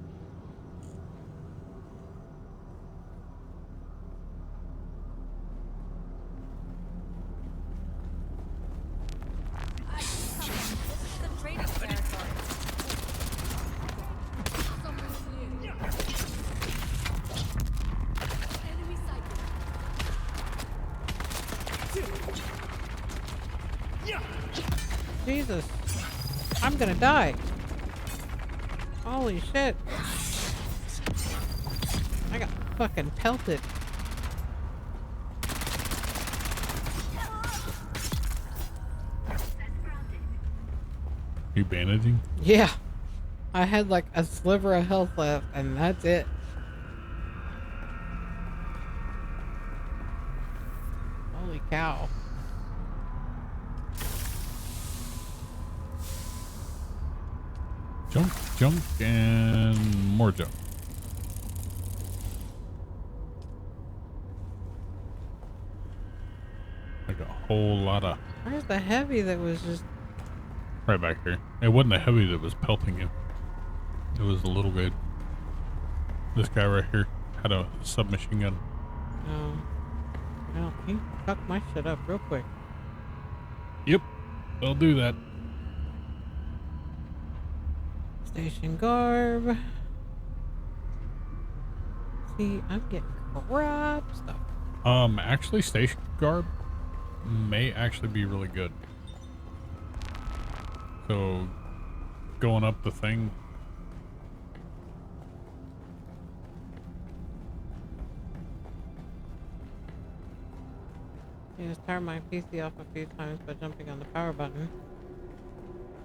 The trading territory. Someone's near. Enemy sighted. Jesus. I'm gonna die. Holy shit. I got fucking pelted. You bandaging? Yeah. I had like a sliver of health left, and that's it. Holy cow. Jump, jump, and more jump. Like a whole lot of... Where's the heavy that was just... Right back here. It wasn't the heavy that was pelting you. It was the little guy. This guy right here had a submachine gun. Oh. Well, he fucked my shit up real quick. Yep, they'll do that. Station garb. See, I'm getting crap stuff. Actually, station garb may actually be really good. So, going up the thing. You just turned my PC off a few times by jumping on the power button.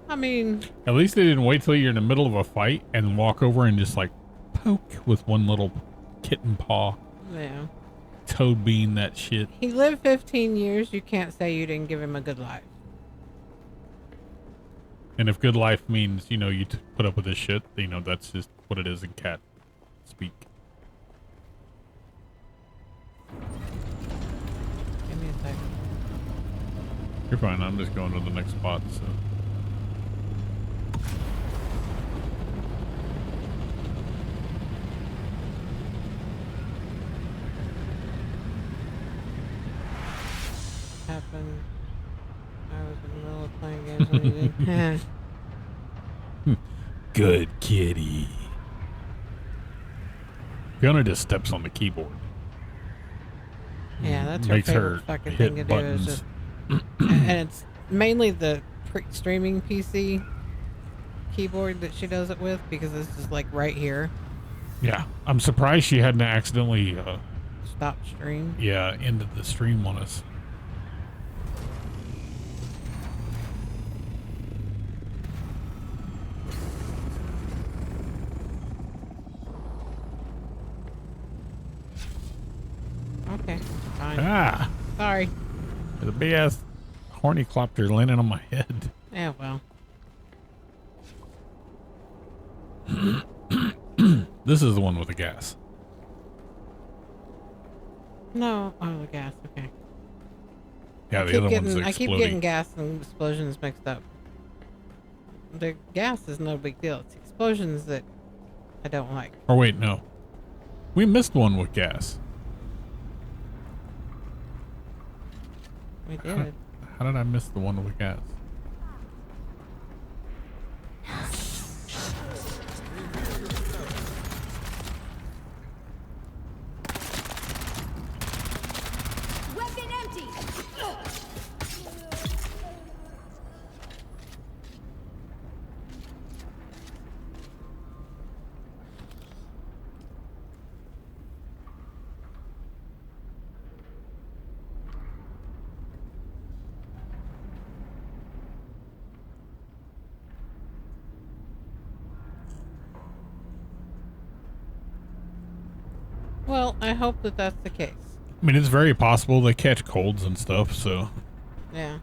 I mean... At least they didn't wait till you're in the middle of a fight and walk over and just like poke with one little kitten paw. Yeah. Toad bean that shit. He lived 15 years. You can't say you didn't give him a good life. And if good life means, you know, you put up with this shit, you know, that's just what it is in cat speak. Give me a second. You're fine. I'm just going to the next spot, so. Happened. I was in the middle of playing games when he did. Good kitty. Fiona just steps on the keyboard. Yeah, that's her Makes favorite her fucking hit thing to buttons. do. Is just, and it's mainly the streaming PC keyboard that she does it with, because it's just like right here. Yeah, I'm surprised she hadn't accidentally, Stop stream. yeah, ended the stream on us. Okay, fine. Ah, Sorry. there's a big ass hornyclopter landing on my head. Yeah, well. This is the one with the gas. No. Oh, the gas. Okay. Yeah, the other one's I keep getting exploding. gas and explosions mixed up. The gas is no big deal. It's explosions that I don't like. Or wait, no. We missed one with gas. We did. How did I miss the one with gas? Weapon empty. Well, I hope that that's the case. I mean, it's very possible they catch colds and stuff, so Yeah.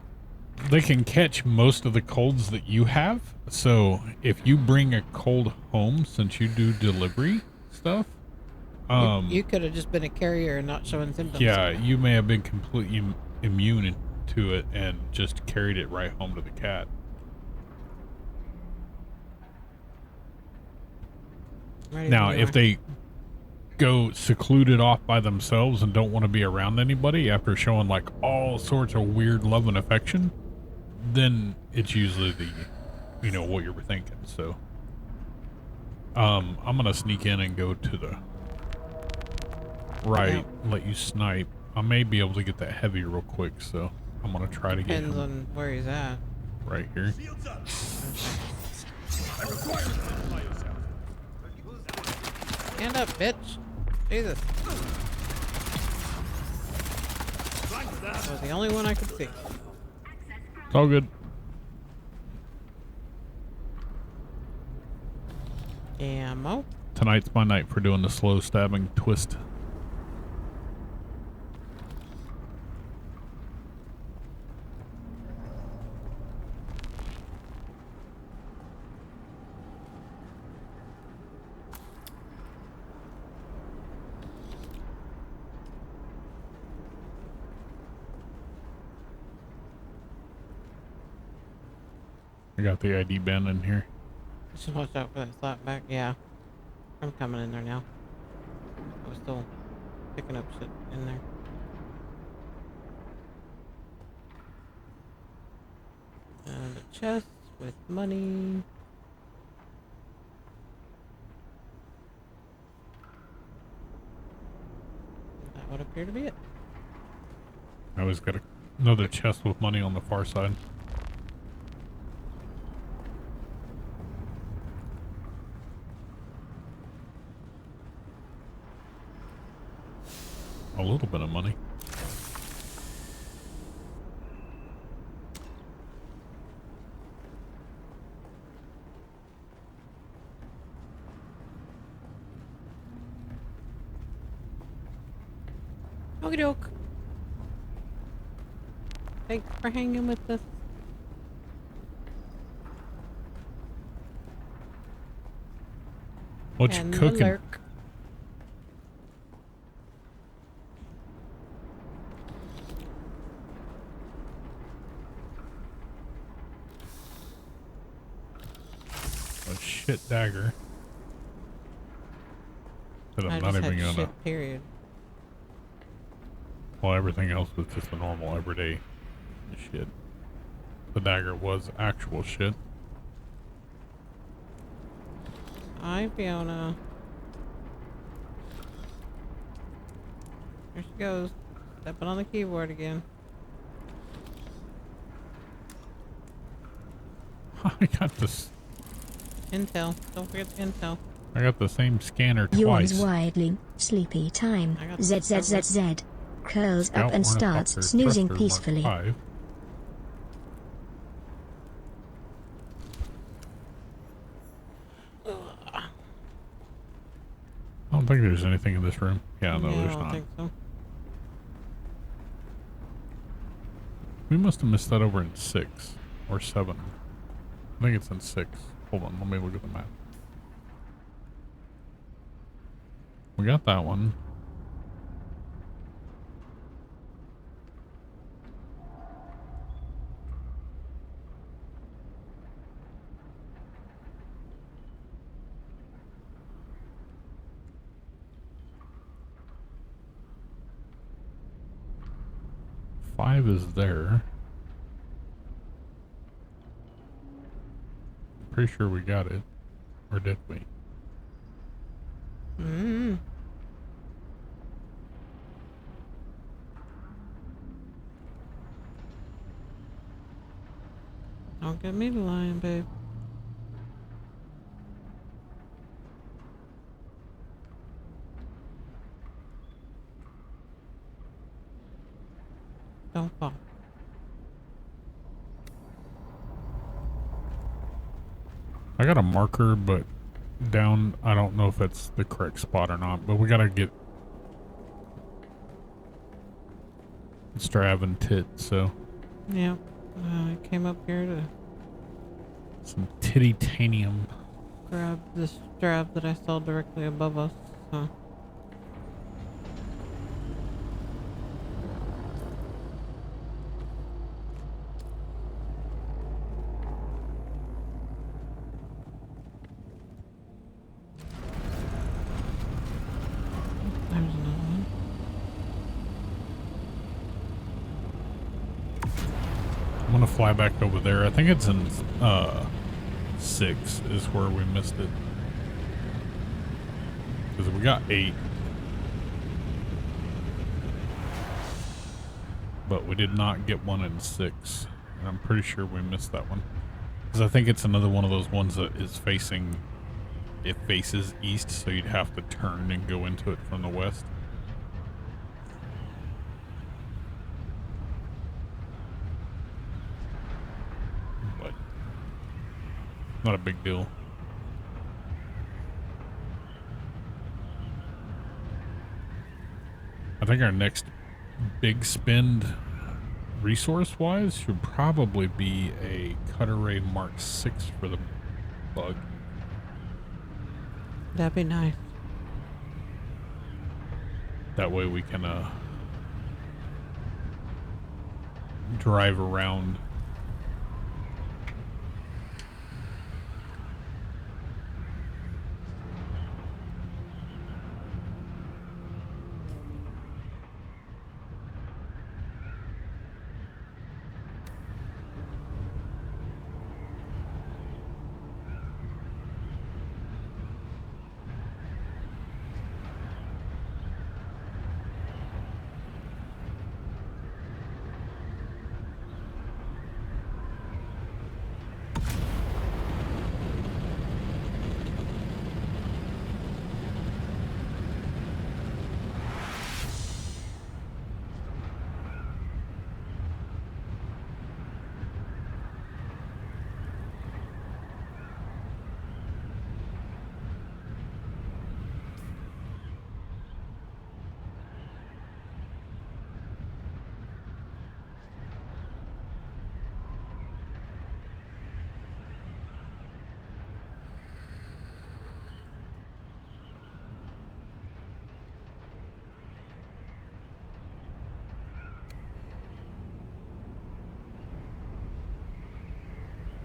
they can catch most of the colds that you have. So if you bring a cold home, since you do delivery stuff, You could have just been a carrier and not showing symptoms. yeah, you may have been completely immune to it and just carried it right home to the cat. Ready Now, when you if are. they go secluded off by themselves and don't want to be around anybody after showing like all sorts of weird love and affection, then it's usually the, you know, what you were thinking. So, I'm gonna sneak in and go to the right, let you snipe. I may be able to get that heavy real quick, so I'm gonna try to get Depends him on where he's at. right here. Shields up. I require you to apply yourself. Stand up, bitch. Jesus. That was the only one I could see. It's all good. Ammo. Tonight's my night for doing the slow stabbing twist. I got the ID band in here. Just watch out for that slap back. Yeah. I'm coming in there now. I was still picking up shit in there. And a chest with money. That would appear to be it. I always got another chest with money on the far side. A little bit of money. Okie doke. Thanks for hanging with us. What you And the cooking? lurk. A shit dagger. That I I'm just not had even gonna. shit, period. Well, everything else was just a normal everyday shit. The dagger was actual shit. Hi, Fiona. There she goes. Stepping on the keyboard again. I got this. Intel. Don't forget the intel. I got the same scanner Yawns twice. widely. Sleepy time. I got ZZZZ. Curls up Scout and starts Ornithopter snoozing Thruster Mark peacefully. 5. I don't think there's anything in this room. Yeah, no, Yeah, there's I don't not. think so. We must have missed that over in 6 or 7. I think it's in 6. Hold on, let me look at the map. We got that one. Five is there. Pretty sure we got it. Or did we? Mm. Don't get me to lying, babe. Don't fall. I got a marker, but down, I don't know if it's the correct spot or not, but we gotta get Strav and Tit, so Yeah. I came up here to some titanium. grab this strap that I saw directly above us. So. There's another one. I'm gonna fly back over there. I think it's in 6 is where we missed it. Because we got 8. But we did not get one in 6. And I'm pretty sure we missed that one. Because I think it's another one of those ones that is facing... It faces east, so you'd have to turn and go into it from the west. But... not a big deal. I think our next big spend resource-wise should probably be a Cutter Ray Mark 6 for the bug. That'd be nice. That way we can drive around.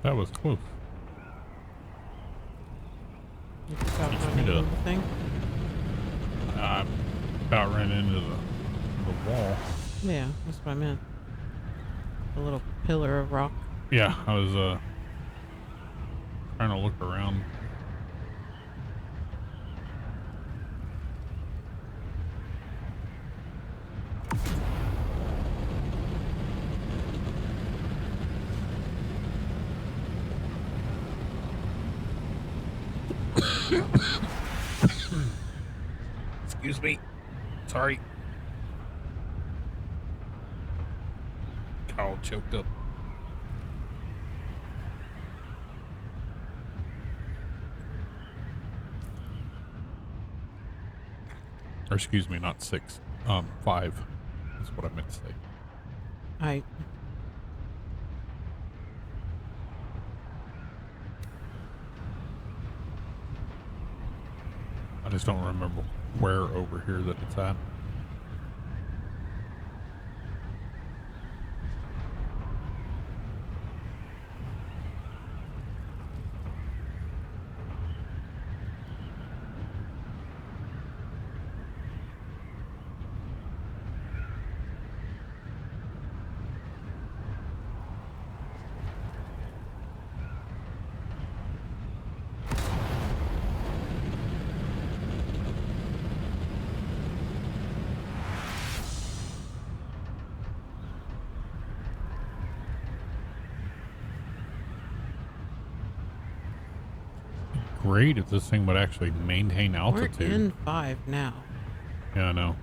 That was close. You just got Teach one me to- little thing. I about ran into the wall. Yeah, that's what I meant. A little pillar of rock. Yeah, I was trying to look around. Excuse me. Sorry. All choked up. Or excuse me, not 6. 5. That's what I meant to say. I just don't remember where over here that it's at. Great if this thing would actually maintain altitude. we're in 5 now. Yeah, I know.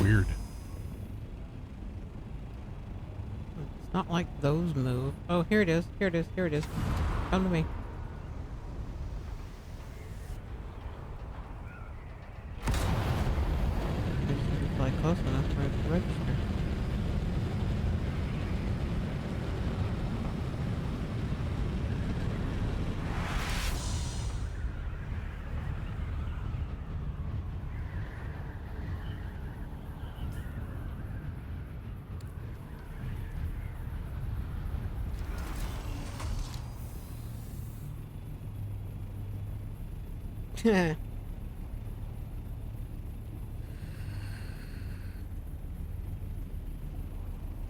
Weird. It's not like those move. Oh, here it is. Here it is. Here it is. Come to me. I just need to fly close enough for it to register.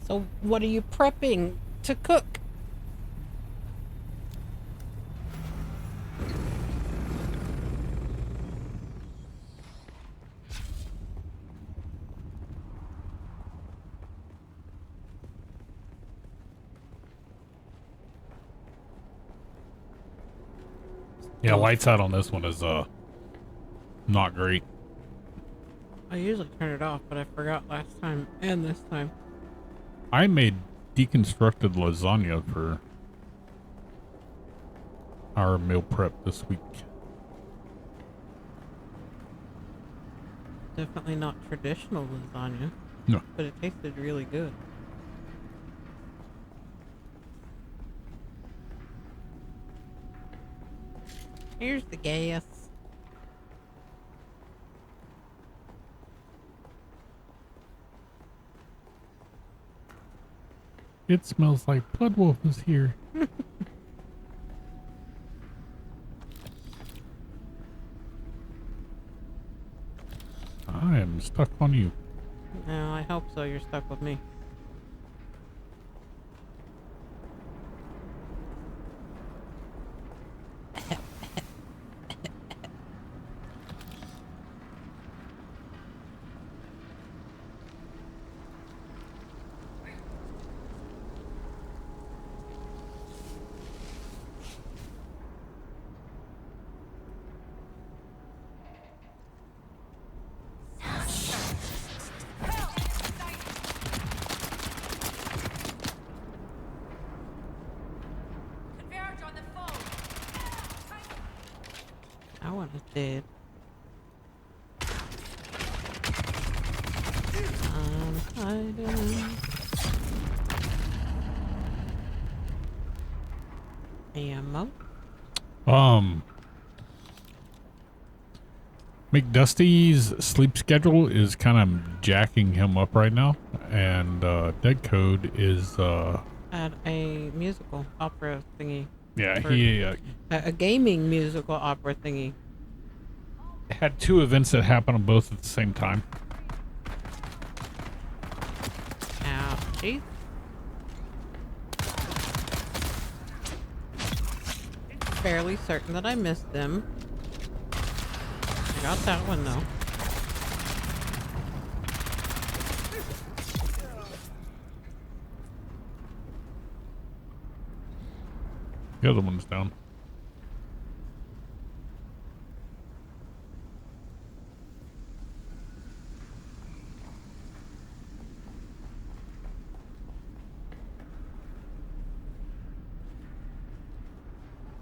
So what are you prepping to cook? Yeah, lights out on this one is not great. I usually turn it off, but I forgot last time and this time. I made deconstructed lasagna for our meal prep this week. Definitely not traditional lasagna, No. but it tasted really good. Here's the gas. It smells like Blood Wolf is here. I am stuck on you. No, I hope so. You're stuck with me. Converge on the phone. I want it dead. I'm hiding. Ammo. McDusty's sleep schedule is kind of jacking him up right now, and DeadCode is At a musical opera thingy. yeah, Or- he A gaming musical opera thingy. had two events that happened both at the same time. Ouchie. Fairly certain that I missed them. I got that one though. The other one's down.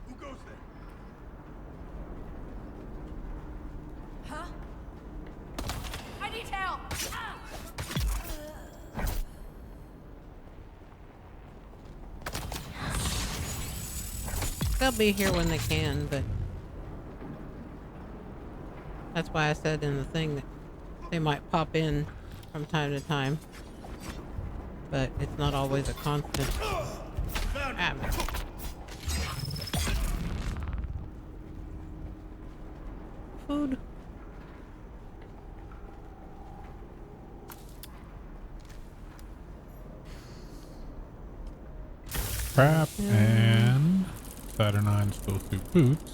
Who goes there? Huh? I need help. They'll be here when they can, but that's why I said in the thing that they might pop in from time to time. But it's not always a constant. Ah, man. Food. Crap and Saturnine still through boots.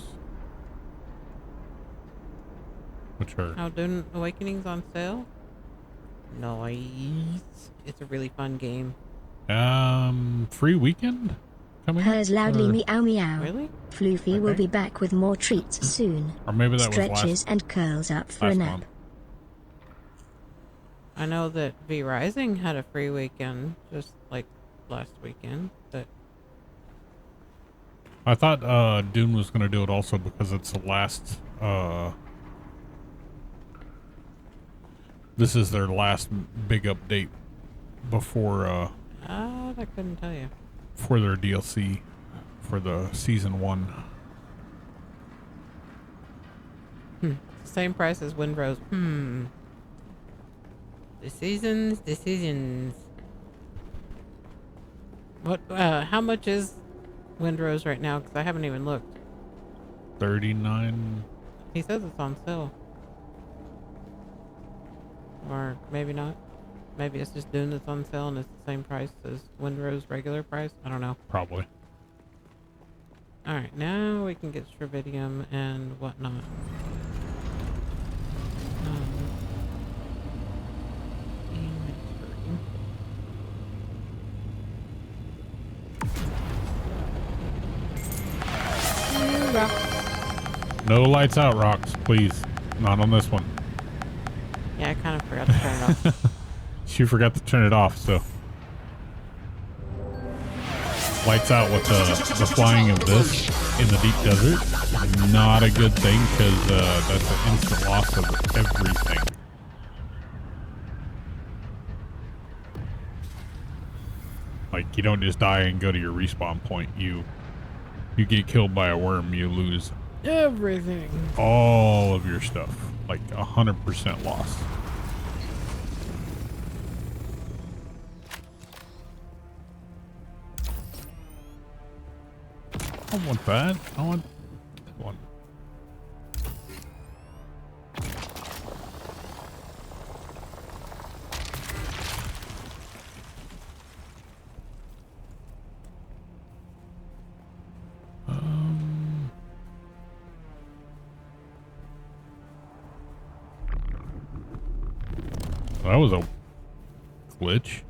Which are How Dune Awakening's on sale? Nice. It's a really fun game. free weekend coming? Purrs loudly Or- meow meow. Really? Floofy will Okay. be back with more treats soon. Or maybe that was Stretches and curls up for a last nap. month. I know that V Rising had a free weekend just like last weekend, but I thought Dune was going to do it also because it's the last this is their last big update before I couldn't tell you. for their DLC for the season 1. Same price as Windrose. Decisions. What? How much is Windrose right now? Because I haven't even looked. 39 He says it's on sale. Or maybe not. Maybe it's just Dune that's on sale and it's the same price as Windrow's regular price. I don't know. Probably. Alright, now we can get Stravidium and whatnot. No lights out, Rocks, please. Not on this one. Yeah, I kind of forgot to turn it off. She forgot to turn it off, so. Lights out with the flying of this in the deep desert. Not a good thing, because that's an instant loss of everything. Like, you don't just die and go to your respawn point. You get killed by a worm, you lose Everything. all of your stuff. Like 100% loss. I don't want that. I want that one. That was a glitch.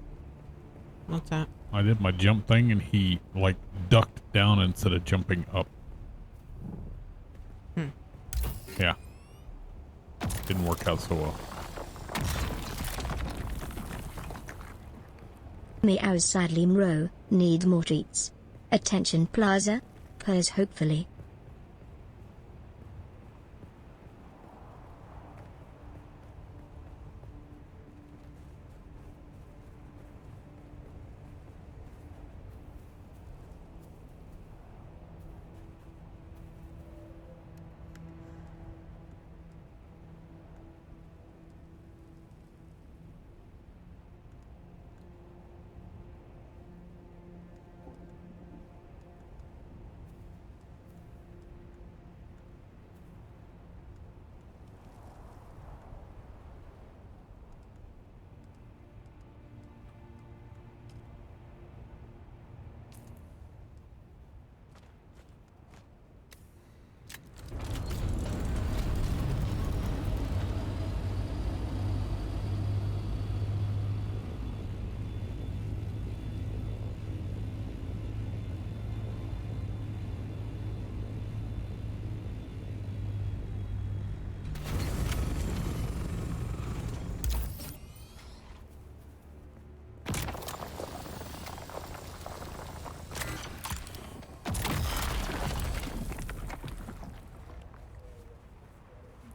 What's that? I did my jump thing and he like ducked down instead of jumping up. Yeah. Didn't work out so well. Meows sadly Mro, need more treats. Attention Plaza, purrs hopefully.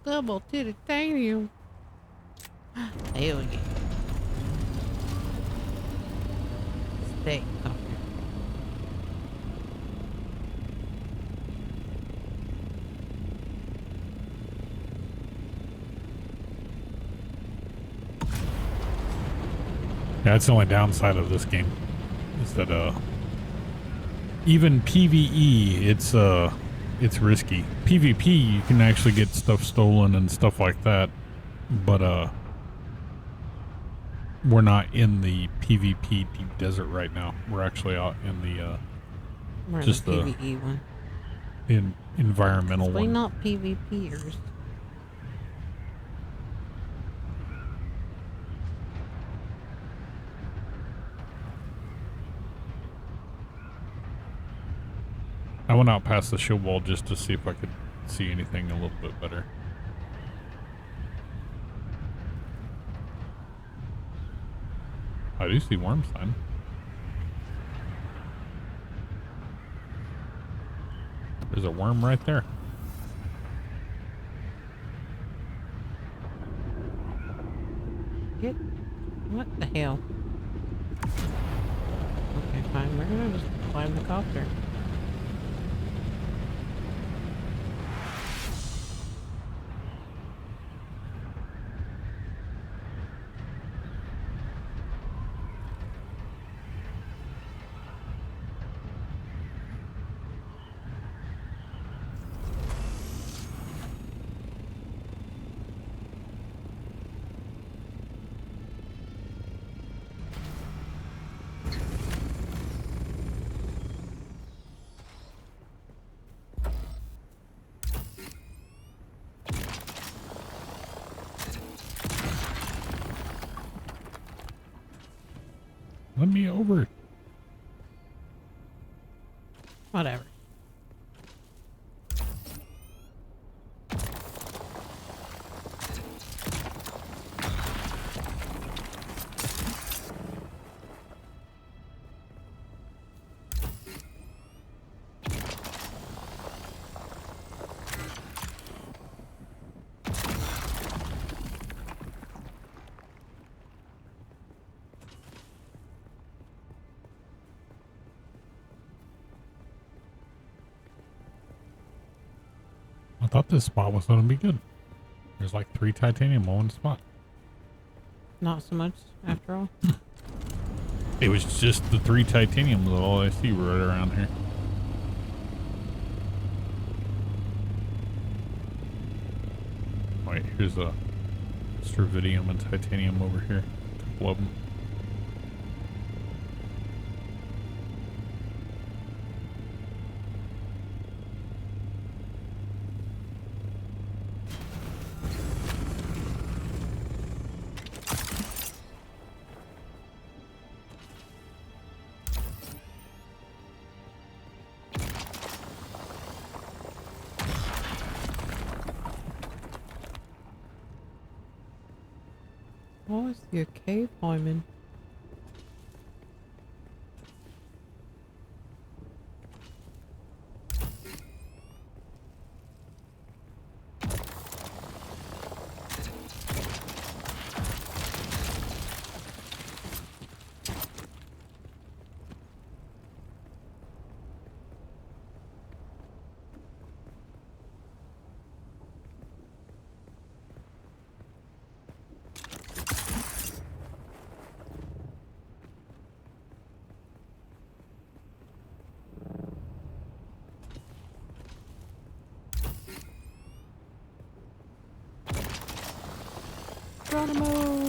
Double titanium. Hell yeah. Steak copter. Yeah, that's the only downside of this game. Is that even PvE, it's risky. PvP, you can actually get stuff stolen and stuff like that, but we're not in the PvP deep desert right now. We're actually out in the We're in just the the PvE one. environmental We one. not PvPers. I went out past the show wall just to see if I could see anything a little bit better. I do see worm sign. There's a worm right there. Get what the hell? Okay, fine. We're gonna just climb the copter. Let me over. Whatever. I thought this spot was going to be good. There's like 3 titanium on one spot. Not so much after all. It was just the 3 titaniums that all I see right around here. Wait, here's a Stravidium and titanium over here. A couple of them. Oh, I see a cave climbing. Geronimo!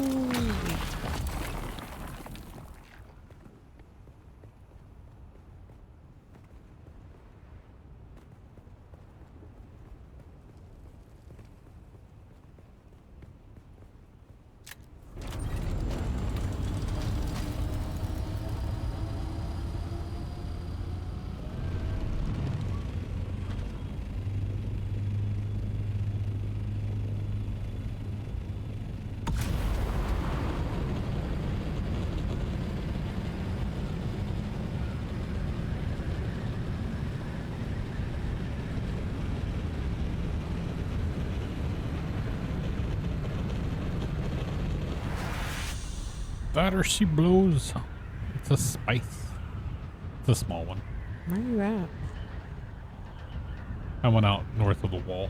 That or she blows. It's a spice. It's a small one. Where are you at? I went out north of the wall.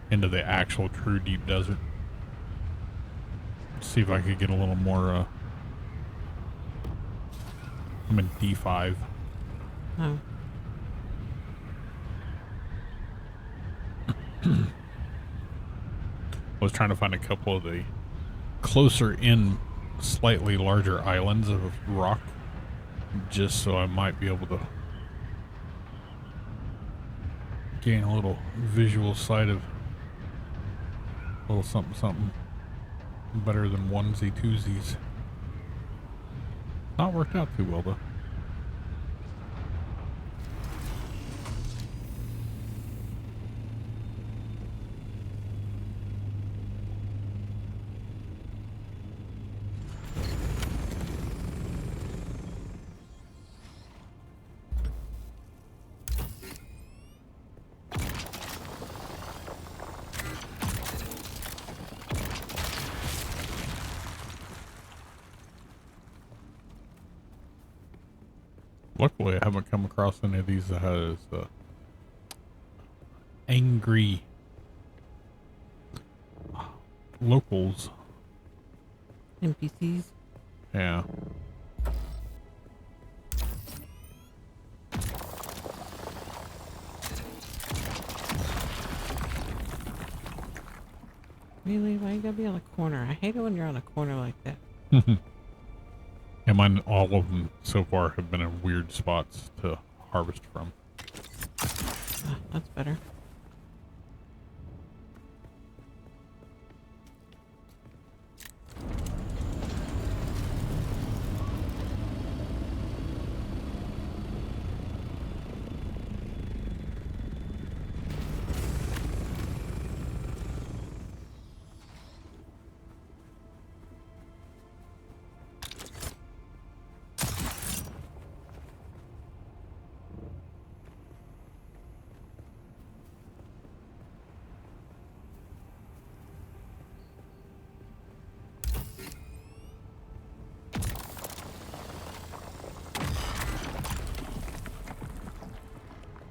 Into the actual true deep desert. See if I could get a little more, I'm in D5. Oh. I was trying to find a couple of the closer in, slightly larger islands of rock, just so I might be able to gain a little visual sight of a little something something better than onesie twosies. Not worked out too well though. Luckily, I haven't come across any of these that has angry locals. NPCs. Yeah. Really? Why you gotta be on a corner? I hate it when you're on a corner like that. And mine, all of them so far have been in weird spots to harvest from. Ah, that's better.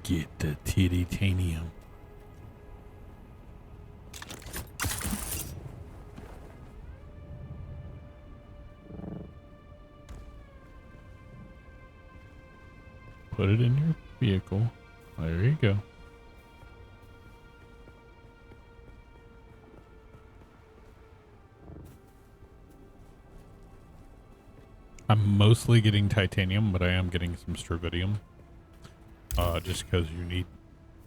Get the titanium. Put it in your vehicle. There you go. I'm mostly getting titanium, but I am getting some strontium. Just because you need...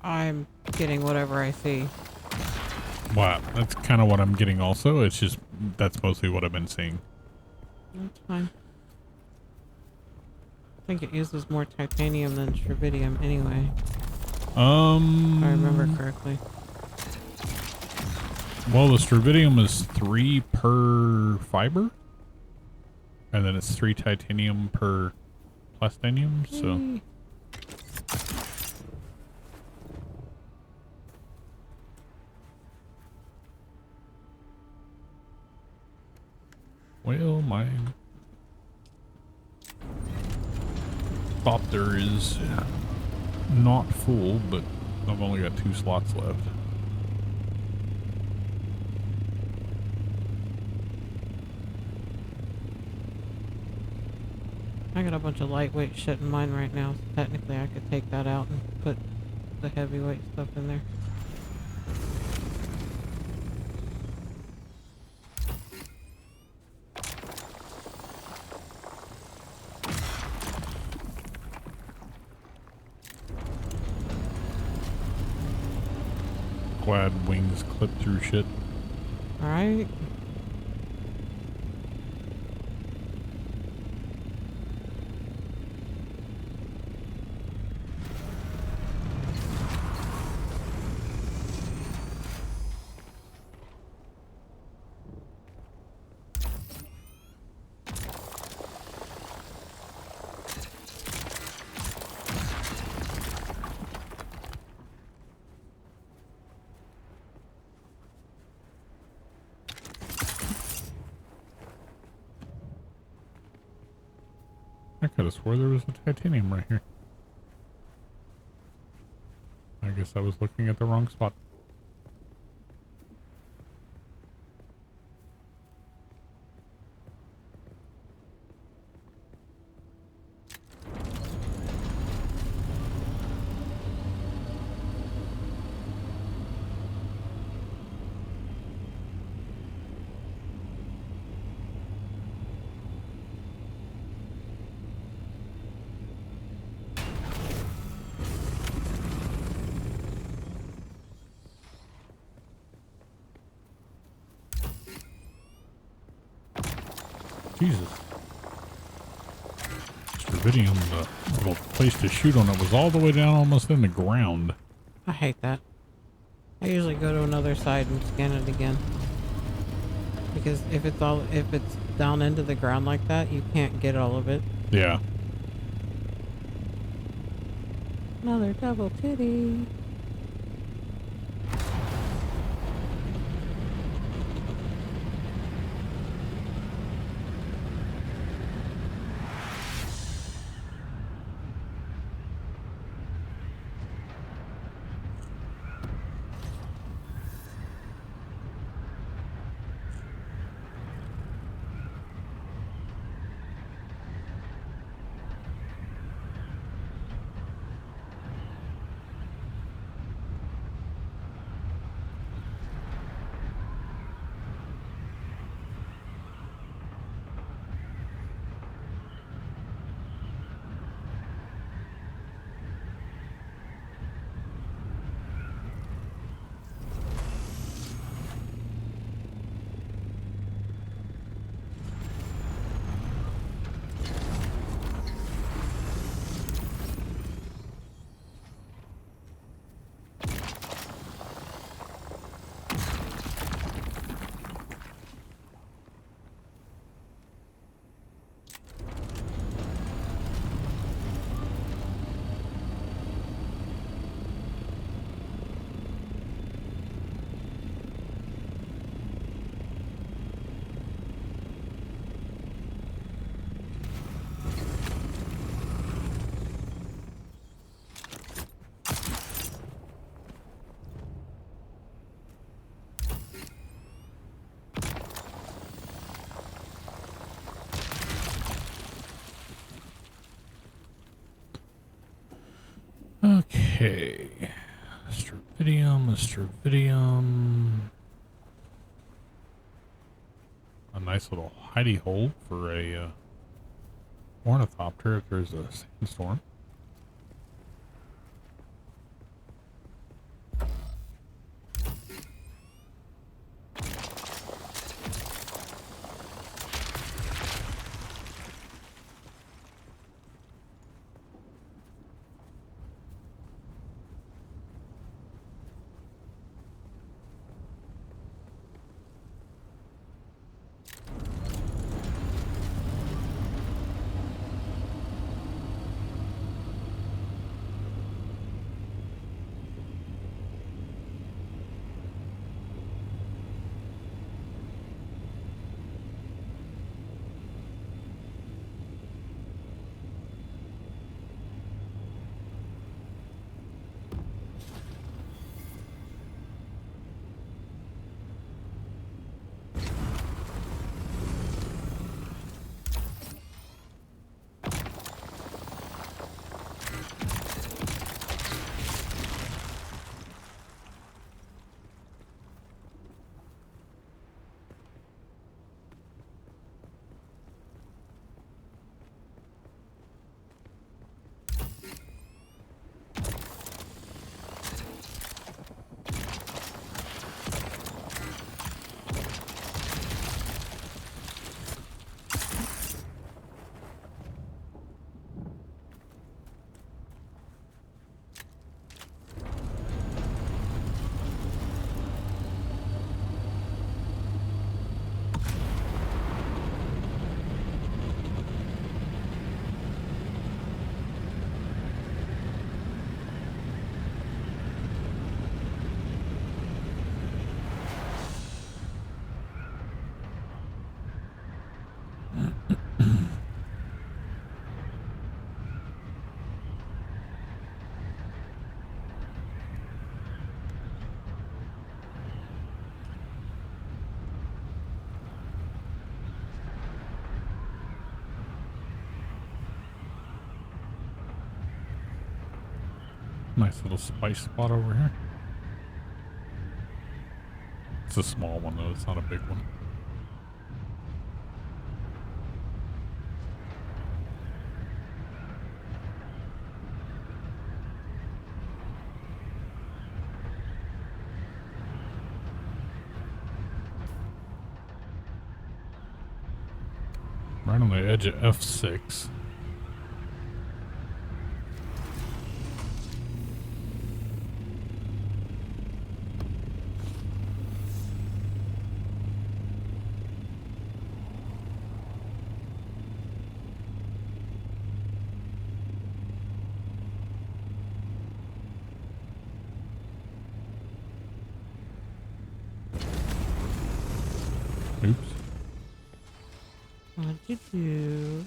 I'm getting whatever I see. Wow, that's kind of what I'm getting also. It's just, that's mostly what I've been seeing. That's fine. I think it uses more titanium than strontium anyway. If I remember correctly. Well, the strontium is 3 per fiber. And then it's 3 titanium per plastinium, so... Well, my copter is not full, but I've only got 2 slots left. I got a bunch of lightweight shit in mine right now. So technically, I could take that out and put the heavyweight stuff in there. Glad wings clip through shit. Alright. I could have swore there was a titanium right here. I guess I was looking at the wrong spot. Jesus. Strontium, the little place to shoot on it was all the way down almost in the ground. I hate that. I usually go to another side and scan it again. Because if it's down into the ground like that, you can't get all of it. Yeah. Another double titty. Okay. Mr. Vidium. A nice little hidey hole for a ornithopter if there's a sandstorm. Nice little spice spot over here. It's a small one though, it's not a big one. Right on the edge of F6. Oops. What'd you do?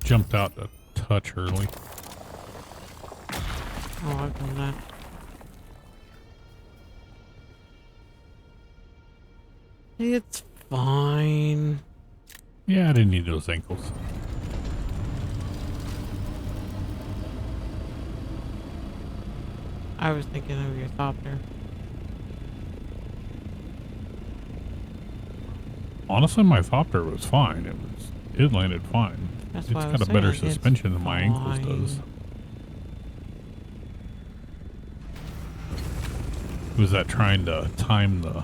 Jumped out a touch early. Oh, I've done that. It's fine. Yeah, I didn't need those ankles. I was thinking of your thopter. Honestly, my thopter was fine. It landed fine. That's It's why I got was a better saying, it's suspension than my ankles fine. does. Was that trying to time the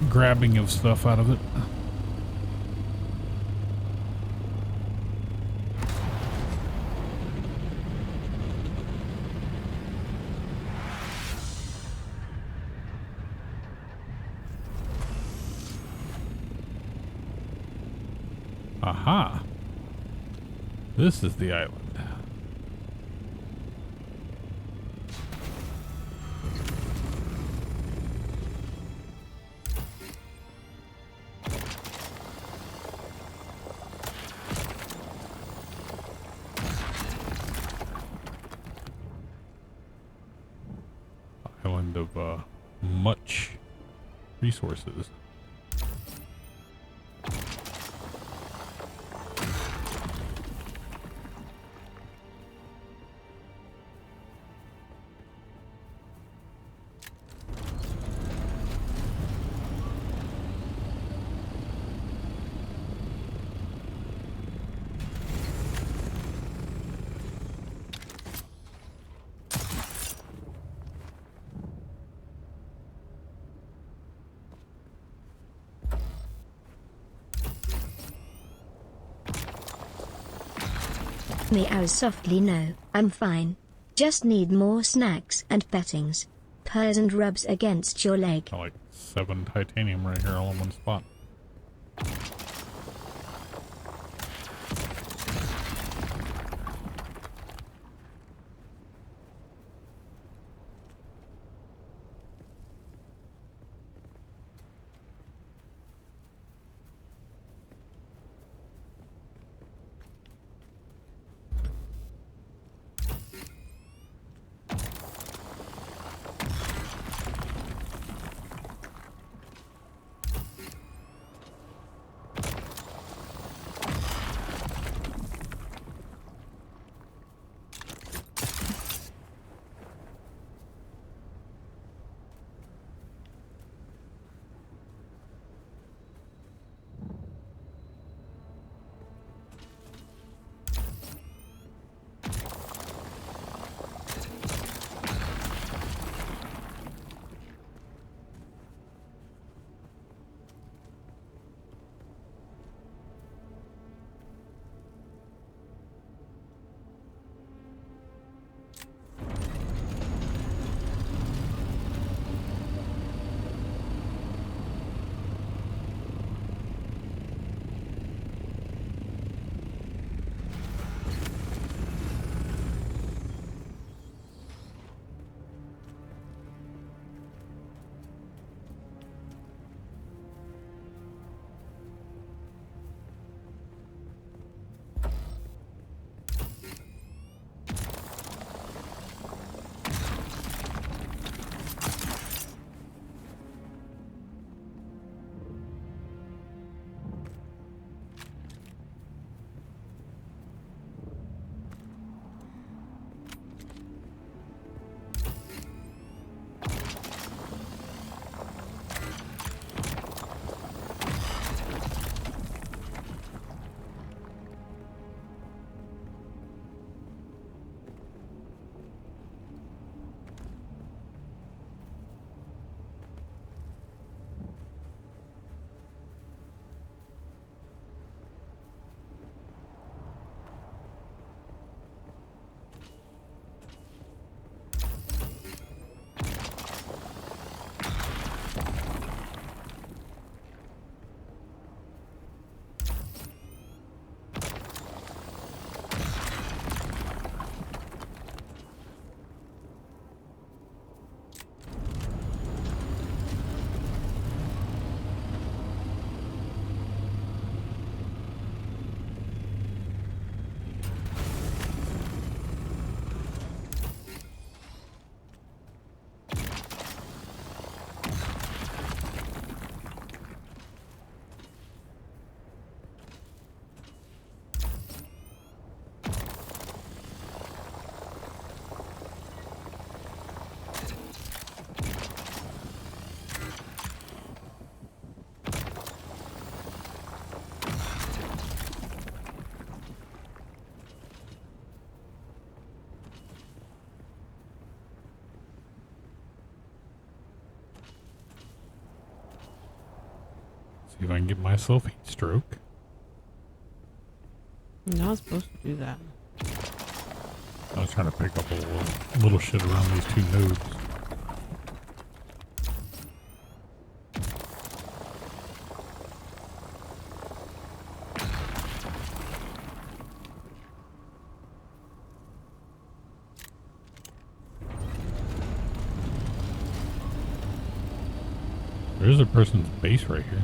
grabbing of stuff out of it? Aha. This is the island. island of much resources. Meows softly. No, I'm fine. Just need more snacks and pettings. Purrs and rubs against your leg. Got like 7 titanium right here all in one spot. See if I can get myself heat stroke. You're not supposed to do that. I was trying to pick up a little shit around these 2 nodes. There's a person's base right here.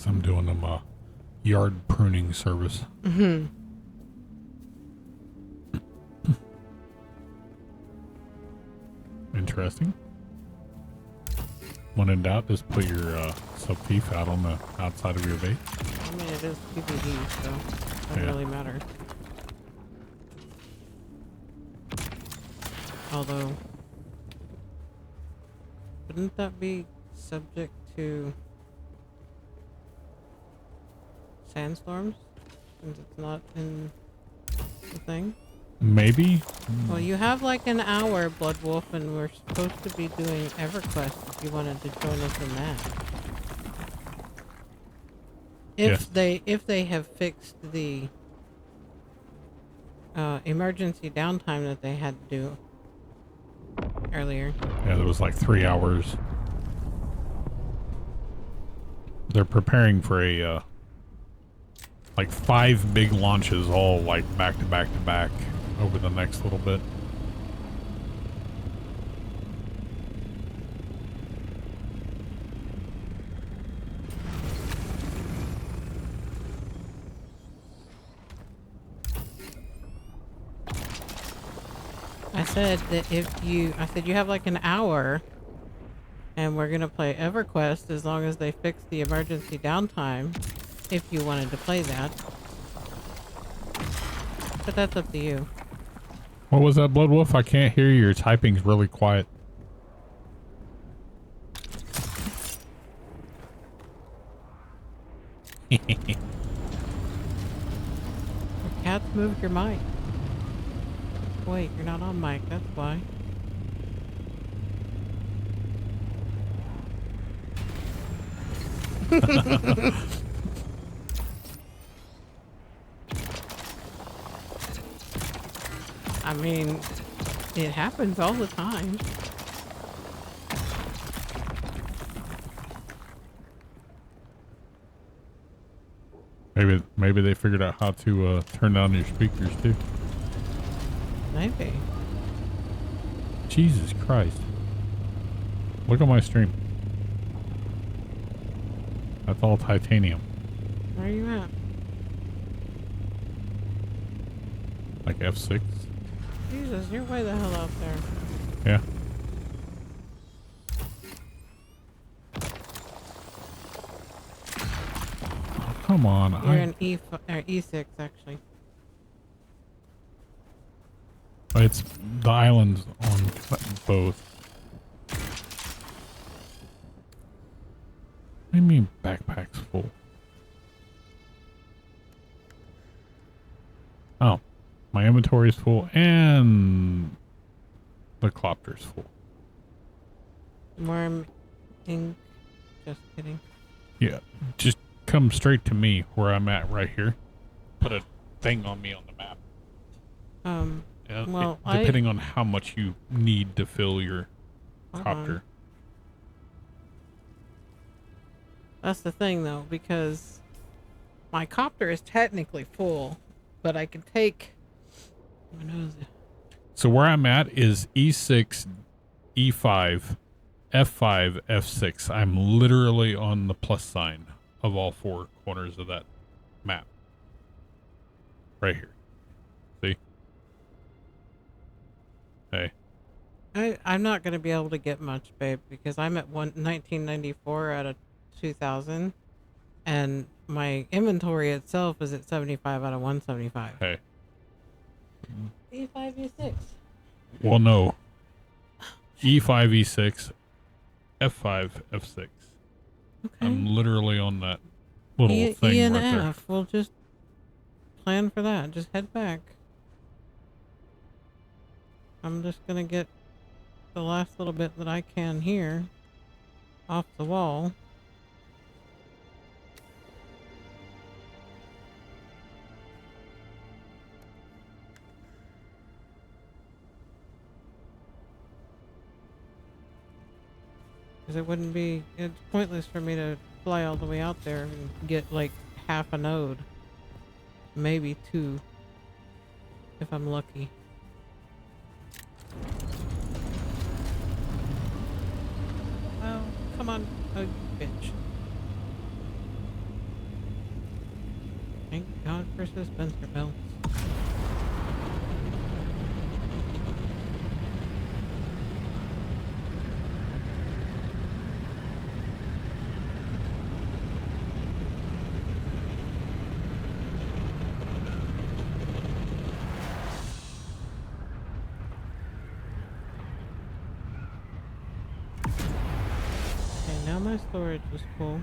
I'm doing them a yard pruning service. Mm-hmm. Interesting. When in doubt, just put your sub-thief out on the outside of your base. I mean, it is PvD, so it doesn't really matter. Although, wouldn't that be subject to sandstorms? Since it's not in the thing? Maybe. Well, you have like an hour, Blood Wolf, and we're supposed to be doing EverQuest if you wanted to join us in that. If they have fixed the emergency downtime that they had to do earlier. Yeah, there was like 3 hours. They're preparing for a like 5 big launches, all like back to back to back over the next little bit. I said that you have like an hour, and we're gonna play EverQuest as long as they fix the emergency downtime, if you wanted to play that. But that's up to you. What was that, Blood Wolf? I can't hear you. Your typing's really quiet. Your cat's moved your mic. Wait, you're not on mic, that's why. I mean, it happens all the time. Maybe they figured out how to turn down your speakers too. Maybe. Jesus Christ. Look at my stream. That's all titanium. Where are you at? Like F6. Jesus, you're way the hell out there. Yeah. Oh, come on. You're in E6 actually. It's the islands on both. What do you mean backpack's full? Oh, my inventory is full and the clopter's full. Worm ink. Just kidding. Yeah, just come straight to me where I'm at right here. Put a thing on me on the map. Well, depending on how much you need to fill your copter. That's the thing though, because my copter is technically full, but I can take. So where I'm at is E6, E5, F5, F6. I'm literally on the plus sign of all 4 corners of that map. Right here. See? Hey. I'm not going to be able to get much, babe, because I'm at 1994 out of 2000, and my inventory itself is at 75 out of 175. Hey. E5, E6. Well, no. E5, E6, F5, F6. Okay. I'm literally on that little thing E and right there. F. We'll just plan for that. Just head back. I'm just gonna get the last little bit that I can here off the wall. Because it's pointless for me to fly all the way out there and get like half a node. Maybe 2. If I'm lucky. Oh, come on. Oh, you bitch. Thank God for suspensor belts. Okay, now my storage is full.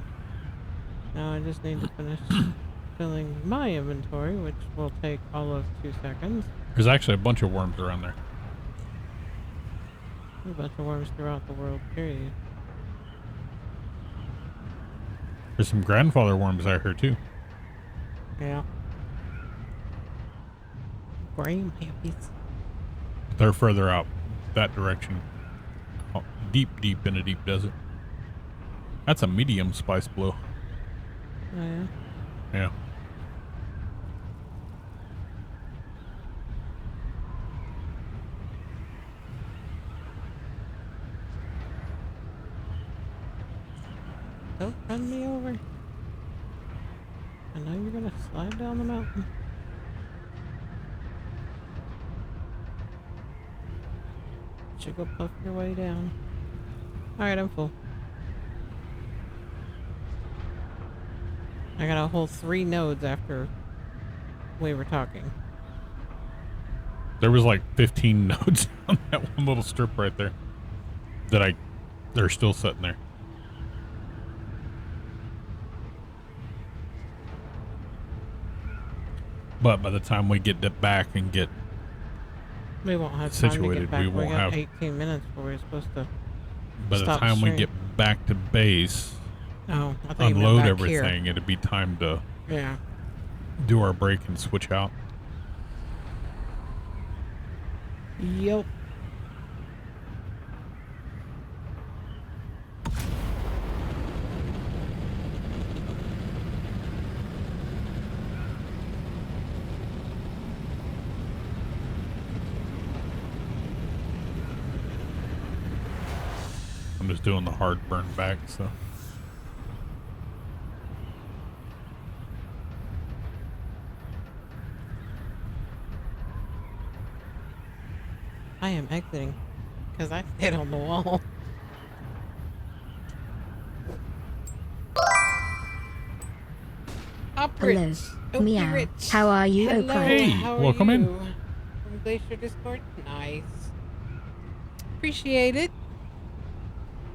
Now I just need to finish filling my inventory, which will take all of 2 seconds. There's actually a bunch of worms around there. A bunch of worms throughout the world, period. There's some grandfather worms out here too. Yeah. Graham hippies. They're further out that direction. Oh, deep in a deep desert. That's a medium spice blue. Oh, yeah? Yeah. Don't run me over. I know you're gonna slide down the mountain. Should go puff your way down. Alright, I'm full. I got a whole 3 nodes after we were talking. There was like 15 nodes on that one little strip right there. They're still sitting there. But by the time we get back and get We won't have time to situated, get back. we won't got have 18 minutes before we're supposed to by the stop time we stream. get back to base, Oh, I thought you meant unload back everything, it'd be time to Here. Yeah. do our break and switch out. Yep. I'm just doing the hard burn back, so. I am exiting because I stayed on the wall. Up Hello, rich. Up meow. rich. How are you, Hello, Oprah? Hey, how are welcome in. you? From Glacier Discord. Nice. Appreciate it.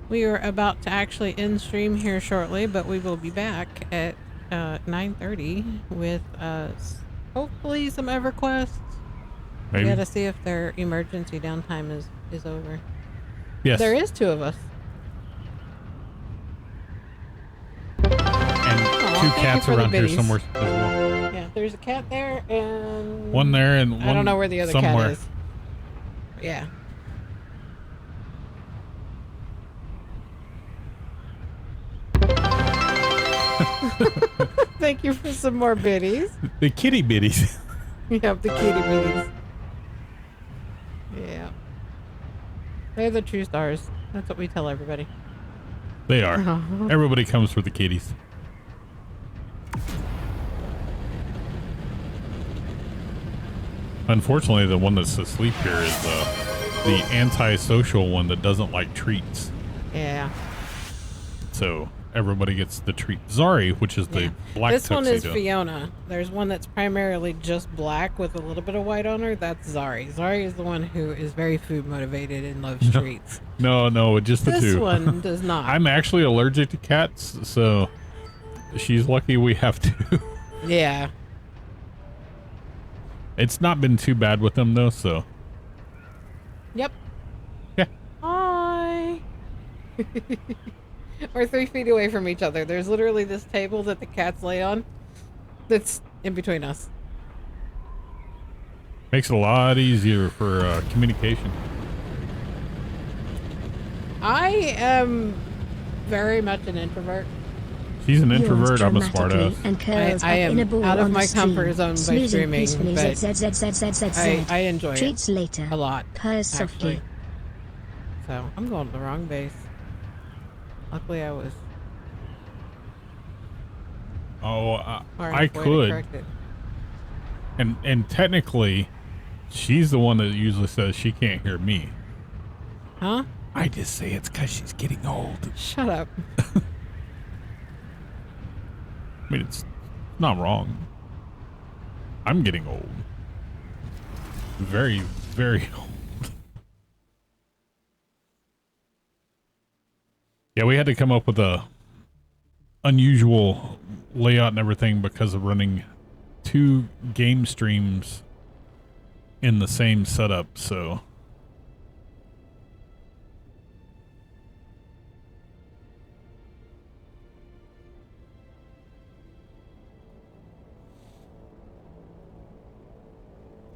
We are about to actually end stream here shortly, but we will be back at 9:30 with hopefully some EverQuests. Maybe. We gotta see if their emergency downtime is over. Yes. There is 2 of us. And Aw, 2 thank you cats for the around here biddies. somewhere as well. Yeah, there's a cat there and One there and one I don't know where the other somewhere. cat is. Yeah. Thank you for some more biddies. The kitty bitties. Yep, the kitty bitties. Yeah. They're the true stars. That's what we tell everybody. They are. Everybody comes for the kitties. Unfortunately, the one that's asleep here is the antisocial one that doesn't like treats. Yeah. So everybody gets the treat. Zari, which is the black This one is tuxedo. Fiona. There's one that's primarily just black with a little bit of white on her. That's Zari. Zari is the one who is very food motivated and loves treats. No, just the This two. one does not. I'm actually allergic to cats, so she's lucky we have two. Yeah. It's not been too bad with them though, so Yep. yeah. Hi. We're 3 feet away from each other. There's literally this table that the cats lay on that's in between us. Makes it a lot easier for communication. I am very much an introvert. She's an Yawns introvert, I'm a dramatically smartass. and curls I up in am a ball out of on my the stream, comfort zone by snoozing streaming, peacefully, but zed. I enjoy Treats it later. a lot, Purrs softly. actually. So, I'm going to the wrong base. Luckily, I was Oh, Or I enough way to could. correct it. And technically, she's the one that usually says she can't hear me. Huh? I just say it's because she's getting old. Shut up. I mean, it's not wrong. I'm getting old. Very, very old. Yeah, we had to come up with a unusual layout and everything because of running 2 game streams in the same setup, so...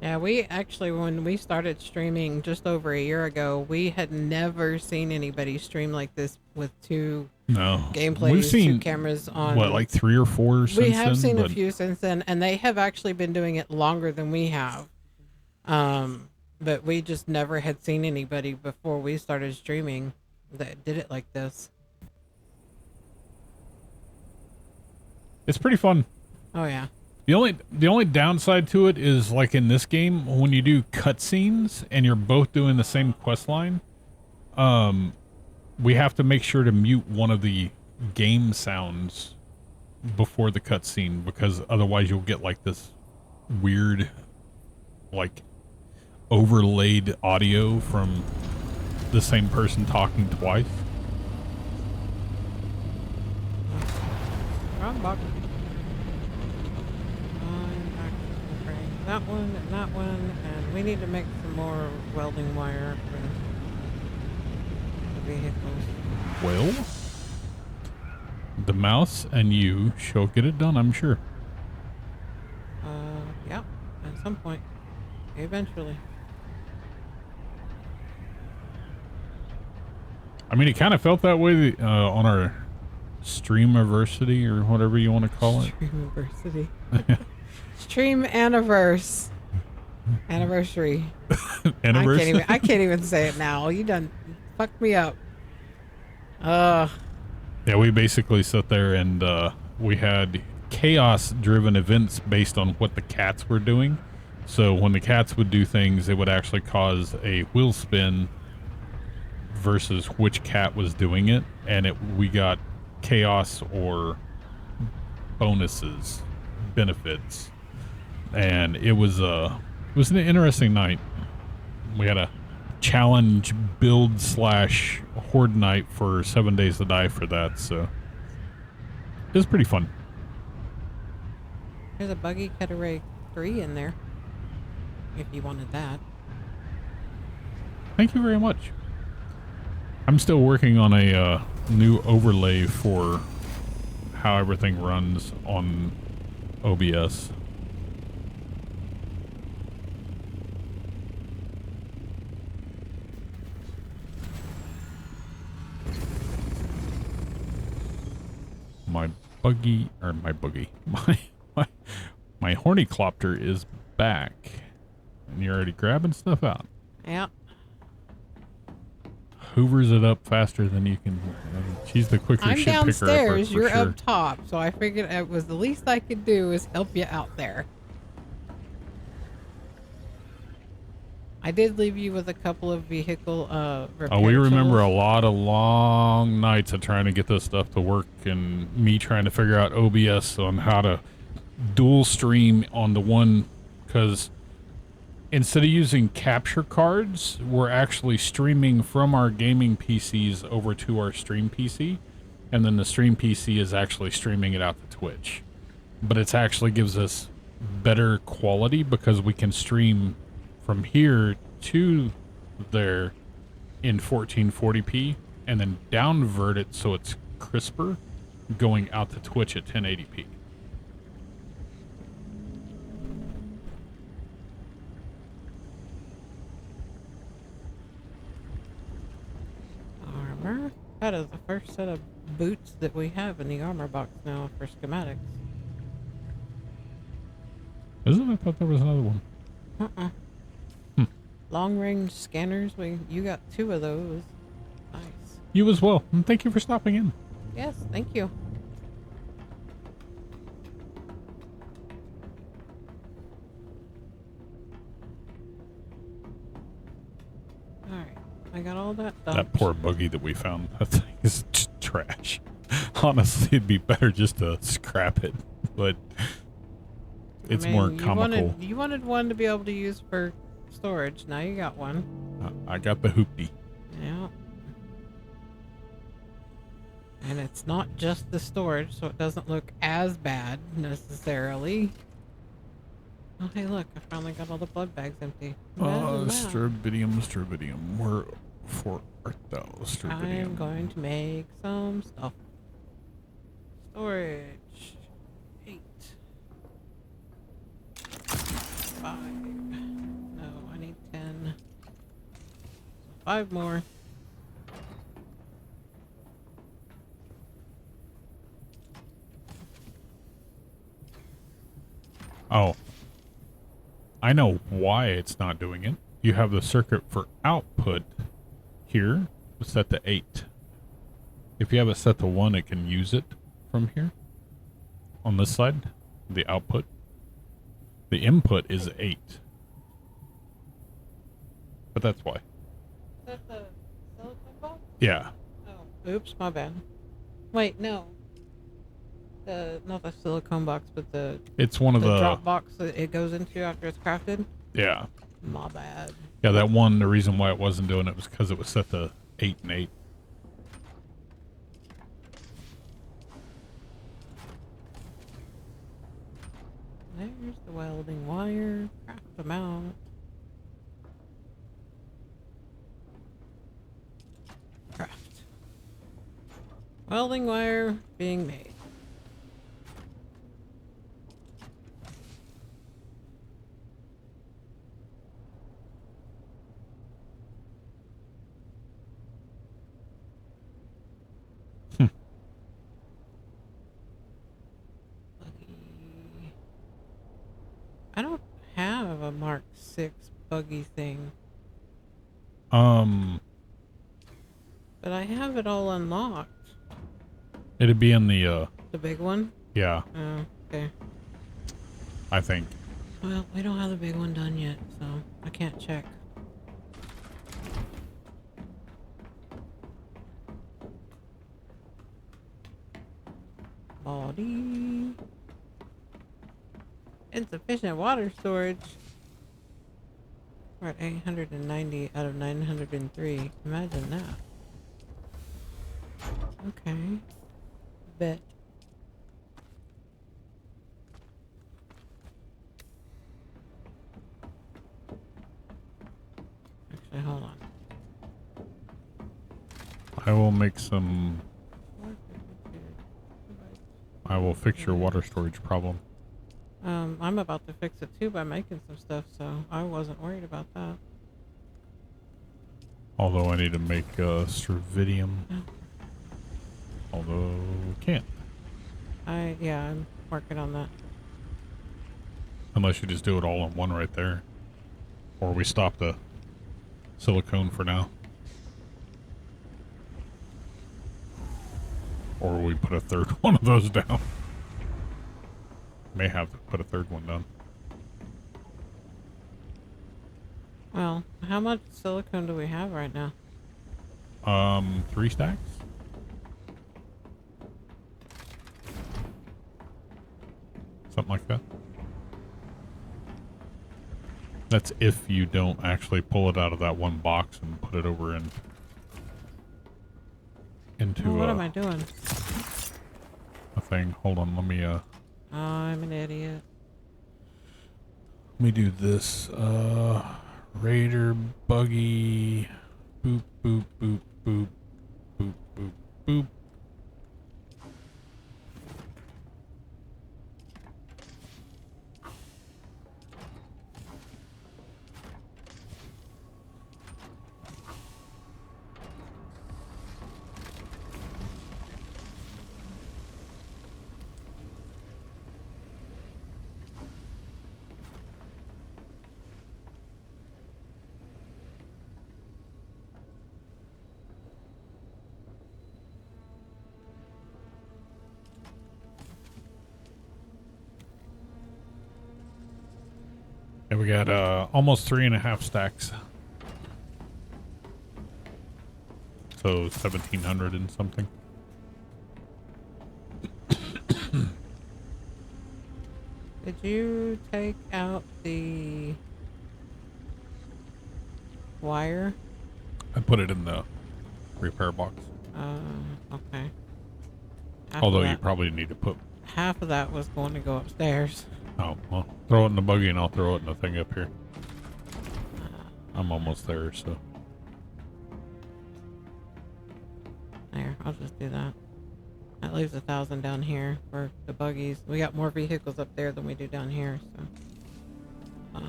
Yeah, we actually, when we started streaming just over a year ago, we had never seen anybody stream like this with 2 No. gameplays, We've seen, 2 cameras on. what, like 3 or 4 since then? We have seen but... a few since then, and they have actually been doing it longer than we have. But we just never had seen anybody before we started streaming that did it like this. It's pretty fun. Oh yeah. The only downside to it is, like in this game, when you do cutscenes and you're both doing the same quest line, we have to make sure to mute one of the game sounds before the cutscene, because otherwise you'll get like this weird, like, overlaid audio from the same person talking twice. Wrong box. That one and that one, and we need to make some more welding wire for the vehicles. Well, the mouse and you shall get it done, I'm sure. Yeah, at some point. Eventually. I mean, it kind of felt that way on our Streamiversity, or whatever you want to call it. Streamiversity. Stream anniversary. Anniversary. I can't even say it now. You done fucked me up. Yeah, we basically sat there and we had chaos-driven events based on what the cats were doing. So when the cats would do things, it would actually cause a wheel spin versus which cat was doing it, and we got chaos or bonuses, benefits. And it was an interesting night. We had a challenge build / horde night for 7 Days to Die for that, so it was pretty fun. There's a buggy Category 3 in there, if you wanted that. Thank you very much. I'm still working on a new overlay for how everything runs on OBS. My hornyclopter is back, and you're already grabbing stuff out. Yeah. Hoovers it up faster than you can. She's the quicker I'm shit picker. downstairs, For you're sure. up top, so I figured it was the least I could do is help you out there. I did leave you with a couple of vehicle repair We remember tools. a lot of long nights of trying to get this stuff to work, and me trying to figure out OBS on how to dual stream on the one, because instead of using capture cards, we're actually streaming from our gaming PCs over to our stream PC, and then the stream PC is actually streaming it out to Twitch. But it actually gives us better quality because we can stream from here to there in 1440p and then downvert it so it's crisper going out to Twitch at 1080p. Armor. That is the first set of boots that we have in the armor box now for schematics. Isn't it? I thought there was another one. Uh-uh. Long range scanners, you got 2 of those. Nice. You as well. And thank you for stopping in. Yes, thank you. Alright. I got all that That dumped. poor buggy that we found. That thing is just trash. Honestly, it'd be better just to scrap it, but it's more comical. You wanted one to be able to use for storage. Now you got one. I got the hoopty. Yeah. And it's not just the storage, so it doesn't look as bad necessarily. Oh, hey, look, I finally got all the blood bags empty. Imagine that. Strobidium. Where for art thou, Strobidium? I'm going to make some stuff. Storage. 8. 5. No, I need 10. 5 more. Oh. I know why it's not doing it. You have the circuit for output here set to 8. If you have it set to 1, it can use it from here. On this side, the output. The input is 8. But that's why. Is that the silicone box? Yeah. Oh, oops, my bad. Wait, no. Not the silicone box, but It's one of the the drop box that it goes into after it's crafted. Yeah. My bad. Yeah, that one, the reason why it wasn't doing it was because it was set to 8 and 8. There's the welding wire. Craft them out. Craft. Welding wire being made. I don't have a Mark 6 buggy thing. But I have it all unlocked. It'd be in the The big one? yeah, Oh, okay. I think. Well, we don't have the big one done yet, so I can't check. Body. Insufficient water storage. We're at 890 out of 903. Imagine that. Okay. Bet. Actually, hold on. I will make some. I will fix your water storage problem. I'm about to fix it too by making some stuff, so I wasn't worried about that. Although I need to make Stravidium. Although can't. Yeah, I'm working on that. Unless you just do it all in one right there. Or we stop the silicone for now. Or we put a third one of those down. May have to put a third one down. Well, how much silicone do we have right now? 3 stacks? Something like that. That's if you don't actually pull it out of that one box and put it over into What am I doing? a thing. Hold on, let me I'm an idiot. let me do this. Raider buggy boop boop boop boop boop boop boop. And we got almost 3.5 stacks. So 1,700 and something. Did you take out the wire? I put it in the repair box. Okay. Although you probably need to put... half of that was going to go upstairs. Oh, well, throw it in the buggy and I'll throw it in the thing up here. I'm almost there, so... There, I'll just do that. That leaves 1,000 down here for the buggies. We got more vehicles up there than we do down here, so...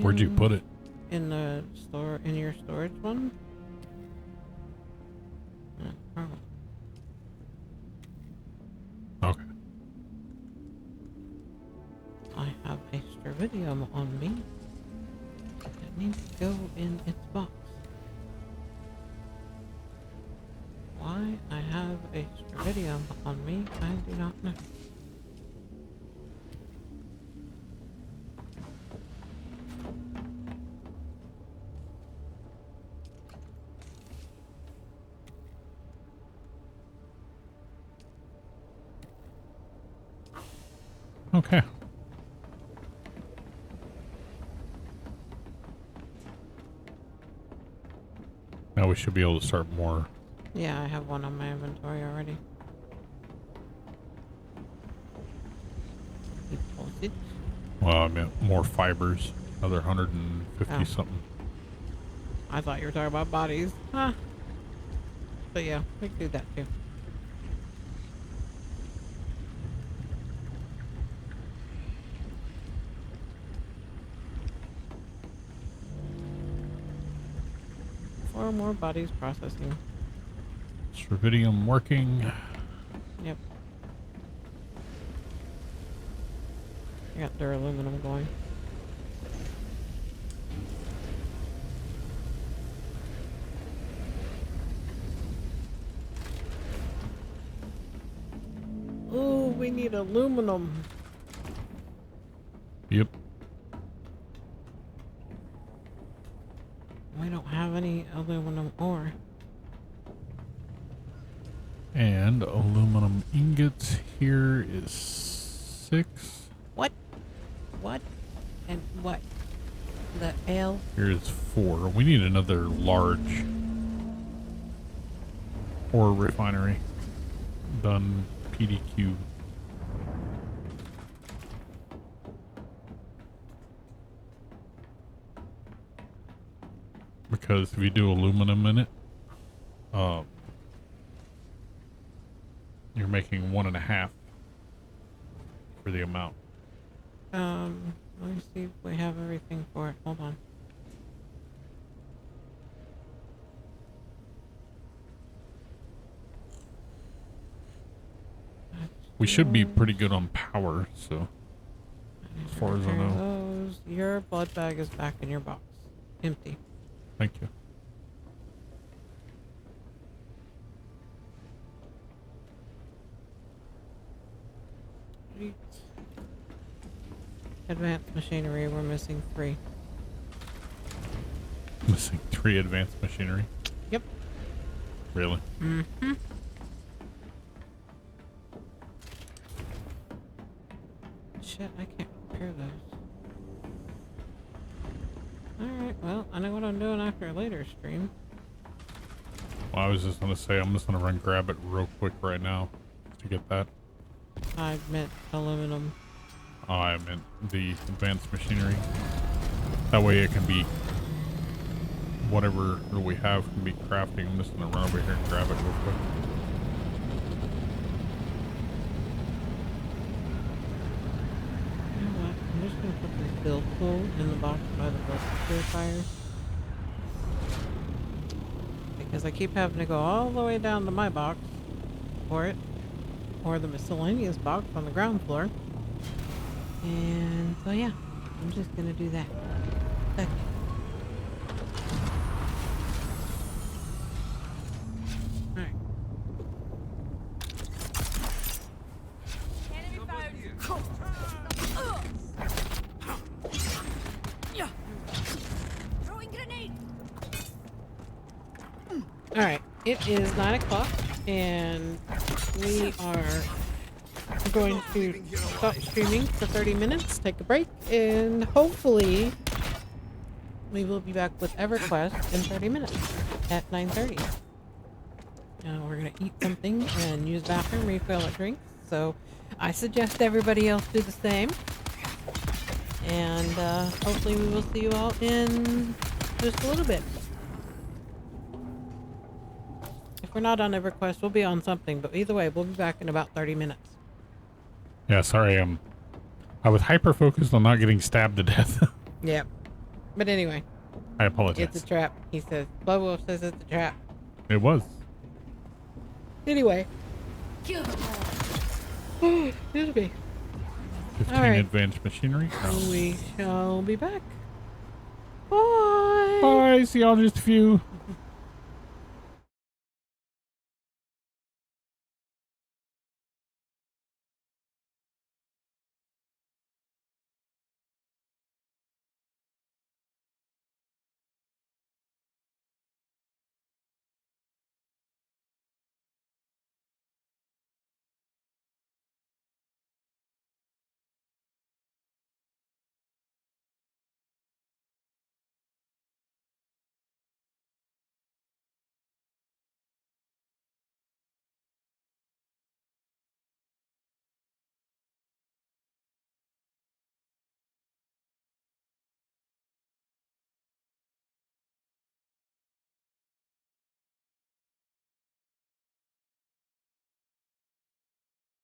Where'd you put it? In the store, in your storage one? Probably. Okay. I have a Stravidium on me. It needs to go in its box. Why I have a Stravidium on me, I do not know. Okay. Now we should be able to start more. Yeah, I have one on my inventory already. Deposit. Well, I meant more fibers. Another 150 Oh. something. I thought you were talking about bodies. Huh. But yeah, we can do that too. Four more bodies processing. Stravidium working. Yep. I got their aluminum going. Oh, we need aluminum. Yep. We don't have any aluminum ore. And aluminum ingots here is 6. What? What? And what? The L? Here's 4. We need another large ore refinery. Done PDQ. Because if you do aluminum in it, you're making 1.5 for the amount. Let me see if we have everything for it. Hold on. We should be pretty good on power, so as far as I know. Those. Your blood bag is back in your box. Empty. Thank you. Sweet. Advanced machinery, we're missing 3. Missing 3 advanced machinery. Yep. Really? Mm-hmm. Shit, I can't repair those. Alright, well, I know what I'm doing after a later stream. Well, I was just gonna say, I'm just gonna run grab it real quick right now to get that. I meant aluminum. Oh, I meant the advanced machinery. That way it can be whatever we have can be crafting. I'm just gonna run over here and grab it real quick. You know what? I'm just gonna put this build tool in the box by the blood purifiers. Because I keep having to go all the way down to my box for it. Or the miscellaneous box on the ground floor. And so yeah, I'm just gonna do that. Okay. Alright. Enemy found. Throwing grenade. Alright, it is 9 o'clock, and we are going to stop streaming for 30 minutes, take a break, and hopefully we will be back with EverQuest in 30 minutes at 9:30. We're going to eat something and use the bathroom, refill our drinks. So I suggest everybody else do the same. And hopefully we will see you all in just a little bit. If we're not on EverQuest, we'll be on something. But either way, we'll be back in about 30 minutes. Yeah, sorry. I was hyper focused on not getting stabbed to death. Yep. But anyway. I apologize. It's a trap, he says. Blood Wolf says it's a trap. It was. Anyway. Kill them all. Excuse me. 15 All right. advanced machinery. Oh. We shall be back. Bye. Bye. See y'all in just a few.